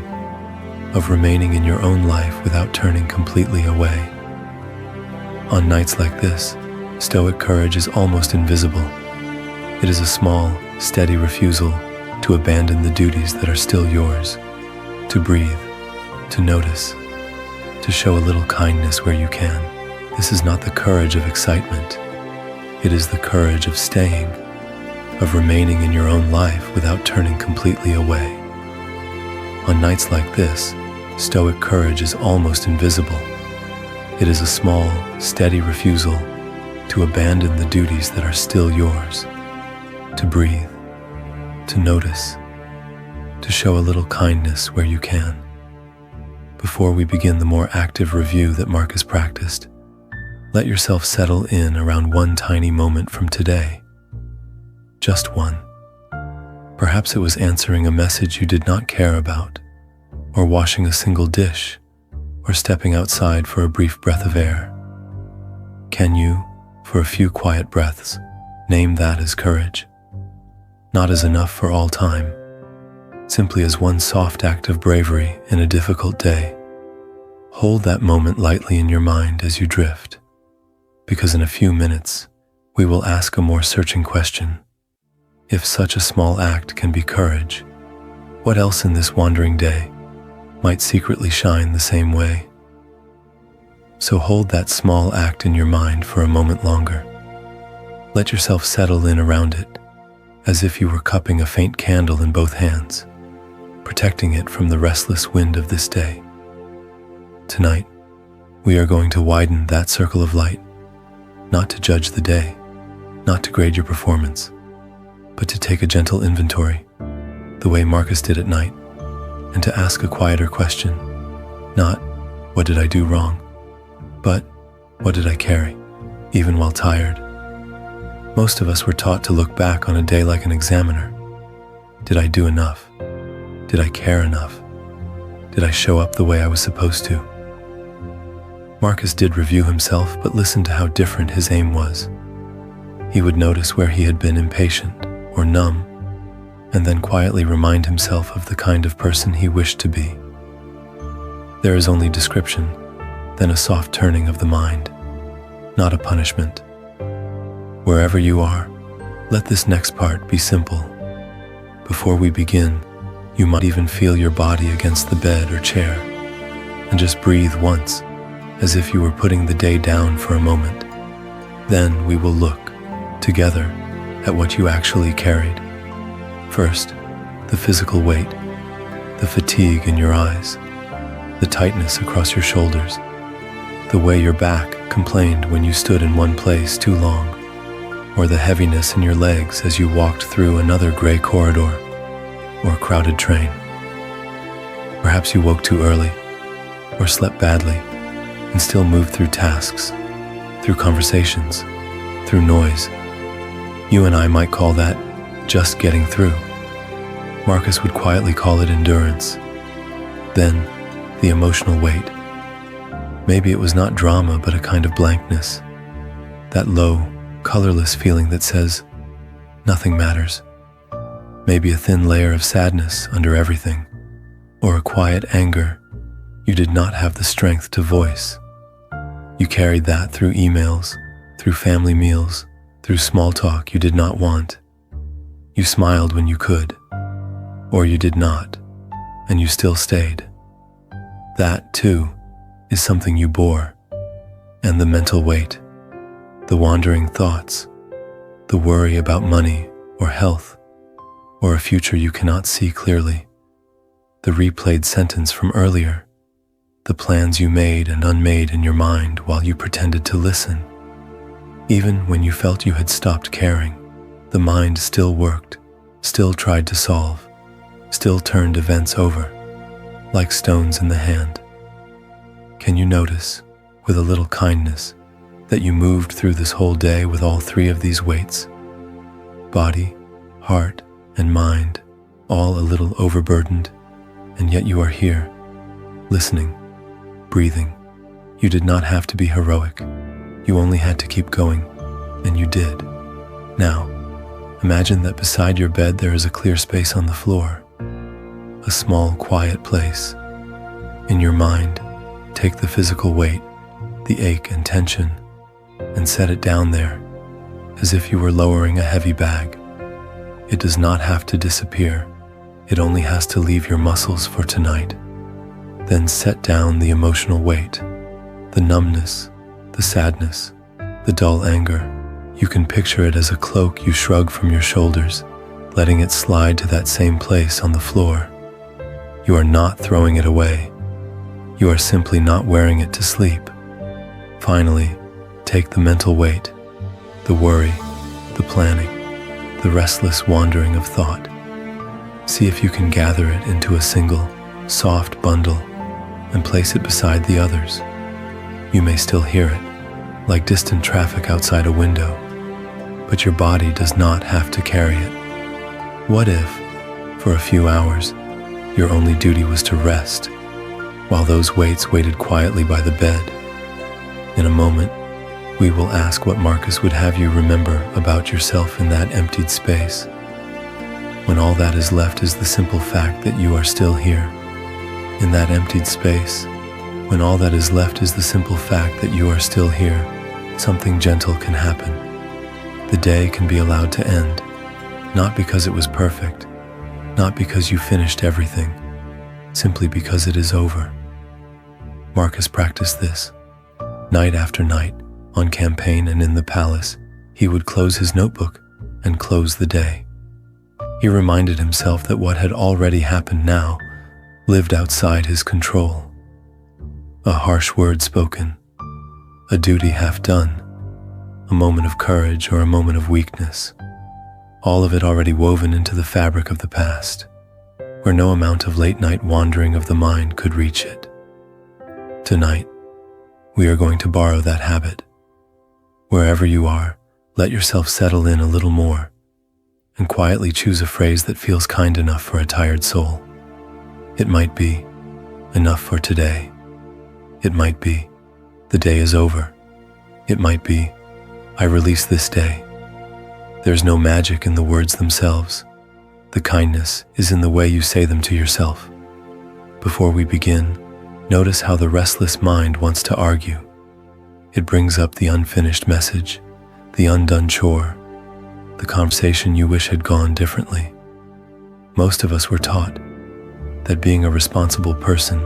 of remaining in your own life without turning completely away. On nights like this, Stoic courage is almost invisible. It is a small, steady refusal to abandon the duties that are still yours, to breathe, to notice, to show a little kindness where you can. This is not the courage of excitement. It is the courage of staying, of remaining in your own life without turning completely away. On nights like this, Stoic courage is almost invisible. It is a small, steady refusal to abandon the duties that are still yours, to breathe, to notice, to show a little kindness where you can. Before we begin the more active review that Marcus practiced, let yourself settle in around one tiny moment from today. Just one. Perhaps it was answering a message you did not care about, or washing a single dish, or stepping outside for a brief breath of air. Can you, for a few quiet breaths, name that as courage? Not as enough for all time, simply as one soft act of bravery in a difficult day. Hold that moment lightly in your mind as you drift, because in a few minutes, we will ask a more searching question. If such a small act can be courage, what else in this wandering day might secretly shine the same way? So hold that small act in your mind for a moment longer. Let yourself settle in around it, as if you were cupping a faint candle in both hands, protecting it from the restless wind of this day. Tonight, we are going to widen that circle of light, not to judge the day, not to grade your performance, but to take a gentle inventory, the way Marcus did at night, and to ask a quieter question, not, what did I do wrong, but, what did I carry, even while tired? Most of us were taught to look back on a day like an examiner. Did I do enough? Did I care enough? Did I show up the way I was supposed to? Marcus did review himself, but listen to how different his aim was. He would notice where he had been impatient or numb, and then quietly remind himself of the kind of person he wished to be. There is only description, then a soft turning of the mind, not a punishment. Wherever you are, let this next part be simple. Before we begin, you might even feel your body against the bed or chair, and just breathe once, as if you were putting the day down for a moment. Then we will look, together, at what you actually carried. First, the physical weight, the fatigue in your eyes, the tightness across your shoulders, the way your back complained when you stood in one place too long, or the heaviness in your legs as you walked through another gray corridor or crowded train. Perhaps you woke too early or slept badly and still moved through tasks, through conversations, through noise. You and I might call that just getting through. Marcus would quietly call it endurance. Then, the emotional weight. Maybe it was not drama, but a kind of blankness. That low, colorless feeling that says, nothing matters. Maybe a thin layer of sadness under everything, or a quiet anger you did not have the strength to voice. You carried that through emails, through family meals, through small talk you did not want. You smiled when you could, or you did not, and you still stayed. That, too, is something you bore. And the mental weight, the wandering thoughts, the worry about money or health, or a future you cannot see clearly, the replayed sentence from earlier, the plans you made and unmade in your mind while you pretended to listen. Even when you felt you had stopped caring, the mind still worked, still tried to solve, still turned events over, like stones in the hand. Can you notice, with a little kindness, that you moved through this whole day with all three of these weights? Body, heart, and mind, all a little overburdened, and yet you are here, listening, breathing. You did not have to be heroic. You only had to keep going, and you did. Now, imagine that beside your bed there is a clear space on the floor, a small, quiet place. In your mind, take the physical weight, the ache and tension, and set it down there, as if you were lowering a heavy bag. It does not have to disappear. It only has to leave your muscles for tonight. Then set down the emotional weight, the numbness, the sadness, the dull anger. You can picture it as a cloak you shrug from your shoulders, letting it slide to that same place on the floor. You are not throwing it away. You are simply not wearing it to sleep. Finally, take the mental weight, the worry, the planning, the restless wandering of thought. See if you can gather it into a single, soft bundle and place it beside the others. You may still hear it, like distant traffic outside a window, but your body does not have to carry it. What if, for a few hours, your only duty was to rest, while those weights waited quietly by the bed? In a moment, we will ask what Marcus would have you remember about yourself in that emptied space, when all that is left is the simple fact that you are still here. In that emptied space, when all that is left is the simple fact that you are still here, something gentle can happen. The day can be allowed to end, not because it was perfect, not because you finished everything, simply because it is over. Marcus practiced this. Night after night, on campaign and in the palace, he would close his notebook and close the day. He reminded himself that what had already happened now lived outside his control. A harsh word spoken, a duty half done, a moment of courage or a moment of weakness, all of it already woven into the fabric of the past, where no amount of late-night wandering of the mind could reach it. Tonight, we are going to borrow that habit. Wherever you are, let yourself settle in a little more and quietly choose a phrase that feels kind enough for a tired soul. It might be, enough for today. It might be, the day is over. It might be, I release this day. There's no magic in the words themselves. The kindness is in the way you say them to yourself. Before we begin, notice how the restless mind wants to argue. It brings up the unfinished message, the undone chore, the conversation you wish had gone differently. Most of us were taught that being a responsible person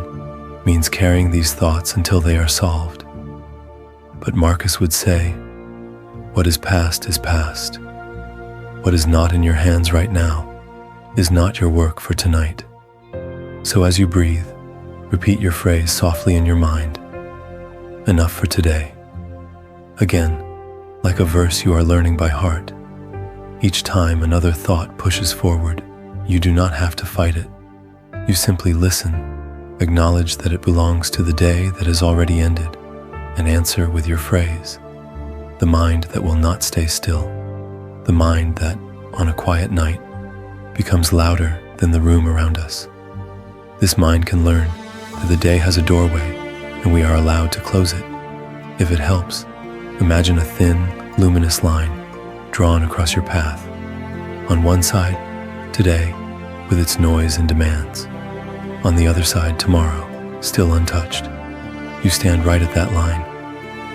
means carrying these thoughts until they are solved. But Marcus would say, what is past is past. What is not in your hands right now is not your work for tonight. So as you breathe, repeat your phrase softly in your mind. Enough for today. Again, like a verse you are learning by heart. Each time another thought pushes forward, you do not have to fight it. You simply listen, acknowledge that it belongs to the day that has already ended, and answer with your phrase. The mind that will not stay still. The mind that, on a quiet night, becomes louder than the room around us. This mind can learn that the day has a doorway and we are allowed to close it. If it helps, imagine a thin, luminous line drawn across your path. On one side, today, with its noise and demands. On the other side, tomorrow, still untouched. You stand right at that line.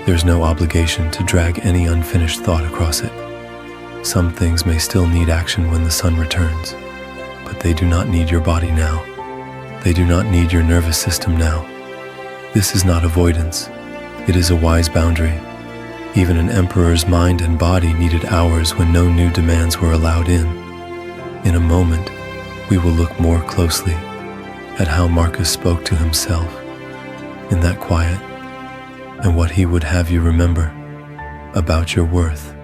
There's no obligation to drag any unfinished thought across it. Some things may still need action when the sun returns, but they do not need your body now. They do not need your nervous system now. This is not avoidance. It is a wise boundary. Even an emperor's mind and body needed hours when no new demands were allowed in. In a moment, we will look more closely at how Marcus spoke to himself in that quiet and what he would have you remember about your worth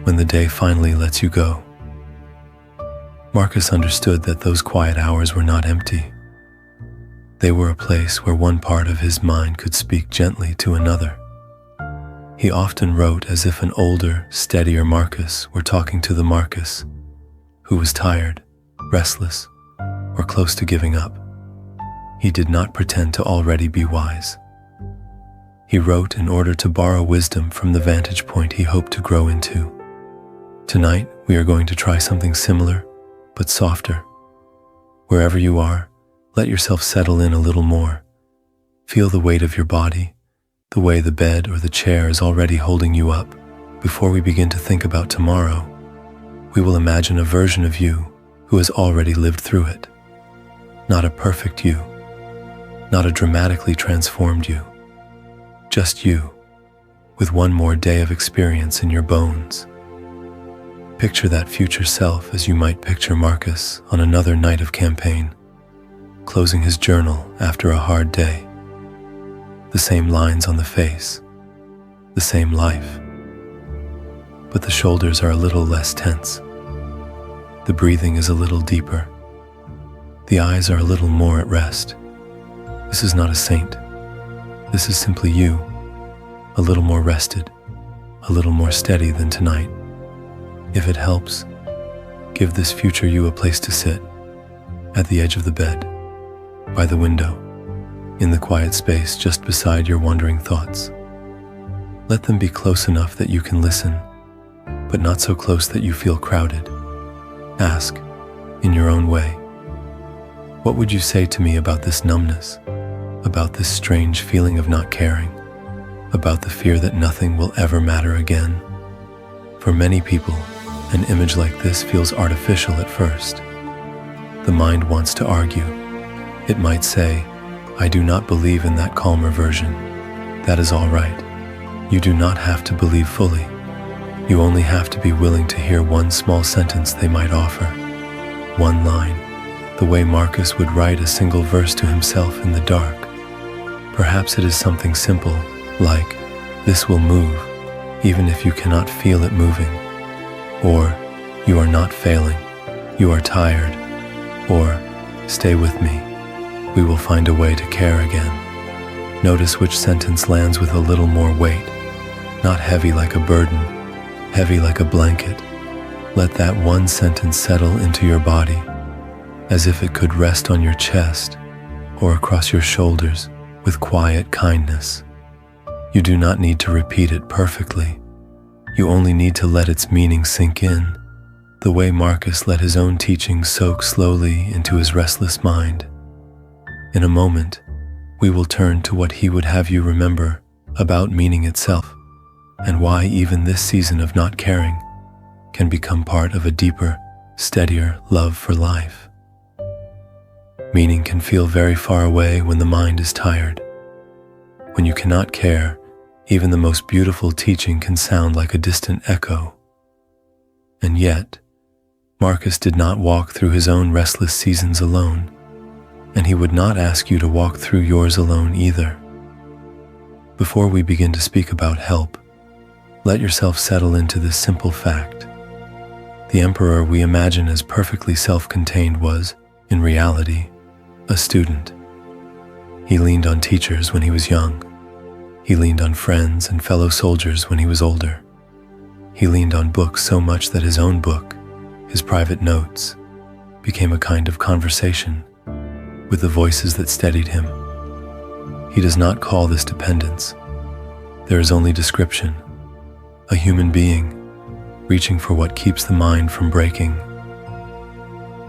when the day finally lets you go. Marcus understood that those quiet hours were not empty. They were a place where one part of his mind could speak gently to another. He often wrote as if an older, steadier Marcus were talking to the Marcus, who was tired, restless, or close to giving up. He did not pretend to already be wise. He wrote in order to borrow wisdom from the vantage point he hoped to grow into. Tonight, we are going to try something similar, but softer. Wherever you are, let yourself settle in a little more. Feel the weight of your body, the way the bed or the chair is already holding you up. Before we begin to think about tomorrow, we will imagine a version of you who has already lived through it. Not a perfect you, not a dramatically transformed you, just you, with one more day of experience in your bones. Picture that future self as you might picture Marcus on another night of campaign, closing his journal after a hard day. The same lines on the face, the same life, but the shoulders are a little less tense. The breathing is a little deeper. The eyes are a little more at rest. This is not a saint. This is simply you, a little more rested, a little more steady than tonight. If it helps, give this future you a place to sit, at the edge of the bed, by the window, in the quiet space just beside your wandering thoughts. Let them be close enough that you can listen, but not so close that you feel crowded. Ask, in your own way, what would you say to me about this numbness, about this strange feeling of not caring, about the fear that nothing will ever matter again? For many people, an image like this feels artificial at first. The mind wants to argue. It might say, I do not believe in that calmer version. That is all right. You do not have to believe fully. You only have to be willing to hear one small sentence they might offer. One line, the way Marcus would write a single verse to himself in the dark. Perhaps it is something simple, like, this will move, even if you cannot feel it moving. Or, you are not failing, you are tired. Or, stay with me, we will find a way to care again. Notice which sentence lands with a little more weight, not heavy like a burden, heavy like a blanket. Let that one sentence settle into your body, as if it could rest on your chest or across your shoulders with quiet kindness. You do not need to repeat it perfectly. You only need to let its meaning sink in, the way Marcus let his own teachings soak slowly into his restless mind. In a moment, we will turn to what he would have you remember about meaning itself, and why even this season of not caring can become part of a deeper, steadier love for life. Meaning can feel very far away when the mind is tired. When you cannot care, even the most beautiful teaching can sound like a distant echo. And yet, Marcus did not walk through his own restless seasons alone, and he would not ask you to walk through yours alone either. Before we begin to speak about help, let yourself settle into this simple fact. The emperor we imagine as perfectly self-contained was, in reality, a student. He leaned on teachers when he was young. He leaned on friends and fellow soldiers when he was older. He leaned on books so much that his own book, his private notes, became a kind of conversation with the voices that steadied him. He does not call this dependence. There is only description, a human being reaching for what keeps the mind from breaking.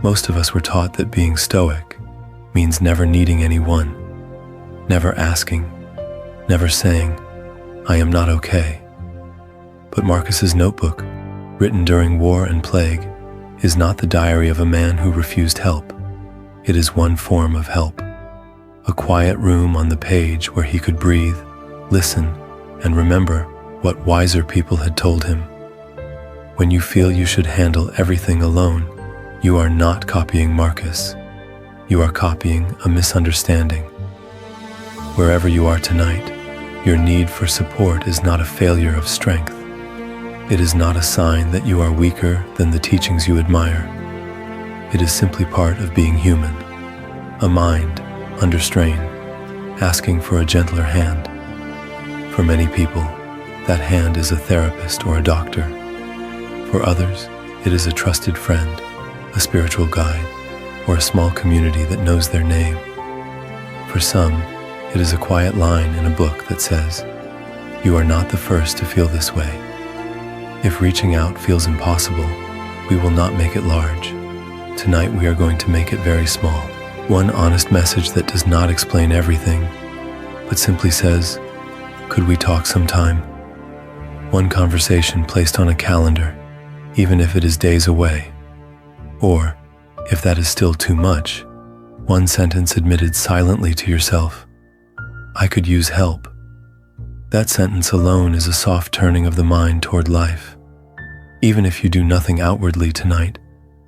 Most of us were taught that being Stoic means never needing anyone, never asking, never saying, I am not okay. But Marcus's notebook, written during war and plague, is not the diary of a man who refused help. It is one form of help, a quiet room on the page where he could breathe, listen, and remember what wiser people had told him. When you feel you should handle everything alone, you are not copying Marcus. You are copying a misunderstanding. Wherever you are tonight, your need for support is not a failure of strength. It is not a sign that you are weaker than the teachings you admire. It is simply part of being human, a mind under strain, asking for a gentler hand. For many people, that hand is a therapist or a doctor. For others, it is a trusted friend, a spiritual guide, or a small community that knows their name. For some, it is a quiet line in a book that says, "You are not the first to feel this way." If reaching out feels impossible, we will not make it large. Tonight we are going to make it very small. One honest message that does not explain everything, but simply says, "Could we talk sometime?" One conversation placed on a calendar, even if it is days away. Or, if that is still too much, one sentence admitted silently to yourself, "I could use help." That sentence alone is a soft turning of the mind toward life. Even if you do nothing outwardly tonight,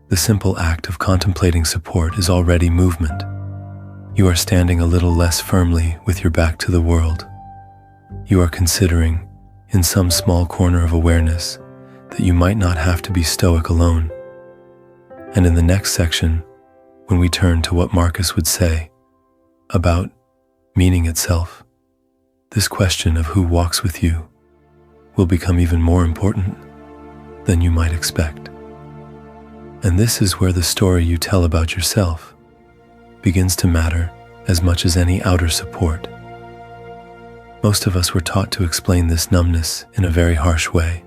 the simple act of contemplating support is already movement. You are standing a little less firmly with your back to the world. You are considering, in some small corner of awareness, that you might not have to be stoic alone. And in the next section, when we turn to what Marcus would say about meaning itself, this question of who walks with you will become even more important than you might expect. And this is where the story you tell about yourself begins to matter as much as any outer support. Most of us were taught to explain this numbness in a very harsh way.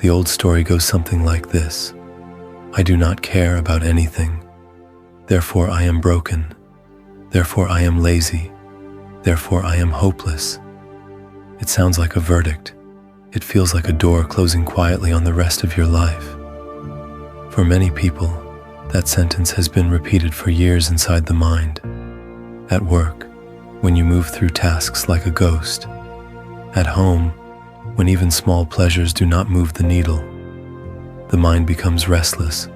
The old story goes something like this: "I do not care about anything. Therefore I am broken. Therefore I am lazy. Therefore I am hopeless." It sounds like a verdict. It feels like a door closing quietly on the rest of your life. For many people, that sentence has been repeated for years inside the mind. At work, when you move through tasks like a ghost. At home, when even small pleasures do not move the needle. The mind becomes restless,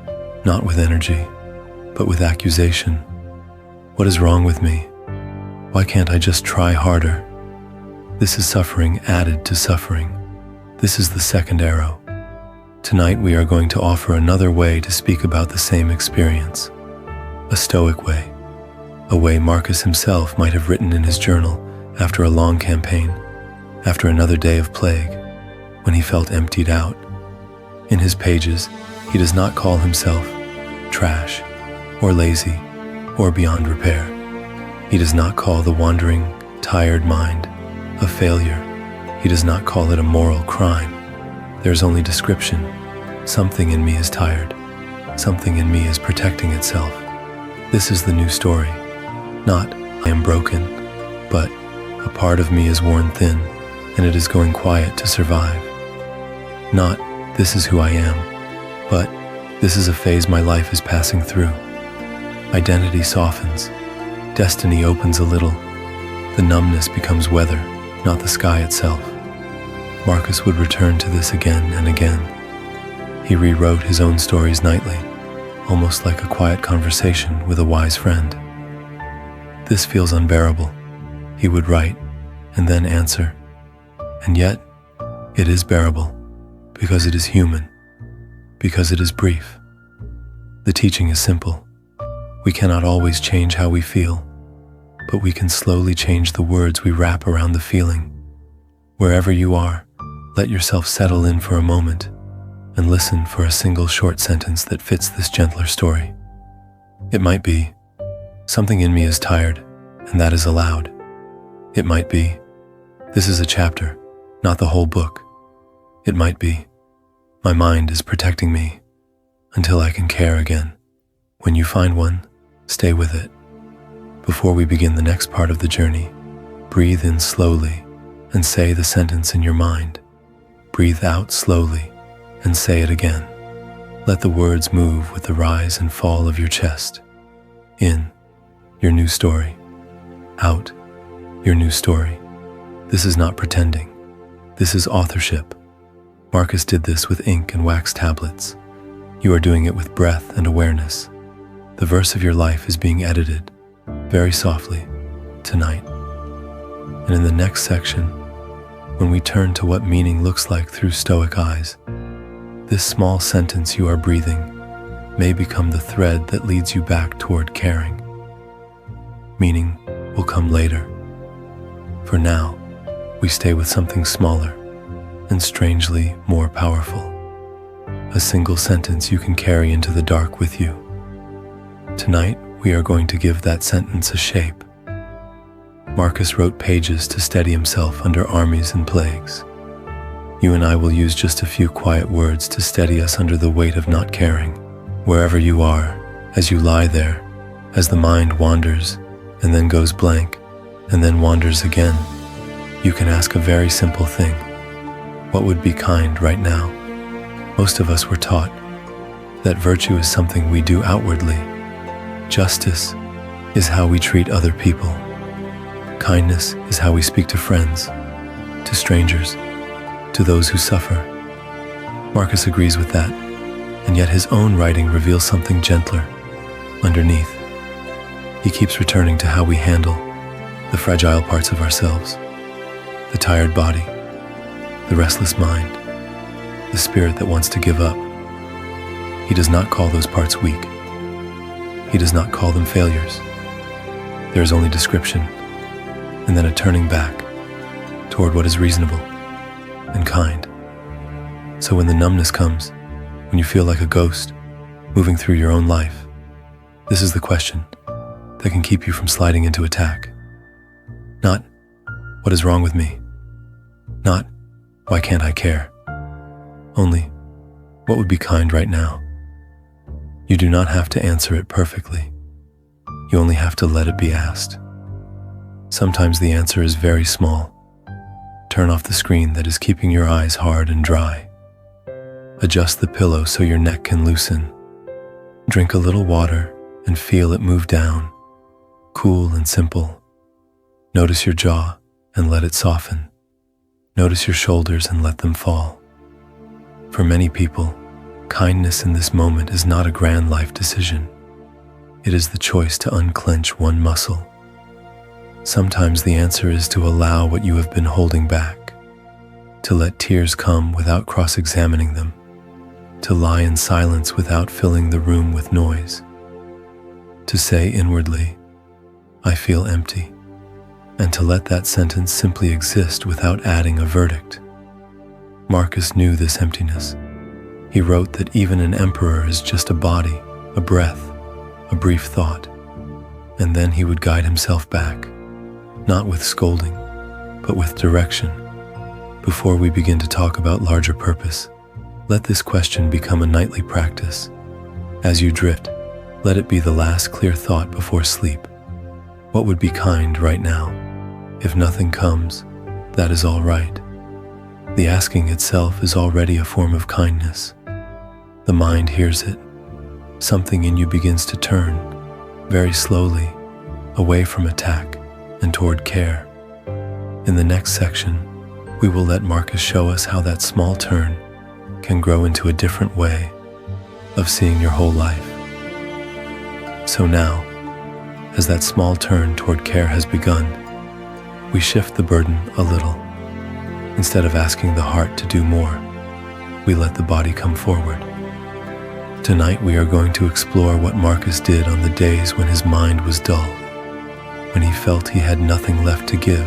not with energy, but with accusation. What is wrong with me? Why can't I just try harder? This is suffering added to suffering. This is the second arrow. Tonight we are going to offer another way to speak about the same experience. A Stoic way. A way Marcus himself might have written in his journal after a long campaign, after another day of plague, when he felt emptied out. In his pages, he does not call himself trash, or lazy, or beyond repair. He does not call the wandering, tired mind a failure. He does not call it a moral crime. There is only description. Something in me is tired. Something in me is protecting itself. This is the new story. Not, "I am broken," but, "A part of me is worn thin, and it is going quiet to survive." Not, "This is who I am," but, "This is a phase my life is passing through." Identity softens. Destiny opens a little. The numbness becomes weather, not the sky itself. Marcus would return to this again and again. He rewrote his own stories nightly, almost like a quiet conversation with a wise friend. "This feels unbearable," he would write, and then answer. "And yet, it is bearable, because it is human, because it is brief." The teaching is simple. We cannot always change how we feel, but we can slowly change the words we wrap around the feeling. Wherever you are, let yourself settle in for a moment and listen for a single short sentence that fits this gentler story. It might be, "Something in me is tired, and that is allowed." It might be, "This is a chapter, not the whole book." It might be, "My mind is protecting me until I can care again." When you find one, stay with it. Before we begin the next part of the journey, breathe in slowly and say the sentence in your mind. Breathe out slowly and say it again. Let the words move with the rise and fall of your chest. In, your new story. Out, your new story. This is not pretending. This is authorship. Marcus did this with ink and wax tablets. You are doing it with breath and awareness. The verse of your life is being edited, very softly, tonight. And in the next section, when we turn to what meaning looks like through Stoic eyes, this small sentence you are breathing may become the thread that leads you back toward caring. meaning will come later. For now, we stay with something smaller and strangely more powerful. A single sentence you can carry into the dark with you. Tonight, we are going to give that sentence a shape. Marcus wrote pages to steady himself under armies and plagues. You and I will use just a few quiet words to steady us under the weight of not caring. Wherever you are, as you lie there, as the mind wanders and then goes blank and then wanders again, you can ask a very simple thing. What would be kind right now? Most of us were taught that virtue is something we do outwardly. Justice is how we treat other people. Kindness is how we speak to friends, to strangers, to those who suffer. Marcus agrees with that, and yet his own writing reveals something gentler underneath. He keeps returning to how we handle the fragile parts of ourselves, the tired body, the restless mind, the spirit that wants to give up. He does not call those parts weak. He does not call them failures. There is only description, and then a turning back toward what is reasonable and kind. So when the numbness comes, when you feel like a ghost moving through your own life, this is the question that can keep you from sliding into attack. Not, what is wrong with me? Not, why can't I care? Only, what would be kind right now? You do not have to answer it perfectly. You only have to let it be asked. Sometimes the answer is very small. Turn off the screen that is keeping your eyes hard and dry. Adjust the pillow so your neck can loosen. Drink a little water and feel it move down, cool and simple. Notice your jaw and let it soften. Notice your shoulders and let them fall. For many people, kindness in this moment is not a grand life decision. It is the choice to unclench one muscle. Sometimes the answer is to allow what you have been holding back, to let tears come without cross-examining them, to lie in silence without filling the room with noise, to say inwardly, I feel empty, and to let that sentence simply exist without adding a verdict. Marcus knew this emptiness. He wrote that even an emperor is just a body, a breath, a brief thought, and then he would guide himself back, not with scolding, but with direction. Before we begin to talk about larger purpose, let this question become a nightly practice. As you drift, let it be the last clear thought before sleep. What would be kind right now? If nothing comes, that is all right. The asking itself is already a form of kindness. The mind hears it. Something in you begins to turn, very slowly, away from attack and toward care. In the next section, we will let Marcus show us how that small turn can grow into a different way of seeing your whole life. So now, as that small turn toward care has begun, we shift the burden a little. Instead of asking the heart to do more, we let the body come forward. Tonight we are going to explore what Marcus did on the days when his mind was dull, when he felt he had nothing left to give.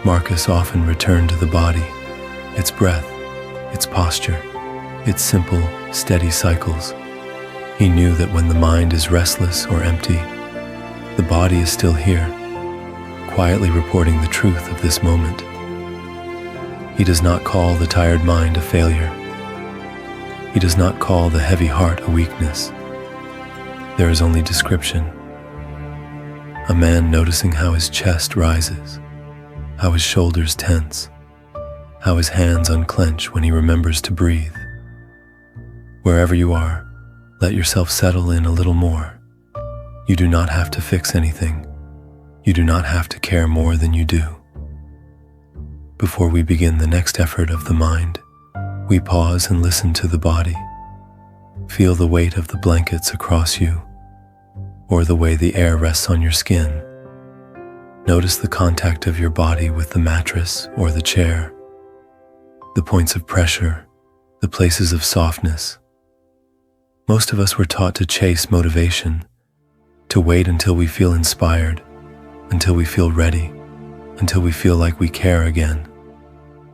Marcus often returned to the body, its breath, its posture, its simple, steady cycles. He knew that when the mind is restless or empty, the body is still here, quietly reporting the truth of this moment. He does not call the tired mind a failure. He does not call the heavy heart a weakness. There is only description. A man noticing how his chest rises, how his shoulders tense, how his hands unclench when he remembers to breathe. Wherever you are, let yourself settle in a little more. You do not have to fix anything. You do not have to care more than you do. Before we begin the next effort of the mind, we pause and listen to the body. Feel the weight of the blankets across you, or the way the air rests on your skin. Notice the contact of your body with the mattress or the chair, the points of pressure, the places of softness. Most of us were taught to chase motivation, to wait until we feel inspired, until we feel ready, until we feel like we care again.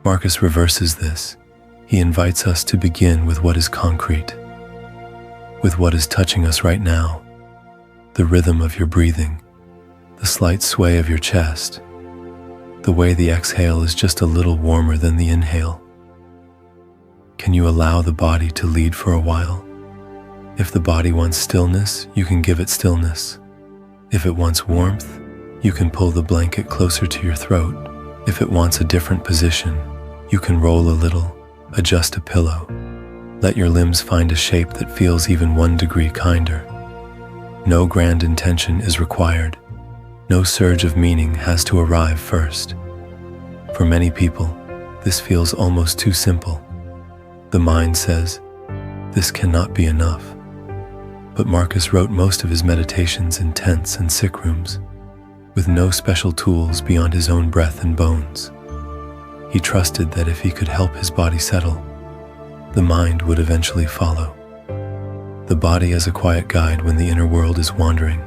Marcus reverses this. He invites us to begin with what is concrete, with what is touching us right now, the rhythm of your breathing, the slight sway of your chest, the way the exhale is just a little warmer than the inhale. Can you allow the body to lead for a while? If the body wants stillness, you can give it stillness. If it wants warmth, you can pull the blanket closer to your throat. If it wants a different position, you can roll a little, adjust a pillow. Let your limbs find a shape that feels even 1 degree kinder. No grand intention is required. No surge of meaning has to arrive first. For many people, this feels almost too simple. The mind says, this cannot be enough. But Marcus wrote most of his meditations in tents and sick rooms, with no special tools beyond his own breath and bones. He trusted that if he could help his body settle, the mind would eventually follow. The body as a quiet guide when the inner world is wandering.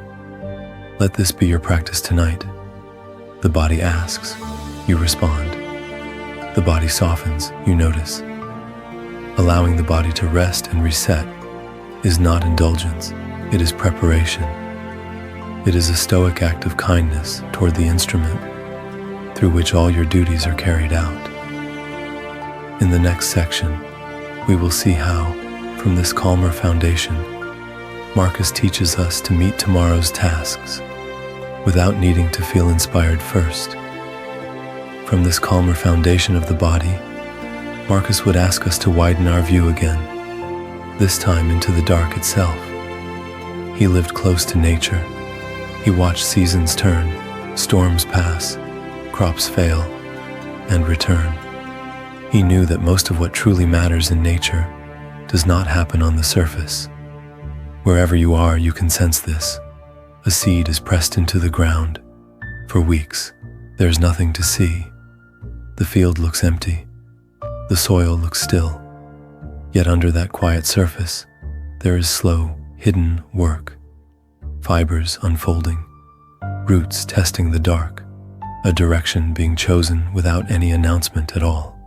Let this be your practice tonight. The body asks, you respond. The body softens, you notice. Allowing the body to rest and reset is not indulgence, it is preparation. It is a stoic act of kindness toward the instrument through which all your duties are carried out. In the next section, we will see how, from this calmer foundation, Marcus teaches us to meet tomorrow's tasks without needing to feel inspired first. From this calmer foundation of the body, Marcus would ask us to widen our view again, this time into the dark itself. He lived close to nature. He watched seasons turn, storms pass, crops fail, and return. He knew that most of what truly matters in nature does not happen on the surface. Wherever you are, you can sense this. A seed is pressed into the ground. For weeks, there is nothing to see. The field looks empty. The soil looks still. Yet under that quiet surface, there is slow, hidden work. Fibers unfolding, roots testing the dark, a direction being chosen without any announcement at all.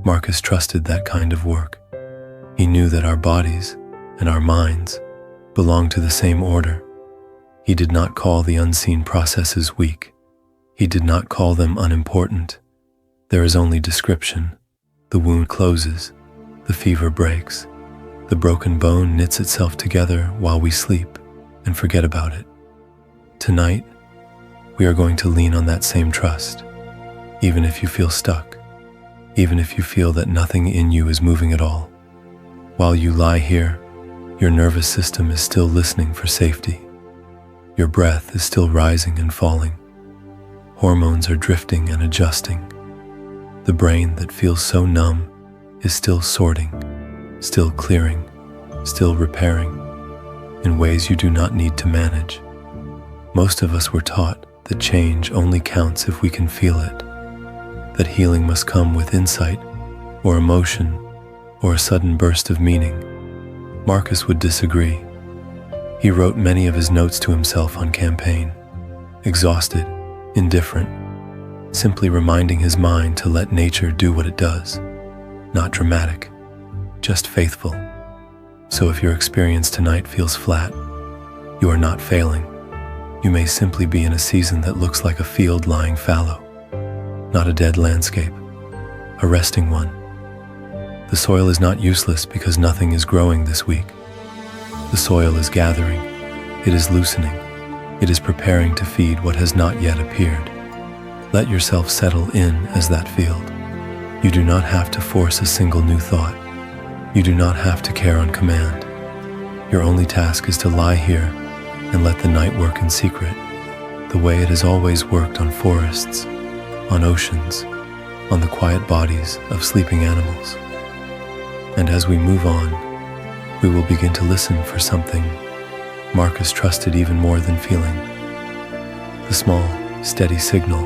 Marcus trusted that kind of work. He knew that our bodies and our minds belong to the same order. He did not call the unseen processes weak. He did not call them unimportant. There is only description. The wound closes. The fever breaks. The broken bone knits itself together while we sleep and forget about it. Tonight, we are going to lean on that same trust, even if you feel stuck, even if you feel that nothing in you is moving at all. While you lie here, your nervous system is still listening for safety. Your breath is still rising and falling. Hormones are drifting and adjusting. The brain that feels so numb is still sorting, still clearing, still repairing, in ways you do not need to manage. Most of us were taught that change only counts if we can feel it, that healing must come with insight or emotion or a sudden burst of meaning. Marcus would disagree. He wrote many of his notes to himself on campaign, exhausted, indifferent, simply reminding his mind to let nature do what it does. Not dramatic, just faithful. So if your experience tonight feels flat, you are not failing. You may simply be in a season that looks like a field lying fallow, not a dead landscape, a resting one. The soil is not useless because nothing is growing this week. The soil is gathering, it is loosening, it is preparing to feed what has not yet appeared. Let yourself settle in as that field. You do not have to force a single new thought. You do not have to care on command. Your only task is to lie here and let the night work in secret, the way it has always worked on forests, on oceans, on the quiet bodies of sleeping animals. And as we move on, we will begin to listen for something Marcus trusted even more than feeling. The small, steady signal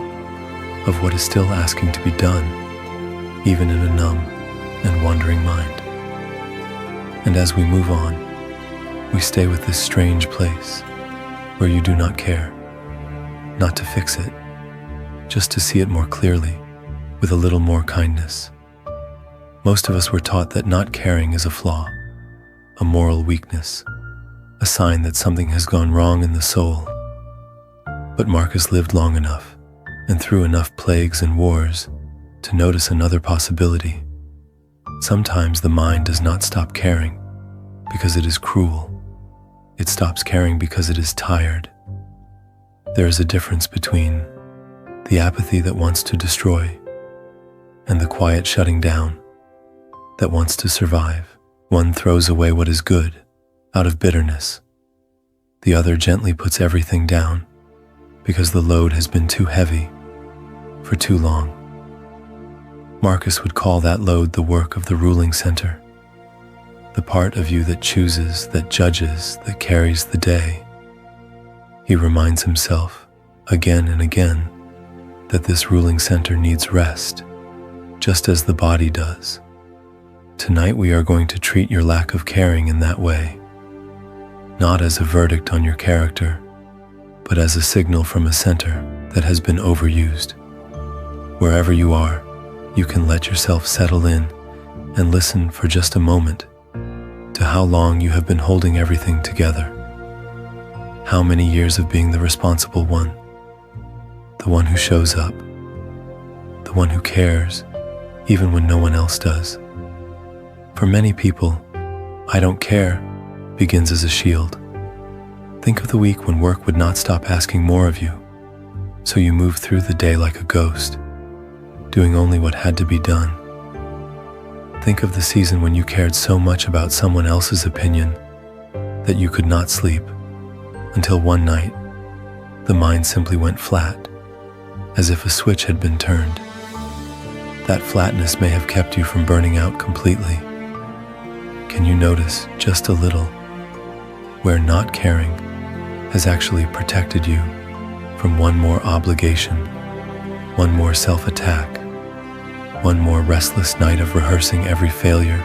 of what is still asking to be done, even in a numb and wandering mind. And as we move on, we stay with this strange place where you do not care, not to fix it, just to see it more clearly, with a little more kindness. Most of us were taught that not caring is a flaw, a moral weakness, a sign that something has gone wrong in the soul. But Marcus lived long enough, and through enough plagues and wars, to notice another possibility. Sometimes the mind does not stop caring because it is cruel. It stops caring because it is tired. There is a difference between the apathy that wants to destroy and the quiet shutting down that wants to survive. One throws away what is good out of bitterness. The other gently puts everything down because the load has been too heavy for too long. Marcus would call that load the work of the ruling center, the part of you that chooses, that judges, that carries the day. He reminds himself again and again that this ruling center needs rest, just as the body does. Tonight we are going to treat your lack of caring in that way, not as a verdict on your character, but as a signal from a center that has been overused. Wherever you are, you can let yourself settle in and listen for just a moment to how long you have been holding everything together. How many years of being the responsible one, the one who shows up, the one who cares, even when no one else does. For many people, I don't care begins as a shield. Think of the week when work would not stop asking more of you, so you moved through the day like a ghost, doing only what had to be done. Think of the season when you cared so much about someone else's opinion that you could not sleep, until one night, the mind simply went flat, as if a switch had been turned. That flatness may have kept you from burning out completely. Can you notice just a little where not caring has actually protected you from one more obligation, one more self-attack, one more restless night of rehearsing every failure?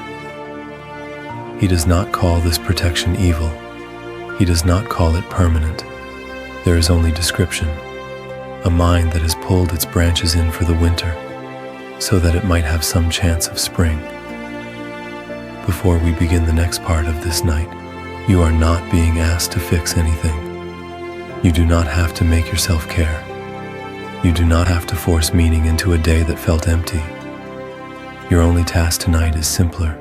He does not call this protection evil. He does not call it permanent. There is only description, a mind that has pulled its branches in for the winter so that it might have some chance of spring. Before we begin the next part of this night, you are not being asked to fix anything. You do not have to make yourself care. You do not have to force meaning into a day that felt empty. Your only task tonight is simpler,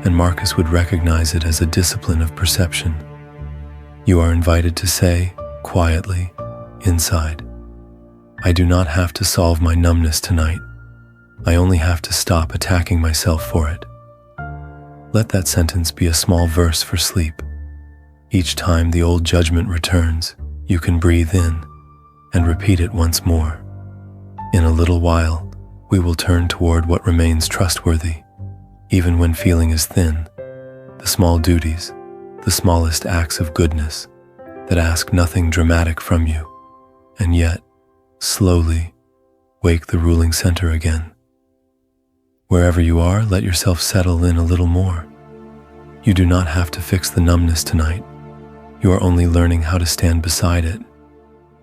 and Marcus would recognize it as a discipline of perception. You are invited to say, quietly, inside, I do not have to solve my numbness tonight. I only have to stop attacking myself for it. Let that sentence be a small verse for sleep. Each time the old judgment returns, you can breathe in and repeat it once more. In a little while, we will turn toward what remains trustworthy, even when feeling is thin, the small duties, the smallest acts of goodness that ask nothing dramatic from you, and yet, slowly, wake the ruling center again. Wherever you are, let yourself settle in a little more. You do not have to fix the numbness tonight. You are only learning how to stand beside it,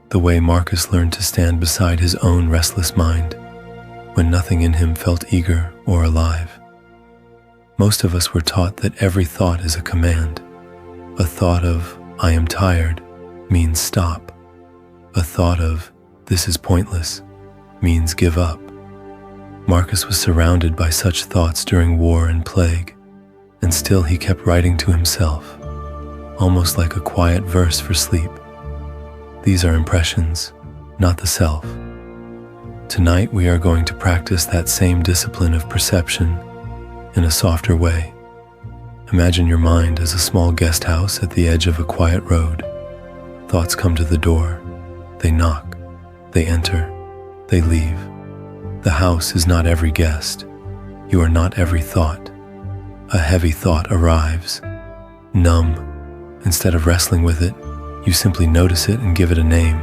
the way Marcus learned to stand beside his own restless mind when nothing in him felt eager or alive. Most of us were taught that every thought is a command. A thought of, I am tired, means stop. A thought of, this is pointless, means give up. Marcus was surrounded by such thoughts during war and plague, and still he kept writing to himself, almost like a quiet verse for sleep. These are impressions, not the self. Tonight we are going to practice that same discipline of perception in a softer way. Imagine your mind as a small guest house at the edge of a quiet road. Thoughts come to the door, they knock, they enter, they leave. The house is not every guest. You are not every thought. A heavy thought arrives. Numb. Instead of wrestling with it, you simply notice it and give it a name.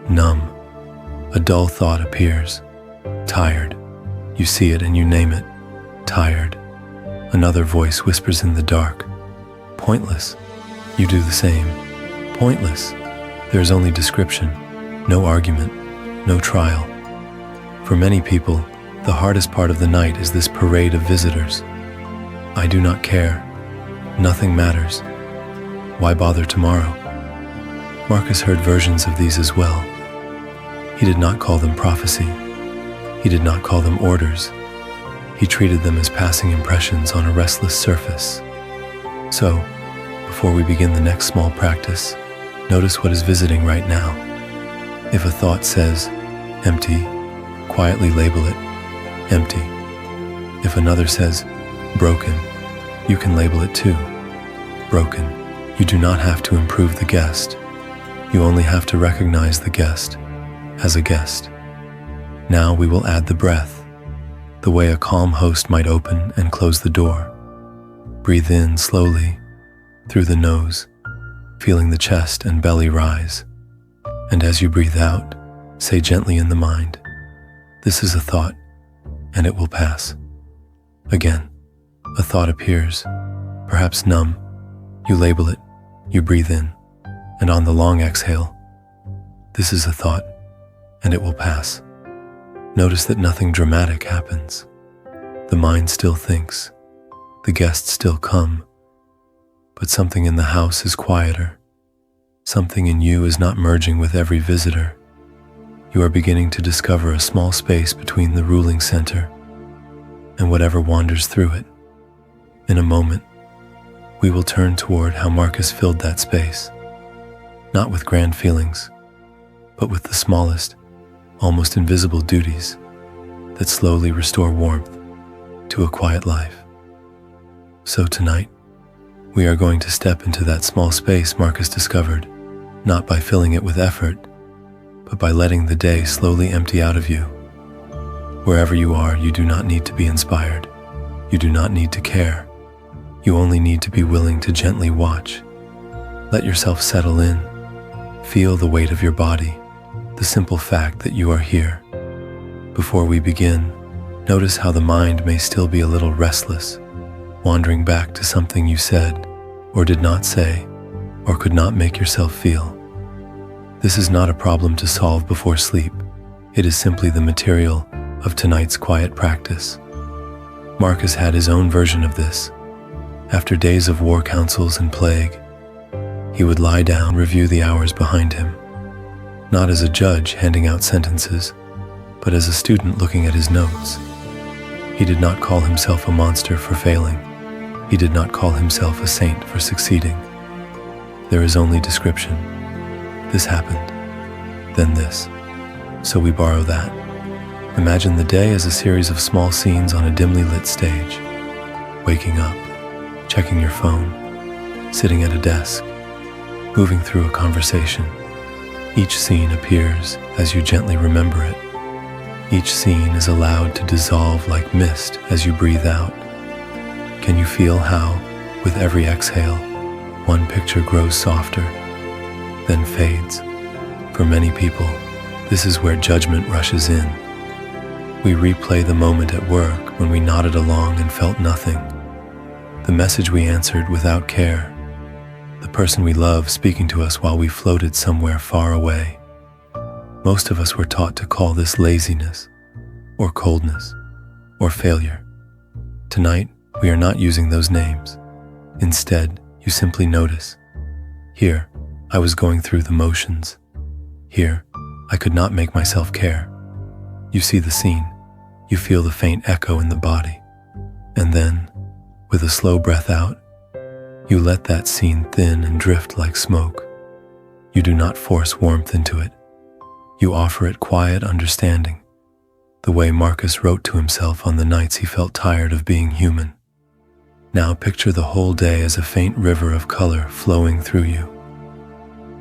Numb. A dull thought appears. Tired. You see it and you name it. Tired. Another voice whispers in the dark. Pointless. You do the same. Pointless. There is only description, no argument, no trial. For many people, the hardest part of the night is this parade of visitors. I do not care. Nothing matters. Why bother tomorrow? Marcus heard versions of these as well. He did not call them prophecy. He did not call them orders. He treated them as passing impressions on a restless surface. So, before we begin the next small practice, notice what is visiting right now. If a thought says, empty, quietly label it, empty. If another says, broken, you can label it too, broken. You do not have to improve the guest. You only have to recognize the guest as a guest. Now we will add the breath, the way a calm host might open and close the door. Breathe in slowly, through the nose, feeling the chest and belly rise. And as you breathe out, say gently in the mind, this is a thought, and it will pass. Again, a thought appears, perhaps numb. You label it, you breathe in, and on the long exhale, this is a thought, and it will pass. Notice that nothing dramatic happens. The mind still thinks, the guests still come, but something in the house is quieter. Something in you is not merging with every visitor. You are beginning to discover a small space between the ruling center and whatever wanders through it. In a moment, we will turn toward how Marcus filled that space, not with grand feelings, but with the smallest, almost invisible duties that slowly restore warmth to a quiet life. So tonight, we are going to step into that small space Marcus discovered, not by filling it with effort, but by letting the day slowly empty out of you. Wherever you are, you do not need to be inspired. You do not need to care. You only need to be willing to gently watch. Let yourself settle in. Feel the weight of your body, the simple fact that you are here. Before we begin, notice how the mind may still be a little restless, wandering back to something you said, or did not say, or could not make yourself feel. This is not a problem to solve before sleep. It is simply the material of tonight's quiet practice. Marcus had his own version of this. After days of war councils and plague, he would lie down, review the hours behind him, not as a judge handing out sentences, but as a student looking at his notes. He did not call himself a monster for failing. He did not call himself a saint for succeeding. There is only description. This happened, then this. So we borrow that. Imagine the day as a series of small scenes on a dimly lit stage. Waking up, checking your phone, sitting at a desk, moving through a conversation. Each scene appears as you gently remember it. Each scene is allowed to dissolve like mist as you breathe out. Can you feel how, with every exhale, one picture grows softer, then fades? For many people, this is where judgment rushes in. We replay the moment at work when we nodded along and felt nothing. The message we answered without care. The person we love speaking to us while we floated somewhere far away. Most of us were taught to call this laziness, or coldness, or failure. Tonight, we are not using those names. Instead, you simply notice. Here, I was going through the motions. Here, I could not make myself care. You see the scene. You feel the faint echo in the body. And then, with a slow breath out, you let that scene thin and drift like smoke. You do not force warmth into it. You offer it quiet understanding, the way Marcus wrote to himself on the nights he felt tired of being human. Now picture the whole day as a faint river of color flowing through you.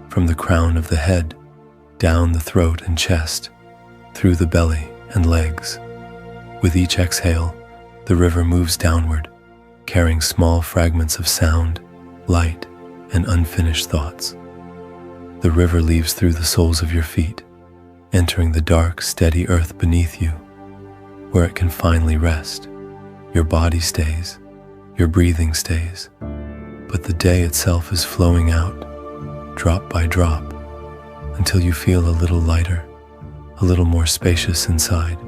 From the crown of the head, down the throat and chest, through the belly and legs. With each exhale, the river moves downward, carrying small fragments of sound, light, and unfinished thoughts. The river leaves through the soles of your feet, entering the dark, steady earth beneath you, where it can finally rest. Your body stays, your breathing stays, but the day itself is flowing out, drop by drop, until you feel a little lighter, a little more spacious inside.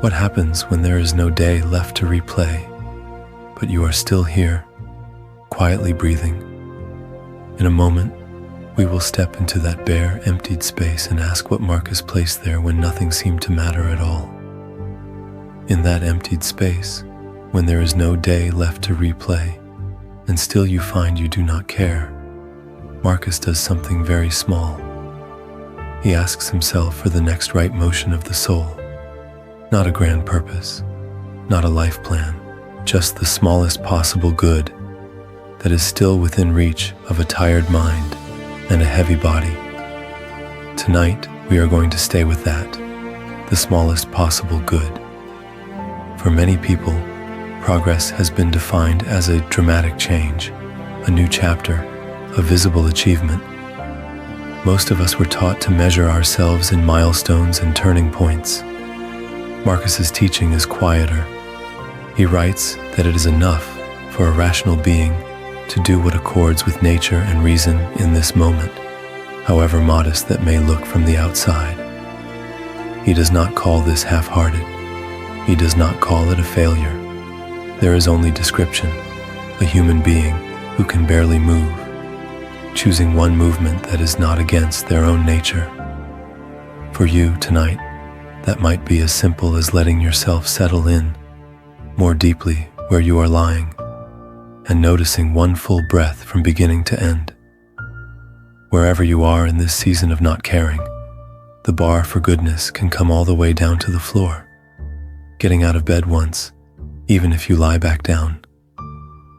What happens when there is no day left to replay, but you are still here, quietly breathing? In a moment, we will step into that bare, emptied space and ask what Marcus placed there when nothing seemed to matter at all. In that emptied space, when there is no day left to replay, and still you find you do not care, Marcus does something very small. He asks himself for the next right motion of the soul, not a grand purpose, not a life plan, just the smallest possible good that is still within reach of a tired mind and a heavy body. Tonight, we are going to stay with that, the smallest possible good. For many people, progress has been defined as a dramatic change, a new chapter, a visible achievement. Most of us were taught to measure ourselves in milestones and turning points. Marcus's teaching is quieter. He writes that it is enough for a rational being to do what accords with nature and reason in this moment, however modest that may look from the outside. He does not call this half-hearted. He does not call it a failure. There is only description, a human being who can barely move, choosing one movement that is not against their own nature. For you tonight, that might be as simple as letting yourself settle in more deeply where you are lying and noticing one full breath from beginning to end. Wherever you are in this season of not caring, the bar for goodness can come all the way down to the floor. Getting out of bed once, even if you lie back down.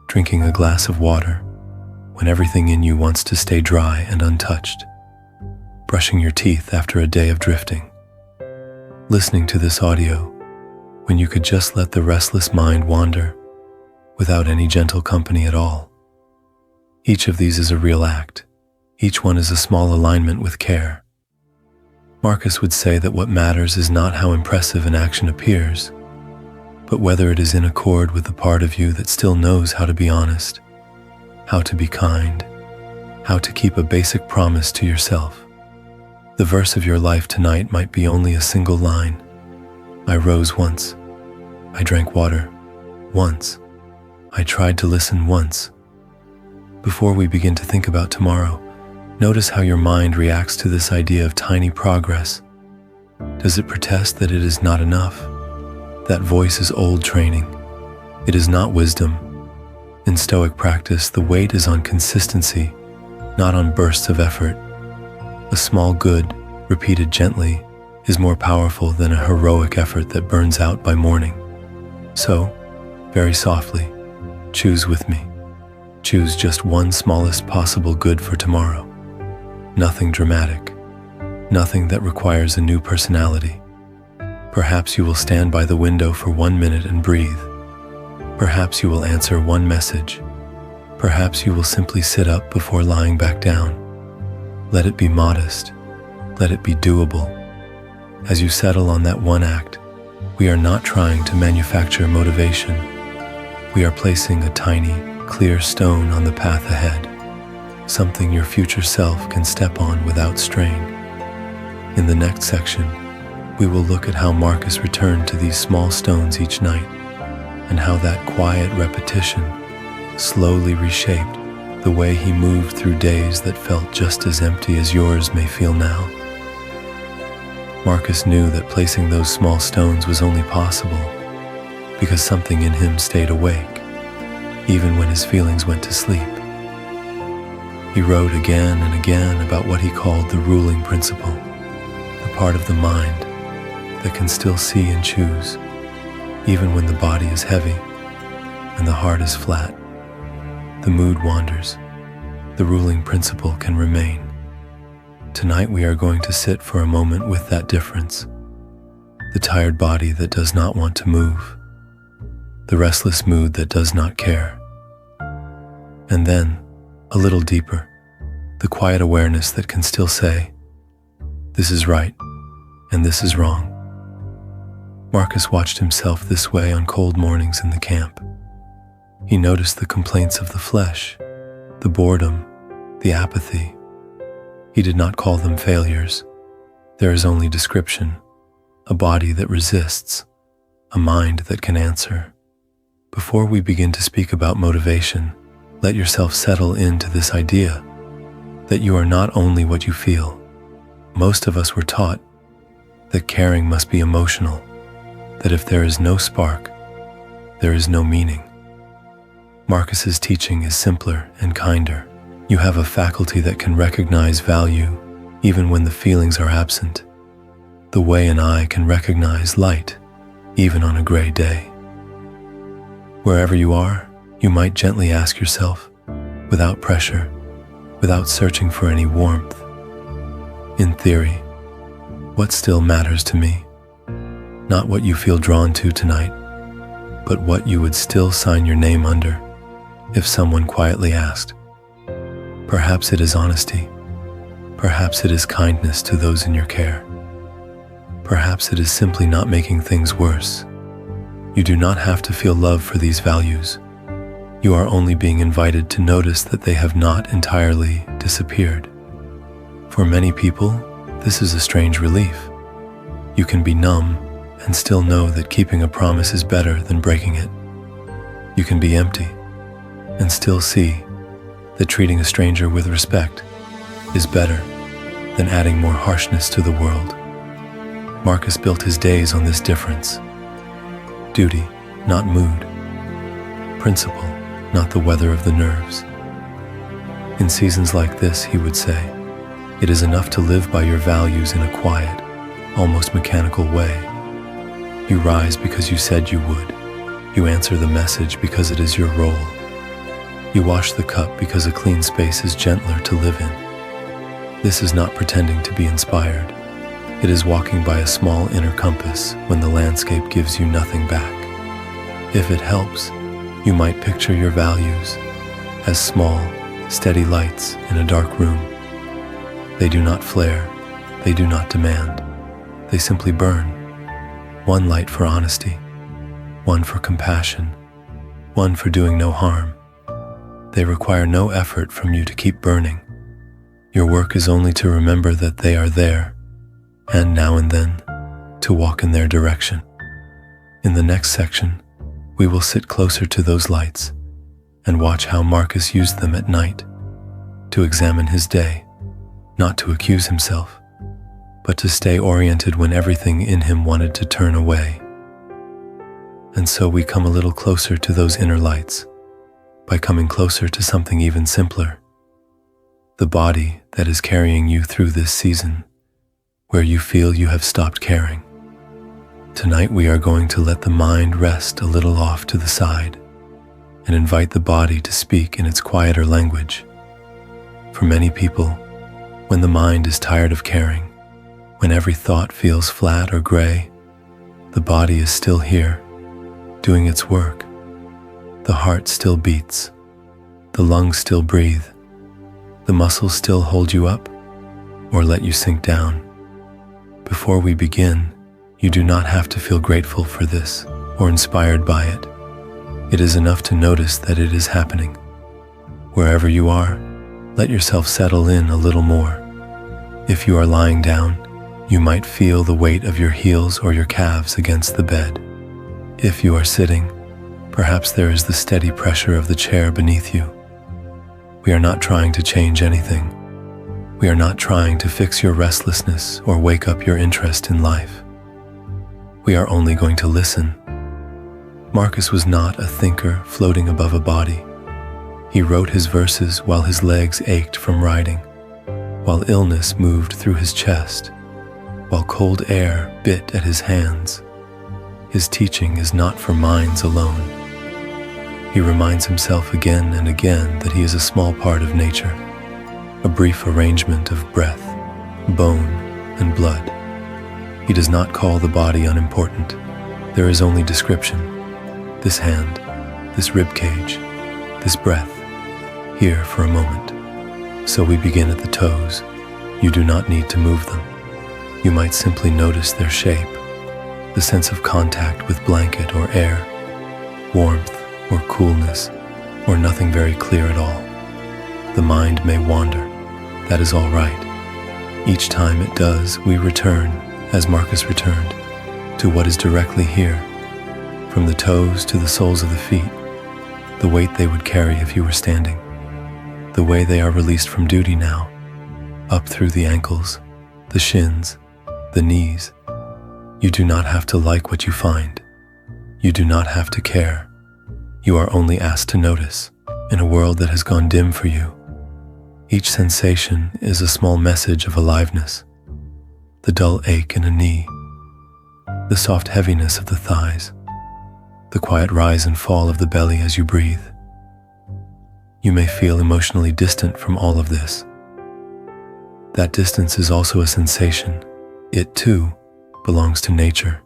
Drinking a glass of water when everything in you wants to stay dry and untouched. Brushing your teeth after a day of drifting. Listening to this audio when you could just let the restless mind wander without any gentle company at all. Each of these is a real act. Each one is a small alignment with care. Marcus would say that what matters is not how impressive an action appears, but whether it is in accord with the part of you that still knows how to be honest, how to be kind, how to keep a basic promise to yourself. The verse of your life tonight might be only a single line. I rose once. I drank water once. I tried to listen once. Before we begin to think about tomorrow, notice how your mind reacts to this idea of tiny progress. Does it protest that it is not enough? That voice is old training. It is not wisdom. In Stoic practice, the weight is on consistency, not on bursts of effort. A small good, repeated gently, is more powerful than a heroic effort that burns out by morning. So, very softly, choose with me. Choose just one smallest possible good for tomorrow. Nothing dramatic. Nothing that requires a new personality. Perhaps you will stand by the window for 1 minute and breathe. Perhaps you will answer one message. Perhaps you will simply sit up before lying back down. Let it be modest. Let it be doable. As you settle on that one act, we are not trying to manufacture motivation. We are placing a tiny, clear stone on the path ahead, something your future self can step on without strain. In the next section, we will look at how Marcus returned to these small stones each night, and how that quiet repetition slowly reshaped the way he moved through days that felt just as empty as yours may feel now. Marcus knew that placing those small stones was only possible because something in him stayed awake, even when his feelings went to sleep. He wrote again and again about what he called the ruling principle, the part of the mind that can still see and choose, even when the body is heavy and the heart is flat. The mood wanders. The ruling principle can remain. Tonight we are going to sit for a moment with that difference. The tired body that does not want to move. The restless mood that does not care. And then, a little deeper, the quiet awareness that can still say, this is right and this is wrong. Marcus watched himself this way on cold mornings in the camp. He noticed the complaints of the flesh, the boredom, the apathy. He did not call them failures. There is only description, a body that resists, a mind that can answer. Before we begin to speak about motivation, let yourself settle into this idea that you are not only what you feel. Most of us were taught that caring must be emotional, that if there is no spark, there is no meaning. Marcus's teaching is simpler and kinder. You have a faculty that can recognize value even when the feelings are absent, the way an eye can recognize light even on a gray day. Wherever you are, you might gently ask yourself, without pressure, without searching for any warmth, in theory, what still matters to me? Not what you feel drawn to tonight, but what you would still sign your name under if someone quietly asked. Perhaps it is honesty. Perhaps it is kindness to those in your care. Perhaps it is simply not making things worse. You do not have to feel love for these values. You are only being invited to notice that they have not entirely disappeared. For many people, this is a strange relief. You can be numb and still know that keeping a promise is better than breaking it. You can be empty and still see that treating a stranger with respect is better than adding more harshness to the world. Marcus built his days on this difference. Duty, not mood. Principle, not the weather of the nerves. In seasons like this, he would say, it is enough to live by your values in a quiet, almost mechanical way. You rise because you said you would. You answer the message because it is your role. You wash the cup because a clean space is gentler to live in. This is not pretending to be inspired. It is walking by a small inner compass when the landscape gives you nothing back. If it helps, you might picture your values as small, steady lights in a dark room. They do not flare, they do not demand, they simply burn. One light for honesty, one for compassion, one for doing no harm. They require no effort from you to keep burning. Your work is only to remember that they are there, and now and then, to walk in their direction. In the next section, we will sit closer to those lights and watch how Marcus used them at night to examine his day, not to accuse himself, but to stay oriented when everything in him wanted to turn away. And so we come a little closer to those inner lights by coming closer to something even simpler, the body that is carrying you through this season, where you feel you have stopped caring. Tonight we are going to let the mind rest a little off to the side and invite the body to speak in its quieter language. For many people, when the mind is tired of caring, when every thought feels flat or gray, the body is still here, doing its work. The heart still beats, the lungs still breathe, the muscles still hold you up or let you sink down. Before we begin, you do not have to feel grateful for this or inspired by it. It is enough to notice that it is happening. Wherever you are, let yourself settle in a little more. If you are lying down, you might feel the weight of your heels or your calves against the bed. If you are sitting, perhaps there is the steady pressure of the chair beneath you. We are not trying to change anything. We are not trying to fix your restlessness or wake up your interest in life. We are only going to listen. Marcus was not a thinker floating above a body. He wrote his verses while his legs ached from riding, while illness moved through his chest, while cold air bit at his hands. His teaching is not for minds alone. He reminds himself again and again that he is a small part of nature, a brief arrangement of breath, bone, and blood. He does not call the body unimportant. There is only description. This hand, this rib cage, this breath, here for a moment. So we begin at the toes. You do not need to move them. You might simply notice their shape, the sense of contact with blanket or air, warmth or coolness, or nothing very clear at all. The mind may wander. That is all right. Each time it does, we return, as Marcus returned, to what is directly here, from the toes to the soles of the feet, the weight they would carry if you were standing, the way they are released from duty now, up through the ankles, the shins, the knees. You do not have to like what you find. You do not have to care. You are only asked to notice, in a world that has gone dim for you. Each sensation is a small message of aliveness. The dull ache in a knee, the soft heaviness of the thighs, the quiet rise and fall of the belly as you breathe. You may feel emotionally distant from all of this. That distance is also a sensation. It, too, belongs to nature.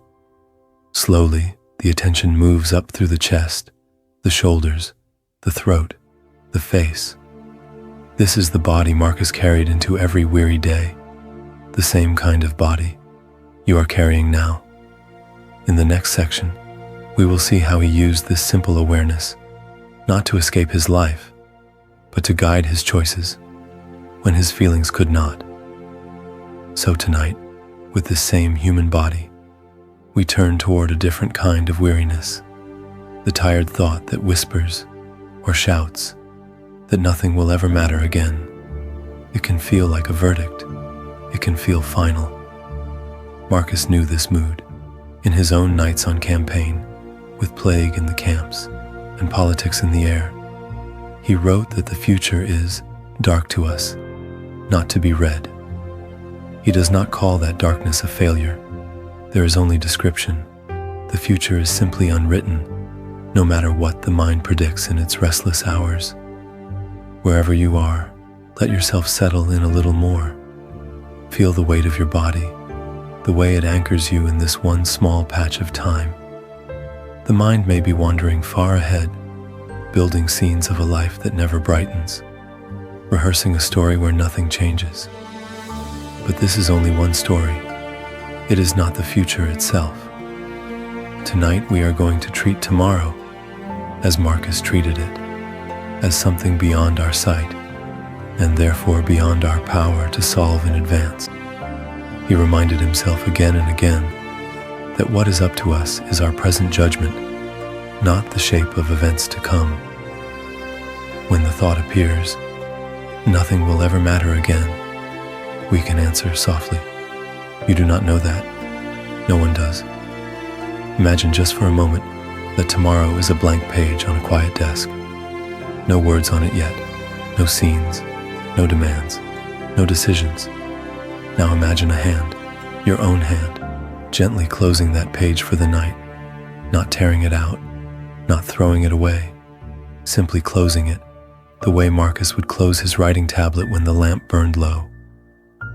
Slowly, the attention moves up through the chest, the shoulders, the throat, the face. This is the body Marcus carried into every weary day, the same kind of body you are carrying now. In the next section, we will see how he used this simple awareness, not to escape his life, but to guide his choices when his feelings could not. So tonight, with this same human body, we turn toward a different kind of weariness, the tired thought that whispers or shouts that nothing will ever matter again. It can feel like a verdict. It can feel final. Marcus knew this mood in his own nights on campaign, with plague in the camps and politics in the air. He wrote that the future is dark to us, not to be read. He does not call that darkness a failure. There is only description. The future is simply unwritten, no matter what the mind predicts in its restless hours. Wherever you are, let yourself settle in a little more. Feel the weight of your body, the way it anchors you in this one small patch of time. The mind may be wandering far ahead, building scenes of a life that never brightens, rehearsing a story where nothing changes. But this is only one story. It is not the future itself. Tonight we are going to treat tomorrow as Marcus treated it, as something beyond our sight, and therefore beyond our power to solve in advance. He reminded himself again and again that what is up to us is our present judgment, not the shape of events to come. When the thought appears, nothing will ever matter again, we can answer softly, you do not know that. No one does. Imagine just for a moment that tomorrow is a blank page on a quiet desk. No words on it yet, no scenes, no demands, no decisions. Now imagine a hand, your own hand, gently closing that page for the night, not tearing it out, not throwing it away, simply closing it, the way Marcus would close his writing tablet when the lamp burned low.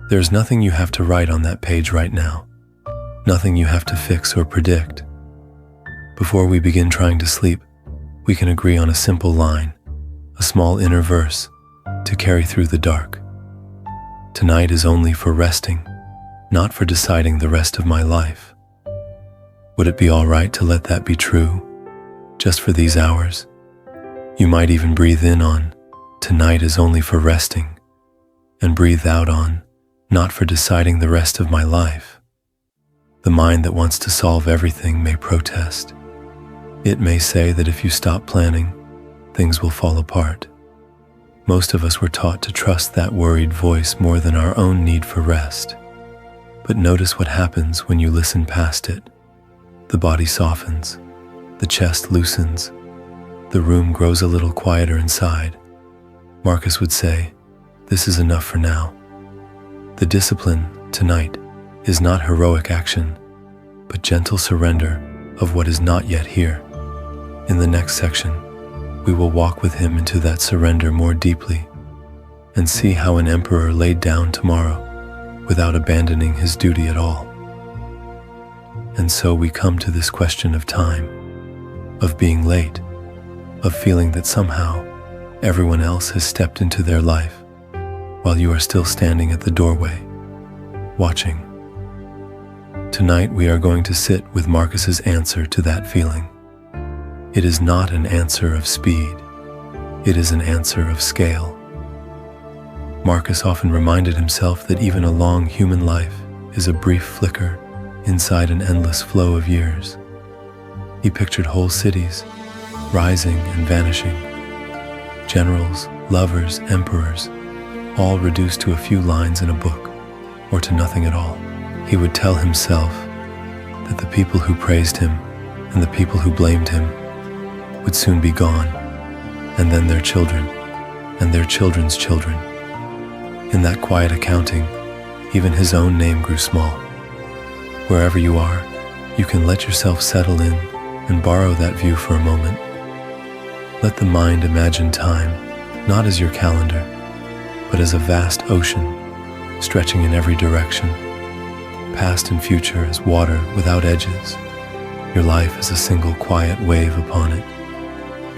There's nothing you have to write on that page right now, nothing you have to fix or predict. Before we begin trying to sleep, we can agree on a simple line, a small inner verse, to carry through the dark. Tonight is only for resting, not for deciding the rest of my life. Would it be all right to let that be true, just for these hours? You might even breathe in on, tonight is only for resting, and breathe out on, not for deciding the rest of my life. The mind that wants to solve everything may protest. It may say that if you stop planning, things will fall apart. Most of us were taught to trust that worried voice more than our own need for rest. But notice what happens when you listen past it. The body softens, the chest loosens, the room grows a little quieter inside. Marcus would say, this is enough for now. The discipline, tonight, is not heroic action, but gentle surrender of what is not yet here. In the next section, we will walk with him into that surrender more deeply and see how an emperor laid down tomorrow without abandoning his duty at all. And so we come to this question of time, of being late, of feeling that somehow everyone else has stepped into their life while you are still standing at the doorway, watching. Tonight we are going to sit with Marcus's answer to that feeling. It is not an answer of speed. It is an answer of scale. Marcus often reminded himself that even a long human life is a brief flicker inside an endless flow of years. He pictured whole cities, rising and vanishing, generals, lovers, emperors, all reduced to a few lines in a book, or to nothing at all. He would tell himself that the people who praised him and the people who blamed him would soon be gone, and then their children, and their children's children. In that quiet accounting, even his own name grew small. Wherever you are, you can let yourself settle in and borrow that view for a moment. Let the mind imagine time, not as your calendar, but as a vast ocean, stretching in every direction. Past and future as water without edges. Your life is a single quiet wave upon it.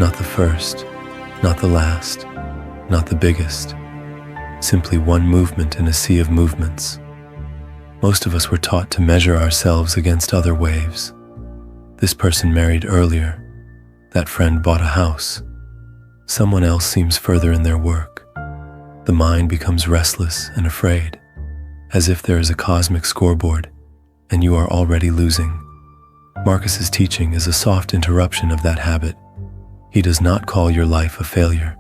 Not the first, not the last, not the biggest. Simply one movement in a sea of movements. Most of us were taught to measure ourselves against other waves. This person married earlier. That friend bought a house. Someone else seems further in their work. The mind becomes restless and afraid, as if there is a cosmic scoreboard and you are already losing. Marcus's teaching is a soft interruption of that habit. He does not call your life a failure.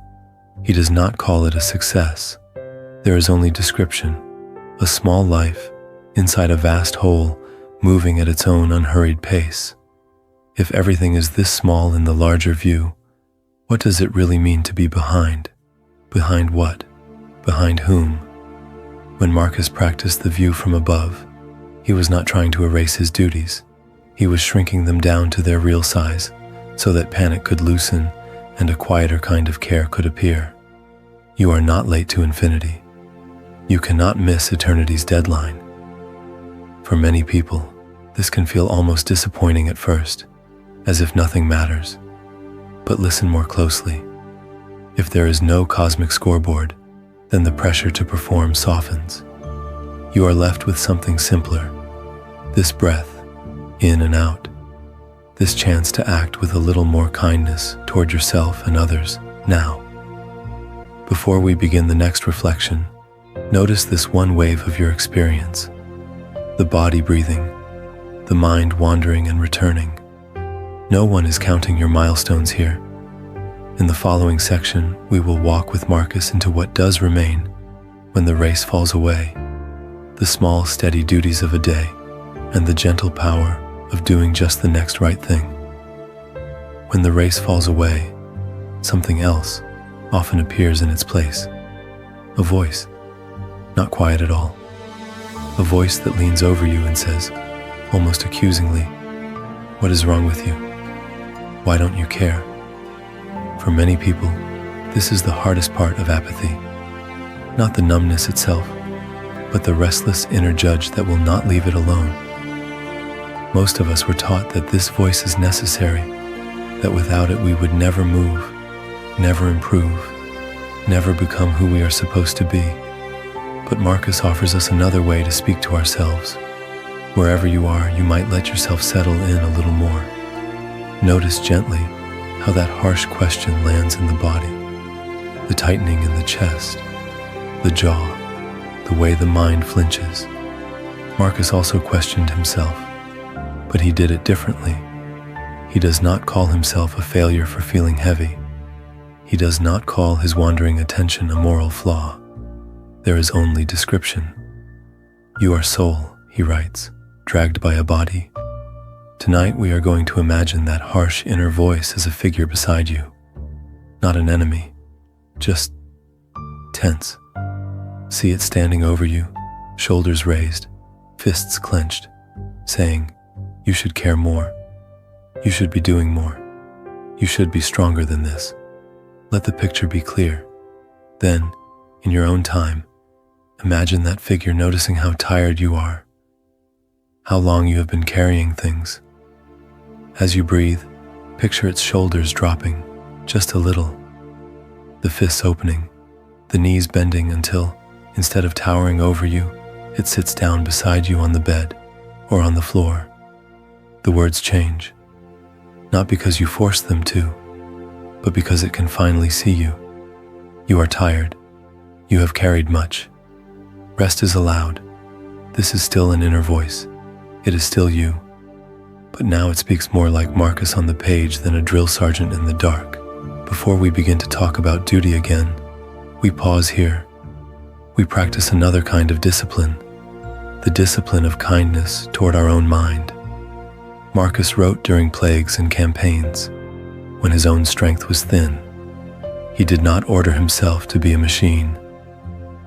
He does not call it a success. There is only description, a small life inside a vast whole, moving at its own unhurried pace. If everything is this small in the larger view, what does it really mean to be behind? Behind what? Behind whom? When Marcus practiced the view from above, he was not trying to erase his duties. He was shrinking them down to their real size so that panic could loosen and a quieter kind of care could appear. You are not late to infinity. You cannot miss eternity's deadline. For many people, this can feel almost disappointing at first, as if nothing matters. But listen more closely. If there is no cosmic scoreboard, then the pressure to perform softens. You are left with something simpler. This breath, in and out. This chance to act with a little more kindness toward yourself and others now. Before we begin the next reflection, notice this one wave of your experience. The body breathing, the mind wandering and returning. No one is counting your milestones here. In the following section, we will walk with Marcus into what does remain when the race falls away, the small, steady duties of a day, and the gentle power of doing just the next right thing. When the race falls away, something else often appears in its place. A voice, not quiet at all. A voice that leans over you and says, almost accusingly, "What is wrong with you? Why don't you care?" For many people, this is the hardest part of apathy. Not the numbness itself, but the restless inner judge that will not leave it alone. Most of us were taught that this voice is necessary, that without it we would never move, never improve, never become who we are supposed to be. But Marcus offers us another way to speak to ourselves. Wherever you are, you might let yourself settle in a little more. Notice gently how that harsh question lands in the body, the tightening in the chest, the jaw, the way the mind flinches. Marcus also questioned himself, but he did it differently. He does not call himself a failure for feeling heavy. He does not call his wandering attention a moral flaw. There is only description. You are soul, he writes, dragged by a body. Tonight we are going to imagine that harsh inner voice as a figure beside you. Not an enemy, just tense. See it standing over you, shoulders raised, fists clenched, saying, "You should care more. You should be doing more. You should be stronger than this." Let the picture be clear. Then, in your own time, imagine that figure noticing how tired you are, how long you have been carrying things. As you breathe, picture its shoulders dropping, just a little, the fists opening, the knees bending until, instead of towering over you, it sits down beside you on the bed or on the floor. The words change, not because you force them to, but because it can finally see you. You are tired. You have carried much. Rest is allowed. This is still an inner voice. It is still you. But now it speaks more like Marcus on the page than a drill sergeant in the dark. Before we begin to talk about duty again, we pause here. We practice another kind of discipline, the discipline of kindness toward our own mind. Marcus wrote during plagues and campaigns, when his own strength was thin. He did not order himself to be a machine.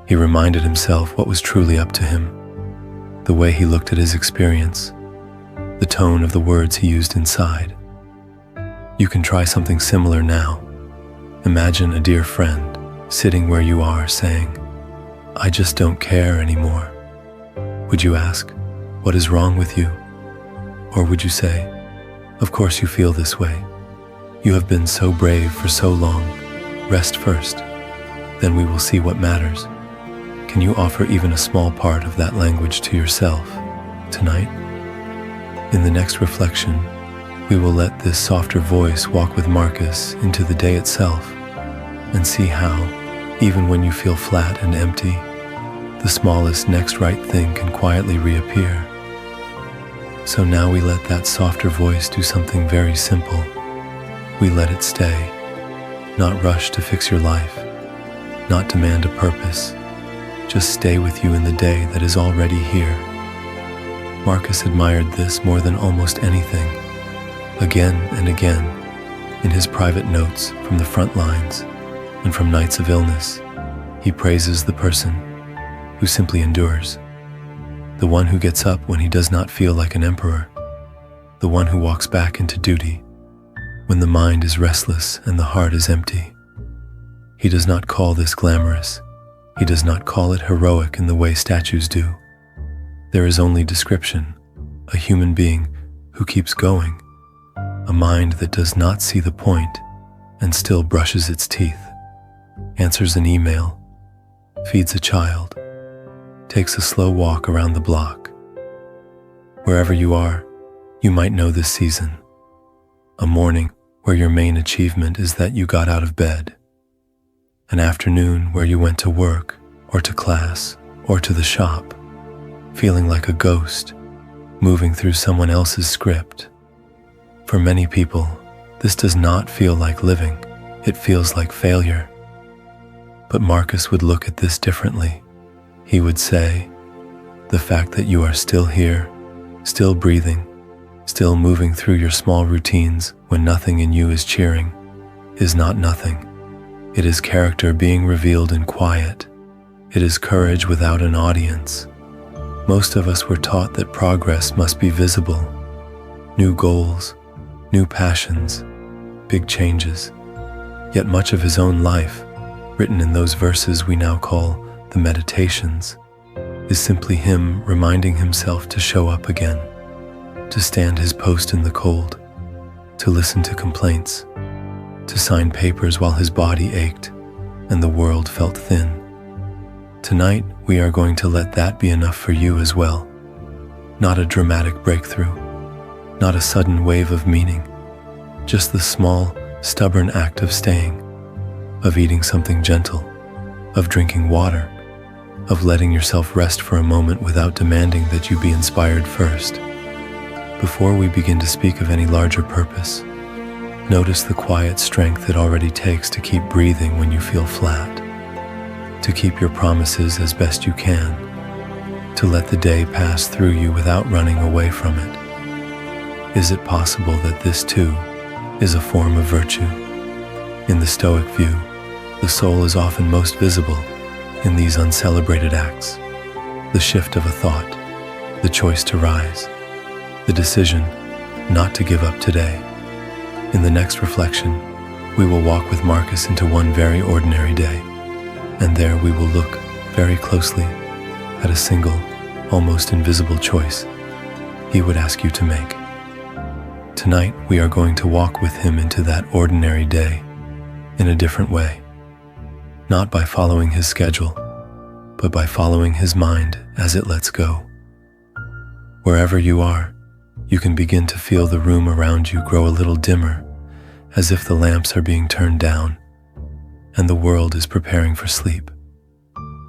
He reminded himself what was truly up to him, the way he looked at his experience, the tone of the words he used inside. You can try something similar now. Imagine a dear friend sitting where you are saying, "I just don't care anymore." Would you ask, "What is wrong with you?" Or would you say, "Of course you feel this way. You have been so brave for so long. Rest first. Then we will see what matters." Can you offer even a small part of that language to yourself tonight? In the next reflection, we will let this softer voice walk with Marcus into the day itself and see how, even when you feel flat and empty, the smallest next right thing can quietly reappear. So now we let that softer voice do something very simple. We let it stay, not rush to fix your life, not demand a purpose, just stay with you in the day that is already here. Marcus admired this more than almost anything. Again and again, in his private notes from the front lines and from nights of illness, he praises the person who simply endures, the one who gets up when he does not feel like an emperor, the one who walks back into duty when the mind is restless and the heart is empty. He does not call this glamorous. He does not call it heroic in the way statues do. There is only description, a human being who keeps going, a mind that does not see the point and still brushes its teeth, answers an email, feeds a child, takes a slow walk around the block. Wherever you are, you might know this season, a morning where your main achievement is that you got out of bed, an afternoon where you went to work or to class or to the shop, feeling like a ghost, moving through someone else's script. For many people, this does not feel like living, it feels like failure. But Marcus would look at this differently. He would say, the fact that you are still here, still breathing, still moving through your small routines when nothing in you is cheering, is not nothing. It is character being revealed in quiet. It is courage without an audience. Most of us were taught that progress must be visible. New goals, new passions, big changes. Yet much of his own life, written in those verses we now call the meditations, is simply him reminding himself to show up again, to stand his post in the cold, to listen to complaints, to sign papers while his body ached and the world felt thin. Tonight, we are going to let that be enough for you as well. Not a dramatic breakthrough, not a sudden wave of meaning, just the small, stubborn act of staying, of eating something gentle, of drinking water, of letting yourself rest for a moment without demanding that you be inspired first. Before we begin to speak of any larger purpose, notice the quiet strength it already takes to keep breathing when you feel flat, to keep your promises as best you can, to let the day pass through you without running away from it. Is it possible that this too is a form of virtue? In the Stoic view, the soul is often most visible in these uncelebrated acts, the shift of a thought, the choice to rise, the decision not to give up today. In the next reflection, we will walk with Marcus into one very ordinary day, and there we will look very closely at a single, almost invisible choice he would ask you to make. Tonight, we are going to walk with him into that ordinary day in a different way, not by following his schedule, but by following his mind as it lets go. Wherever you are, you can begin to feel the room around you grow a little dimmer, as if the lamps are being turned down and the world is preparing for sleep.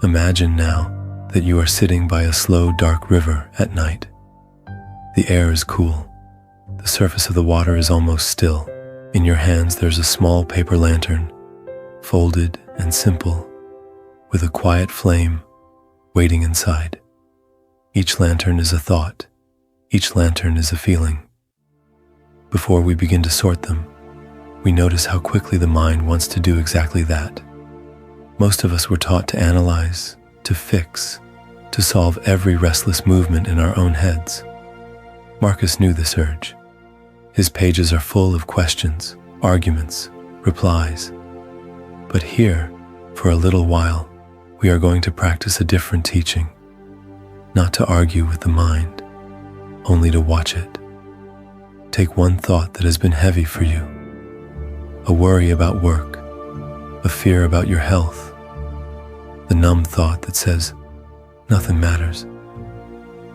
Imagine now that you are sitting by a slow, dark river at night. The air is cool. The surface of the water is almost still. In your hands there's a small paper lantern, folded and simple, with a quiet flame waiting inside. Each lantern is a thought. Each lantern is a feeling. Before we begin to sort them, we notice how quickly the mind wants to do exactly that. Most of us were taught to analyze, to fix, to solve every restless movement in our own heads. Marcus knew this urge. His pages are full of questions, arguments, replies. But here, for a little while, we are going to practice a different teaching. Not to argue with the mind, only to watch it. Take one thought that has been heavy for you. A worry about work, a fear about your health, the numb thought that says, nothing matters.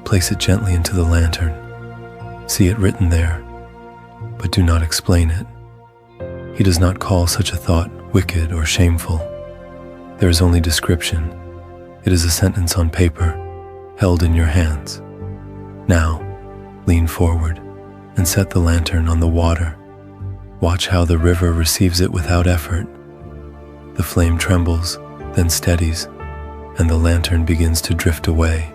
Place it gently into the lantern. See it written there, but do not explain it. He does not call such a thought wicked or shameful. There is only description. It is a sentence on paper, held in your hands. Now, lean forward and set the lantern on the water. Watch how the river receives it without effort. The flame trembles, then steadies, and the lantern begins to drift away.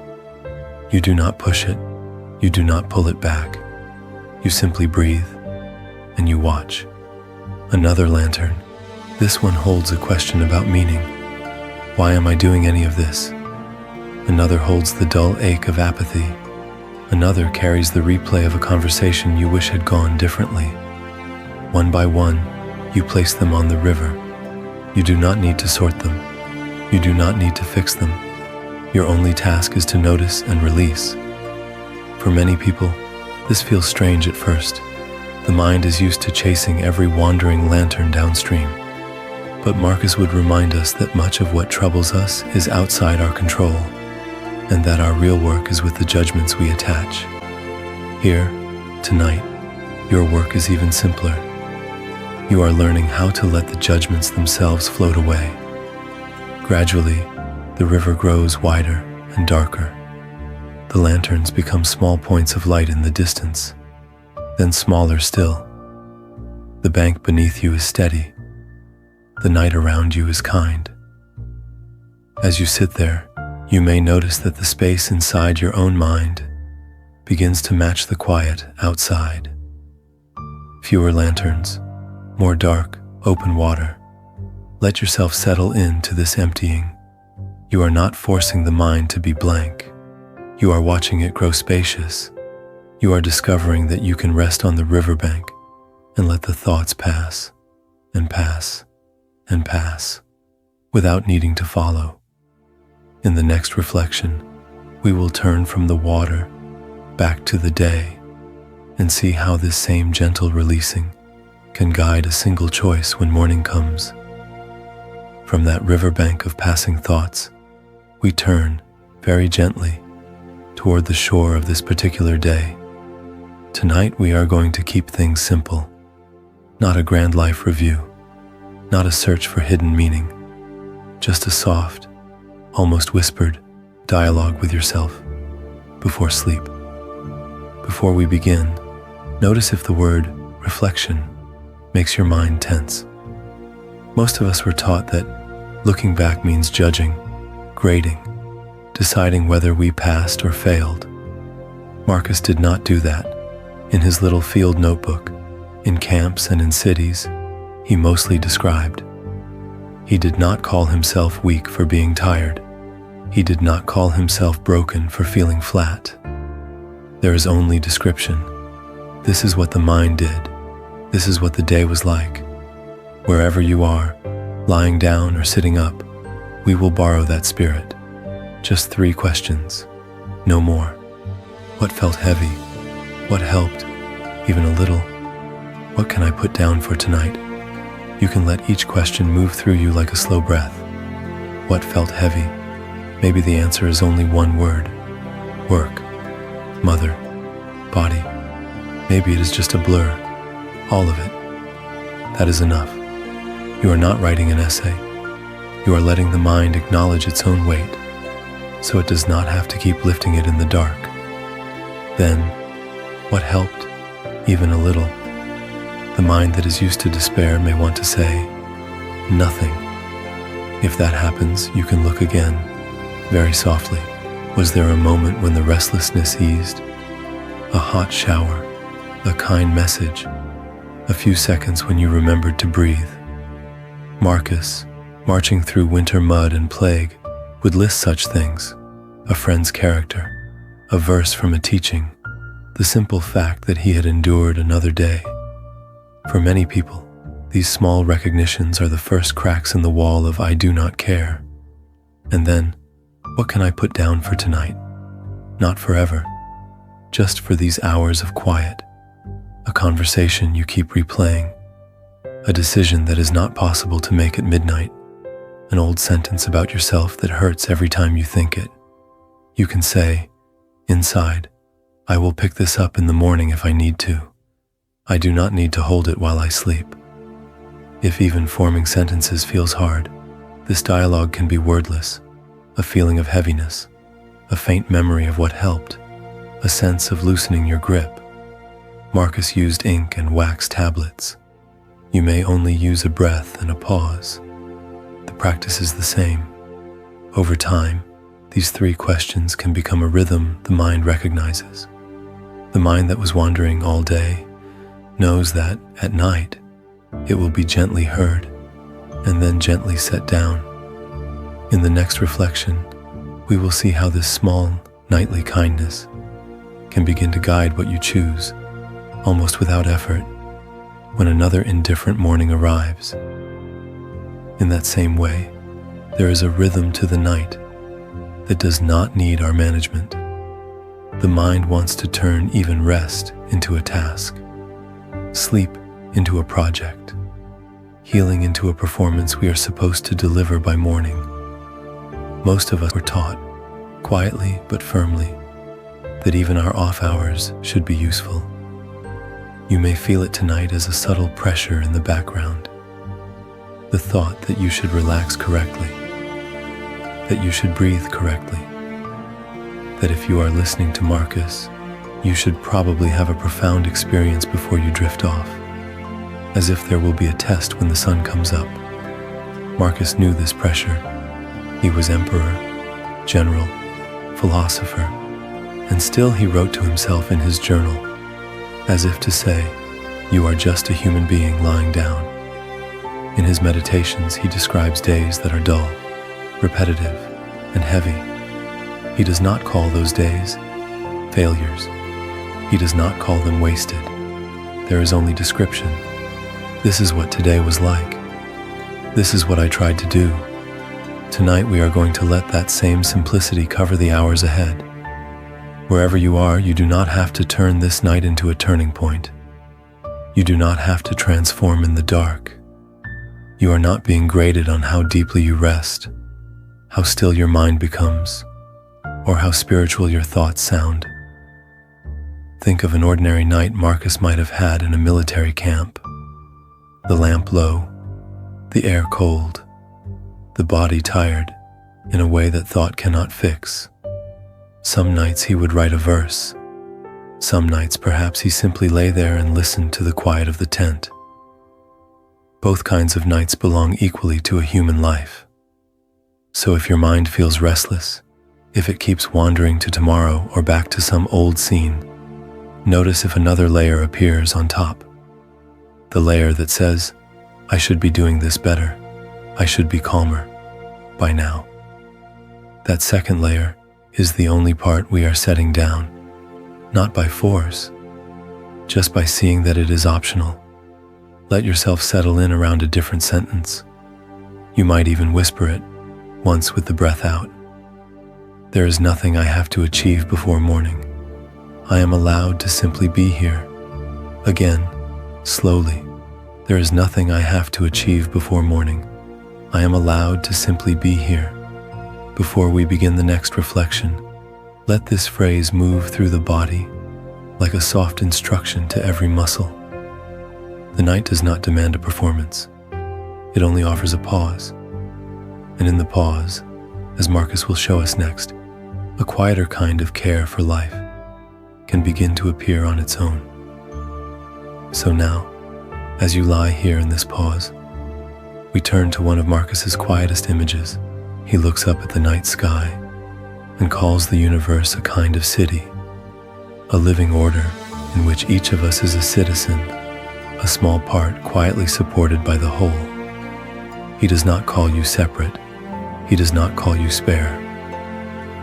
You do not push it. You do not pull it back. You simply breathe, and you watch. Another lantern. This one holds a question about meaning. Why am I doing any of this? Another holds the dull ache of apathy. Another carries the replay of a conversation you wish had gone differently. One by one, you place them on the river. You do not need to sort them. You do not need to fix them. Your only task is to notice and release. For many people, this feels strange at first. The mind is used to chasing every wandering lantern downstream. But Marcus would remind us that much of what troubles us is outside our control, and that our real work is with the judgments we attach. Here, tonight, your work is even simpler. You are learning how to let the judgments themselves float away. Gradually, the river grows wider and darker. The lanterns become small points of light in the distance, then smaller still. The bank beneath you is steady. The night around you is kind. As you sit there, you may notice that the space inside your own mind begins to match the quiet outside. Fewer lanterns, more dark, open water. Let yourself settle into this emptying. You are not forcing the mind to be blank. You are watching it grow spacious. You are discovering that you can rest on the riverbank and let the thoughts pass and pass and pass without needing to follow. In the next reflection, we will turn from the water back to the day and see how this same gentle releasing can guide a single choice when morning comes. From that riverbank of passing thoughts, we turn very gently toward the shore of this particular day. Tonight we are going to keep things simple, not a grand life review, not a search for hidden meaning, just a soft, almost whispered dialogue with yourself before sleep. Before we begin, notice if the word reflection makes your mind tense. Most of us were taught that looking back means judging, grading, deciding whether we passed or failed. Marcus did not do that. In his little field notebook, in camps and in cities, he mostly described. He did not call himself weak for being tired. He did not call himself broken for feeling flat. There is only description. This is what the mind did. This is what the day was like. Wherever you are, lying down or sitting up, we will borrow that spirit. Just 3 questions, no more. What felt heavy? What helped? Even a little? What can I put down for tonight? You can let each question move through you like a slow breath. What felt heavy? Maybe the answer is only one word. Work, mother, body. Maybe it is just a blur. All of it. That is enough. You are not writing an essay. You are letting the mind acknowledge its own weight, so it does not have to keep lifting it in the dark. Then, what helped? Even a little. The mind that is used to despair may want to say, nothing. If that happens, you can look again, very softly. Was there a moment when the restlessness eased? A hot shower, a kind message, a few seconds when you remembered to breathe. Marcus, marching through winter mud and plague, would list such things: a friend's character, a verse from a teaching, the simple fact that he had endured another day. For many people, these small recognitions are the first cracks in the wall of I do not care. And then, what can I put down for tonight? Not forever, just for these hours of quiet, a conversation you keep replaying, a decision that is not possible to make at midnight, an old sentence about yourself that hurts every time you think it. You can say, inside, I will pick this up in the morning if I need to. I do not need to hold it while I sleep. If even forming sentences feels hard, this dialogue can be wordless, a feeling of heaviness, a faint memory of what helped, a sense of loosening your grip. Marcus used ink and wax tablets. You may only use a breath and a pause. The practice is the same. Over time, these 3 questions can become a rhythm the mind recognizes. The mind that was wandering all day knows that, at night, it will be gently heard and then gently set down. In the next reflection, we will see how this small, nightly kindness can begin to guide what you choose, almost without effort, when another indifferent morning arrives. In that same way, there is a rhythm to the night that does not need our management. The mind wants to turn even rest into a task, sleep into a project, healing into a performance we are supposed to deliver by morning. Most of us were taught, quietly but firmly, that even our off hours should be useful. You may feel it tonight as a subtle pressure in the background. The thought that you should relax correctly, that you should breathe correctly, that if you are listening to Marcus, you should probably have a profound experience before you drift off, as if there will be a test when the sun comes up. Marcus knew this pressure. He was emperor, general, philosopher, and still he wrote to himself in his journal, as if to say, you are just a human being lying down. In his meditations, he describes days that are dull, repetitive, and heavy. He does not call those days failures. He does not call them wasted. There is only description. This is what today was like. This is what I tried to do. Tonight we are going to let that same simplicity cover the hours ahead. Wherever you are, you do not have to turn this night into a turning point. You do not have to transform in the dark. You are not being graded on how deeply you rest, how still your mind becomes, or how spiritual your thoughts sound. Think of an ordinary night Marcus might have had in a military camp. The lamp low, the air cold, the body tired in a way that thought cannot fix. Some nights he would write a verse. Some nights perhaps he simply lay there and listened to the quiet of the tent. Both kinds of nights belong equally to a human life. So if your mind feels restless, if it keeps wandering to tomorrow or back to some old scene, notice if another layer appears on top. The layer that says, I should be doing this better. I should be calmer by now. That second layer is the only part we are setting down, not by force, just by seeing that it is optional. Let yourself settle in around a different sentence. You might even whisper it, once with the breath out. There is nothing I have to achieve before morning. I am allowed to simply be here. Again, slowly. There is nothing I have to achieve before morning. I am allowed to simply be here. Before we begin the next reflection, let this phrase move through the body like a soft instruction to every muscle. The night does not demand a performance. It only offers a pause. And in the pause, as Marcus will show us next, a quieter kind of care for life can begin to appear on its own. So now, as you lie here in this pause, we turn to one of Marcus's quietest images. He looks up at the night sky and calls the universe a kind of city, a living order in which each of us is a citizen, a small part quietly supported by the whole. He does not call you separate. He does not call you spare.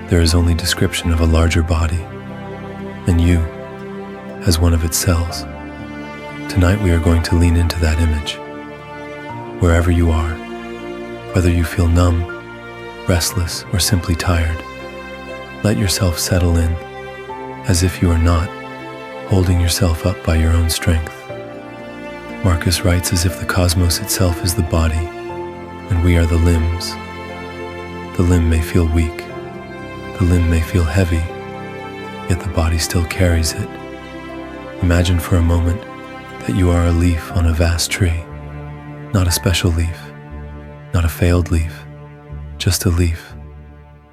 There is only description of a larger body, and you as one of its cells. Tonight we are going to lean into that image. Wherever you are, whether you feel numb, restless, or simply tired, let yourself settle in as if you are not holding yourself up by your own strength. Marcus writes as if the cosmos itself is the body and we are the limbs. The limb may feel weak, the limb may feel heavy, yet the body still carries it. Imagine for a moment that you are a leaf on a vast tree, not a special leaf, not a failed leaf, just a leaf.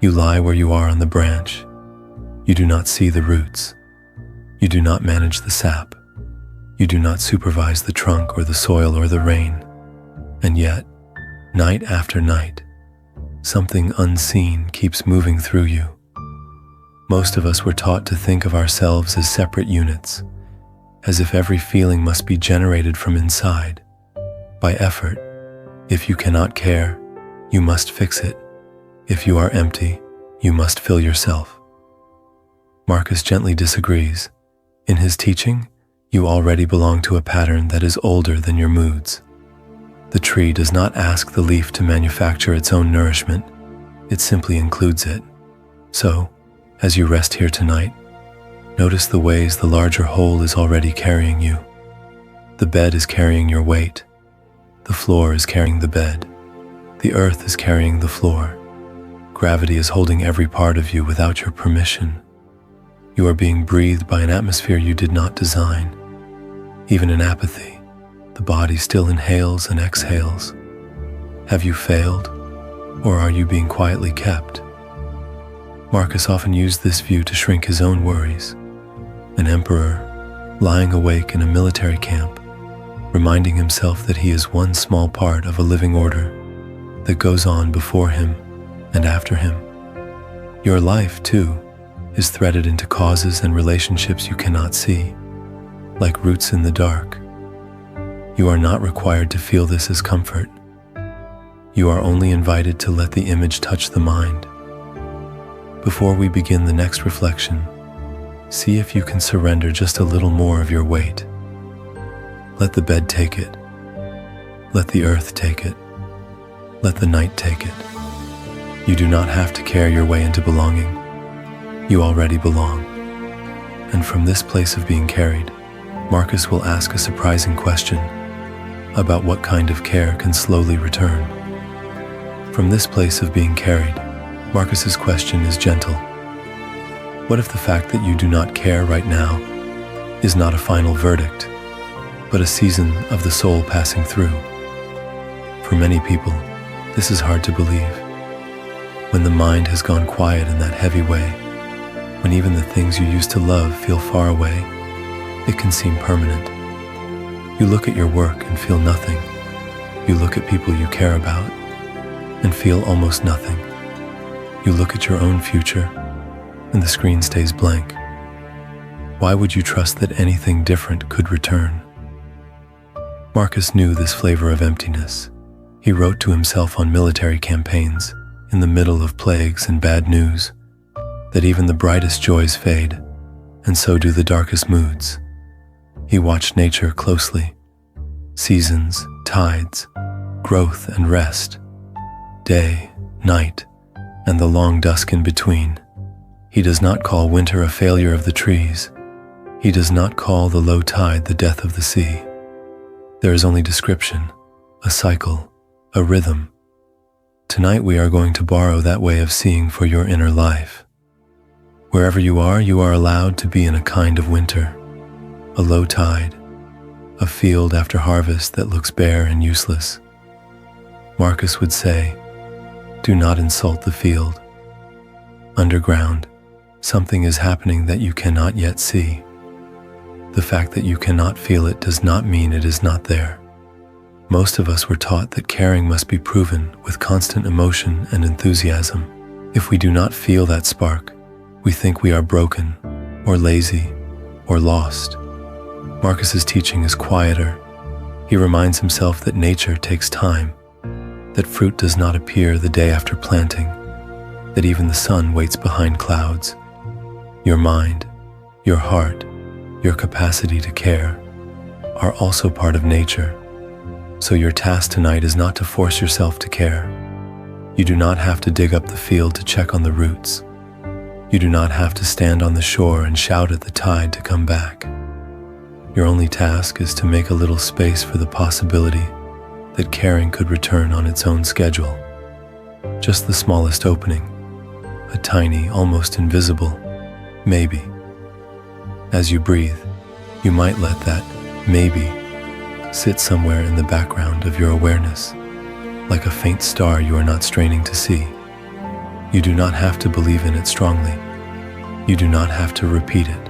You lie where you are on the branch. You do not see the roots. You do not manage the sap. You do not supervise the trunk or the soil or the rain. And yet, night after night, something unseen keeps moving through you. Most of us were taught to think of ourselves as separate units, as if every feeling must be generated from inside, by effort. If you cannot care, you must fix it. If you are empty, you must fill yourself. Marcus gently disagrees. In his teaching, you already belong to a pattern that is older than your moods. The tree does not ask the leaf to manufacture its own nourishment, it simply includes it. So, as you rest here tonight, notice the ways the larger whole is already carrying you. The bed is carrying your weight. The floor is carrying the bed. The earth is carrying the floor. Gravity is holding every part of you without your permission. You are being breathed by an atmosphere you did not design. Even in apathy, the body still inhales and exhales. Have you failed, or are you being quietly kept? Marcus often used this view to shrink his own worries. An emperor, lying awake in a military camp, reminding himself that he is one small part of a living order that goes on before him and after him. Your life, too, is threaded into causes and relationships you cannot see, like roots in the dark. You are not required to feel this as comfort. You are only invited to let the image touch the mind. Before we begin the next reflection, see if you can surrender just a little more of your weight. Let the bed take it. Let the earth take it. Let the night take it. You do not have to carry your way into belonging. You already belong. And from this place of being carried, Marcus will ask a surprising question about what kind of care can slowly return. From this place of being carried, Marcus's question is gentle. What if the fact that you do not care right now is not a final verdict, but a season of the soul passing through? For many people, this is hard to believe. When the mind has gone quiet in that heavy way, when even the things you used to love feel far away, it can seem permanent. You look at your work and feel nothing. You look at people you care about and feel almost nothing. You look at your own future and the screen stays blank. Why would you trust that anything different could return? Marcus knew this flavor of emptiness. He wrote to himself on military campaigns, in the middle of plagues and bad news, that even the brightest joys fade, and so do the darkest moods. He watched nature closely. Seasons, tides, growth and rest, day, night, and the long dusk in between. He does not call winter a failure of the trees. He does not call the low tide the death of the sea. There is only description, a cycle, a rhythm. Tonight we are going to borrow that way of seeing for your inner life. Wherever you are allowed to be in a kind of winter, a low tide, a field after harvest that looks bare and useless. Marcus would say, Do not insult the field. Underground, something is happening that you cannot yet see. The fact that you cannot feel it does not mean it is not there. Most of us were taught that caring must be proven with constant emotion and enthusiasm. If we do not feel that spark, we think we are broken, or lazy, or lost. Marcus's teaching is quieter. He reminds himself that nature takes time, that fruit does not appear the day after planting, that even the sun waits behind clouds. Your mind, your heart, your capacity to care are also part of nature. So your task tonight is not to force yourself to care. You do not have to dig up the field to check on the roots. You do not have to stand on the shore and shout at the tide to come back. Your only task is to make a little space for the possibility that caring could return on its own schedule. Just the smallest opening, a tiny, almost invisible maybe. As you breathe, you might let that maybe sit somewhere in the background of your awareness, like a faint star you are not straining to see. You do not have to believe in it strongly. You do not have to repeat it.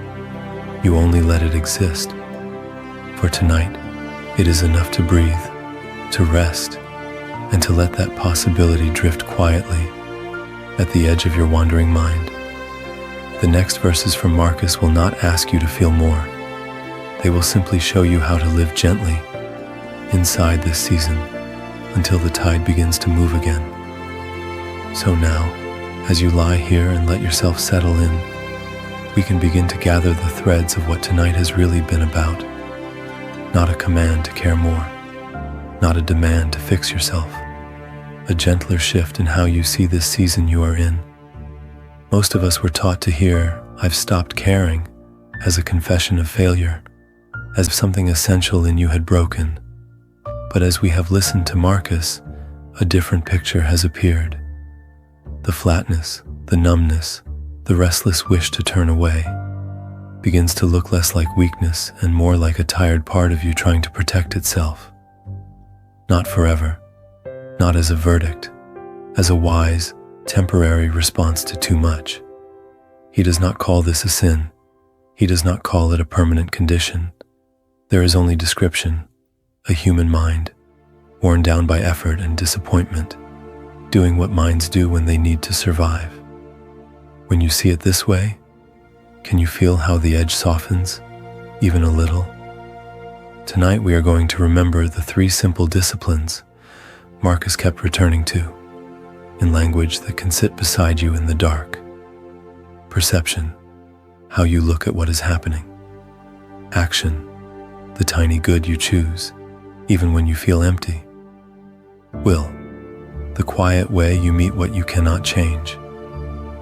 You only let it exist. For tonight, it is enough to breathe, to rest, and to let that possibility drift quietly at the edge of your wandering mind. The next verses from Marcus will not ask you to feel more. They will simply show you how to live gently inside this season until the tide begins to move again. So now, as you lie here and let yourself settle in, we can begin to gather the threads of what tonight has really been about. Not a command to care more, not a demand to fix yourself, a gentler shift in how you see this season you are in. Most of us were taught to hear, "I've stopped caring," as a confession of failure, as if something essential in you had broken. But as we have listened to Marcus, a different picture has appeared. The flatness, the numbness, the restless wish to turn away begins to look less like weakness and more like a tired part of you trying to protect itself. Not forever, not as a verdict, as a wise, temporary response to too much. He does not call this a sin. He does not call it a permanent condition. There is only description, a human mind, worn down by effort and disappointment, doing what minds do when they need to survive. When you see it this way, can you feel how the edge softens, even a little? Tonight we are going to remember the 3 simple disciplines Marcus kept returning to, in language that can sit beside you in the dark. Perception, how you look at what is happening. Action, the tiny good you choose, even when you feel empty. Will, the quiet way you meet what you cannot change.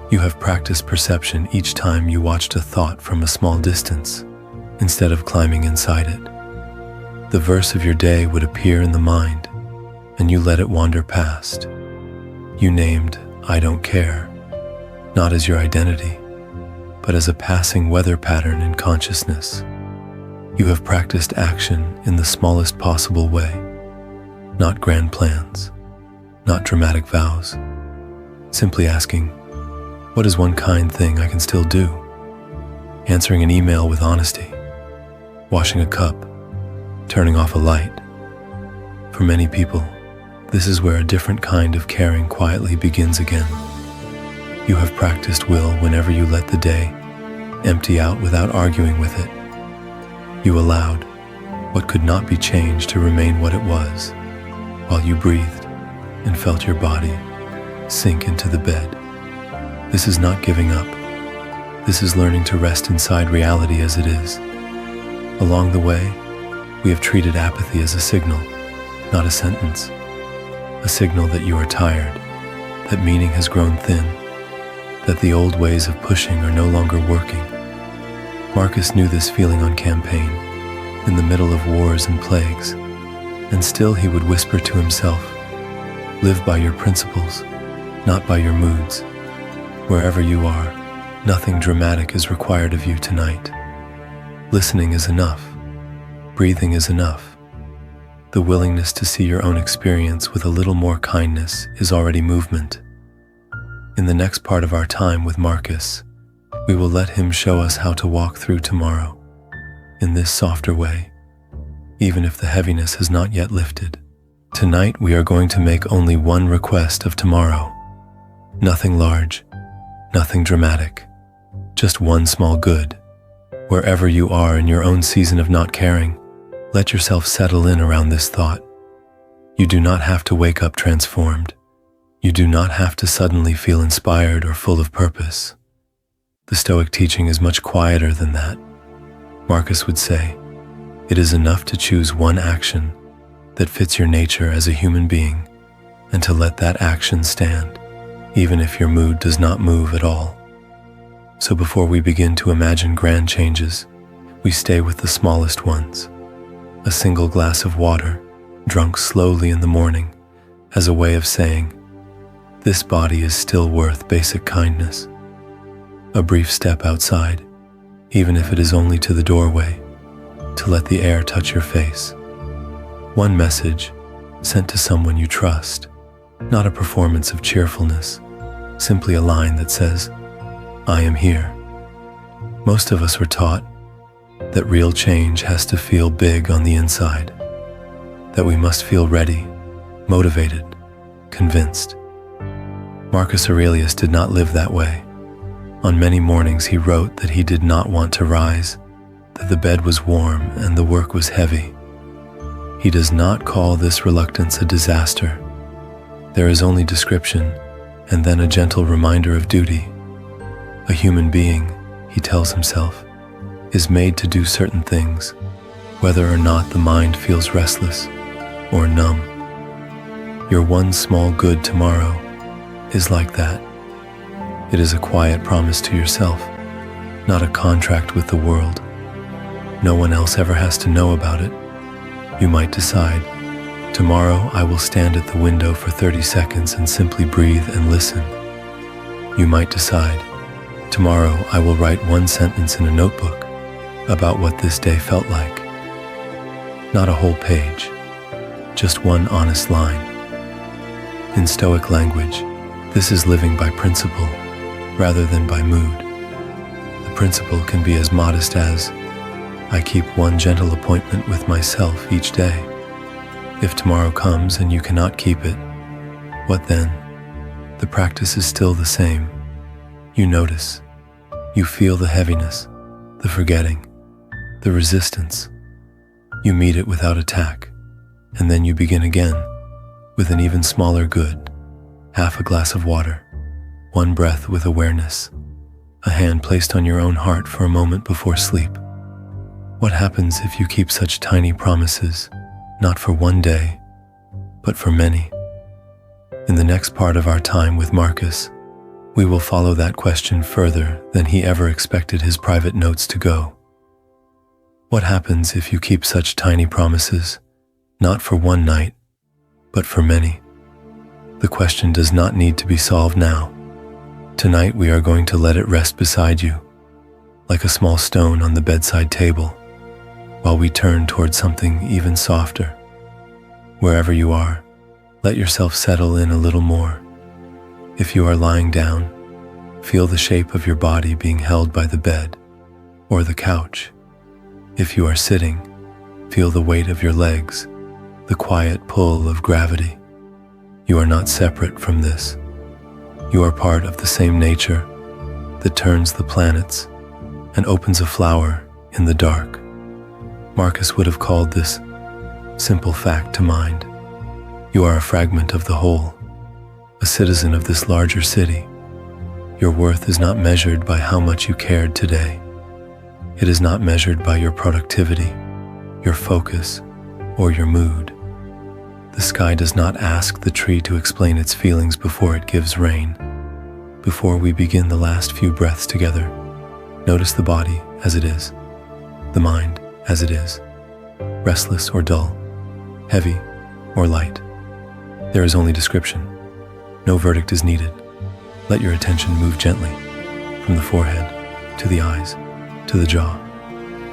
You have practiced perception each time you watched a thought from a small distance, instead of climbing inside it. The verse of your day would appear in the mind, and you let it wander past. You named, "I don't care," not as your identity, but as a passing weather pattern in consciousness. You have practiced action in the smallest possible way, not grand plans, not dramatic vows, simply asking, what is one kind thing I can still do? Answering an email with honesty, washing a cup, turning off a light. For many people, this is where a different kind of caring quietly begins again. You have practiced will whenever you let the day empty out without arguing with it. You allowed what could not be changed to remain what it was, while you breathed and felt your body sink into the bed. This is not giving up. This is learning to rest inside reality as it is. Along the way, we have treated apathy as a signal, not a sentence. A signal that you are tired, that meaning has grown thin, that the old ways of pushing are no longer working. Marcus knew this feeling on campaign, in the middle of wars and plagues, and still he would whisper to himself, "Live by your principles, not by your moods." Wherever you are, nothing dramatic is required of you tonight. Listening is enough. Breathing is enough. The willingness to see your own experience with a little more kindness is already movement. In the next part of our time with Marcus, we will let him show us how to walk through tomorrow in this softer way, even if the heaviness has not yet lifted. Tonight we are going to make only one request of tomorrow. Nothing large, nothing dramatic, just one small good. Wherever you are in your own season of not caring, let yourself settle in around this thought. You do not have to wake up transformed. You do not have to suddenly feel inspired or full of purpose. The Stoic teaching is much quieter than that. Marcus would say, it is enough to choose one action that fits your nature as a human being and to let that action stand, even if your mood does not move at all. So before we begin to imagine grand changes, we stay with the smallest ones. A single glass of water, drunk slowly in the morning, as a way of saying, this body is still worth basic kindness. A brief step outside, even if it is only to the doorway, to let the air touch your face. One message sent to someone you trust, not a performance of cheerfulness, simply a line that says, I am here. Most of us were taught that real change has to feel big on the inside, that we must feel ready, motivated, convinced. Marcus Aurelius did not live that way. On many mornings he wrote that he did not want to rise, that the bed was warm and the work was heavy. He does not call this reluctance a disaster. There is only description and then a gentle reminder of duty. A human being, he tells himself, is made to do certain things, whether or not the mind feels restless or numb. Your one small good tomorrow is like that. It is a quiet promise to yourself, not a contract with the world. No one else ever has to know about it. You might decide, tomorrow I will stand at the window for 30 seconds and simply breathe and listen. You might decide, tomorrow I will write one sentence in a notebook about what this day felt like. Not a whole page, just one honest line. In Stoic language, this is living by principle rather than by mood. The principle can be as modest as, I keep one gentle appointment with myself each day. If tomorrow comes and you cannot keep it, what then? The practice is still the same. You notice, you feel the heaviness, the forgetting, the resistance. You meet it without attack, and then you begin again with an even smaller good, half a glass of water, one breath with awareness, a hand placed on your own heart for a moment before sleep. What happens if you keep such tiny promises, not for one day, but for many? In the next part of our time with Marcus, we will follow that question further than he ever expected his private notes to go. What happens if you keep such tiny promises, not for one night, but for many? The question does not need to be solved now. Tonight we are going to let it rest beside you, like a small stone on the bedside table, while we turn towards something even softer. Wherever you are, let yourself settle in a little more. If you are lying down, feel the shape of your body being held by the bed or the couch. If you are sitting, feel the weight of your legs, the quiet pull of gravity. You are not separate from this. You are part of the same nature that turns the planets and opens a flower in the dark. Marcus would have called this simple fact to mind. You are a fragment of the whole, a citizen of this larger city. Your worth is not measured by how much you cared today. It is not measured by your productivity, your focus, or your mood. The sky does not ask the tree to explain its feelings before it gives rain. Before we begin the last few breaths together, notice the body as it is, the mind as it is, restless or dull, heavy or light. There is only description. No verdict is needed. Let your attention move gently from the forehead to the eyes to the jaw.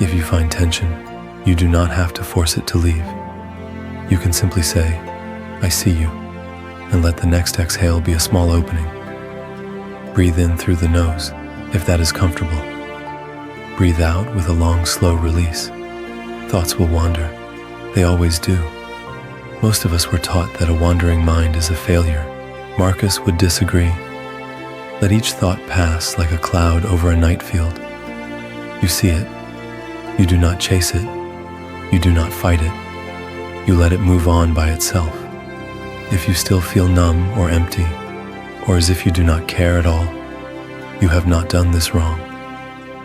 If you find tension, you do not have to force it to leave. You can simply say, "I see you," and let the next exhale be a small opening. Breathe in through the nose, if that is comfortable. Breathe out with a long, slow release. Thoughts will wander. They always do. Most of us were taught that a wandering mind is a failure. Marcus would disagree. Let each thought pass like a cloud over a night field. You see it. You do not chase it. You do not fight it. You let it move on by itself. If you still feel numb or empty, or as if you do not care at all, you have not done this wrong.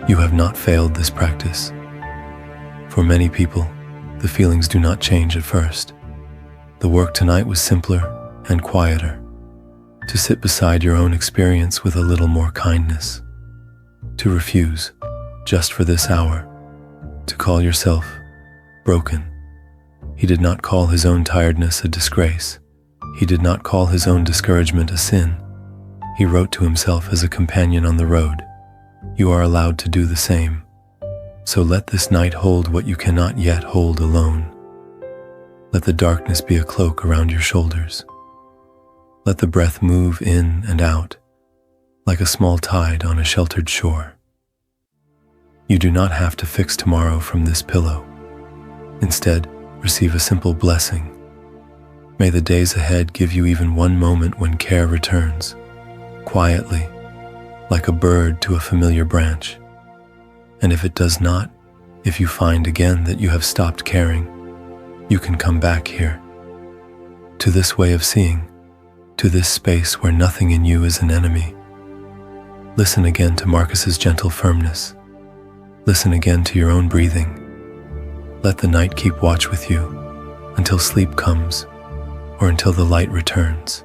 You have not failed this practice. For many people, the feelings do not change at first. The work tonight was simpler and quieter, to sit beside your own experience with a little more kindness, to refuse, just for this hour, to call yourself broken. He did not call his own tiredness a disgrace. He did not call his own discouragement a sin. He wrote to himself as a companion on the road, "You are allowed to do the same. So let this night hold what you cannot yet hold alone. Let the darkness be a cloak around your shoulders. Let the breath move in and out, like a small tide on a sheltered shore. You do not have to fix tomorrow from this pillow. Instead, receive a simple blessing. May the days ahead give you even one moment when care returns, quietly, like a bird to a familiar branch. And if it does not, if you find again that you have stopped caring, you can come back here, to this way of seeing, to this space where nothing in you is an enemy. Listen again to Marcus's gentle firmness. Listen again to your own breathing. Let the night keep watch with you until sleep comes or until the light returns.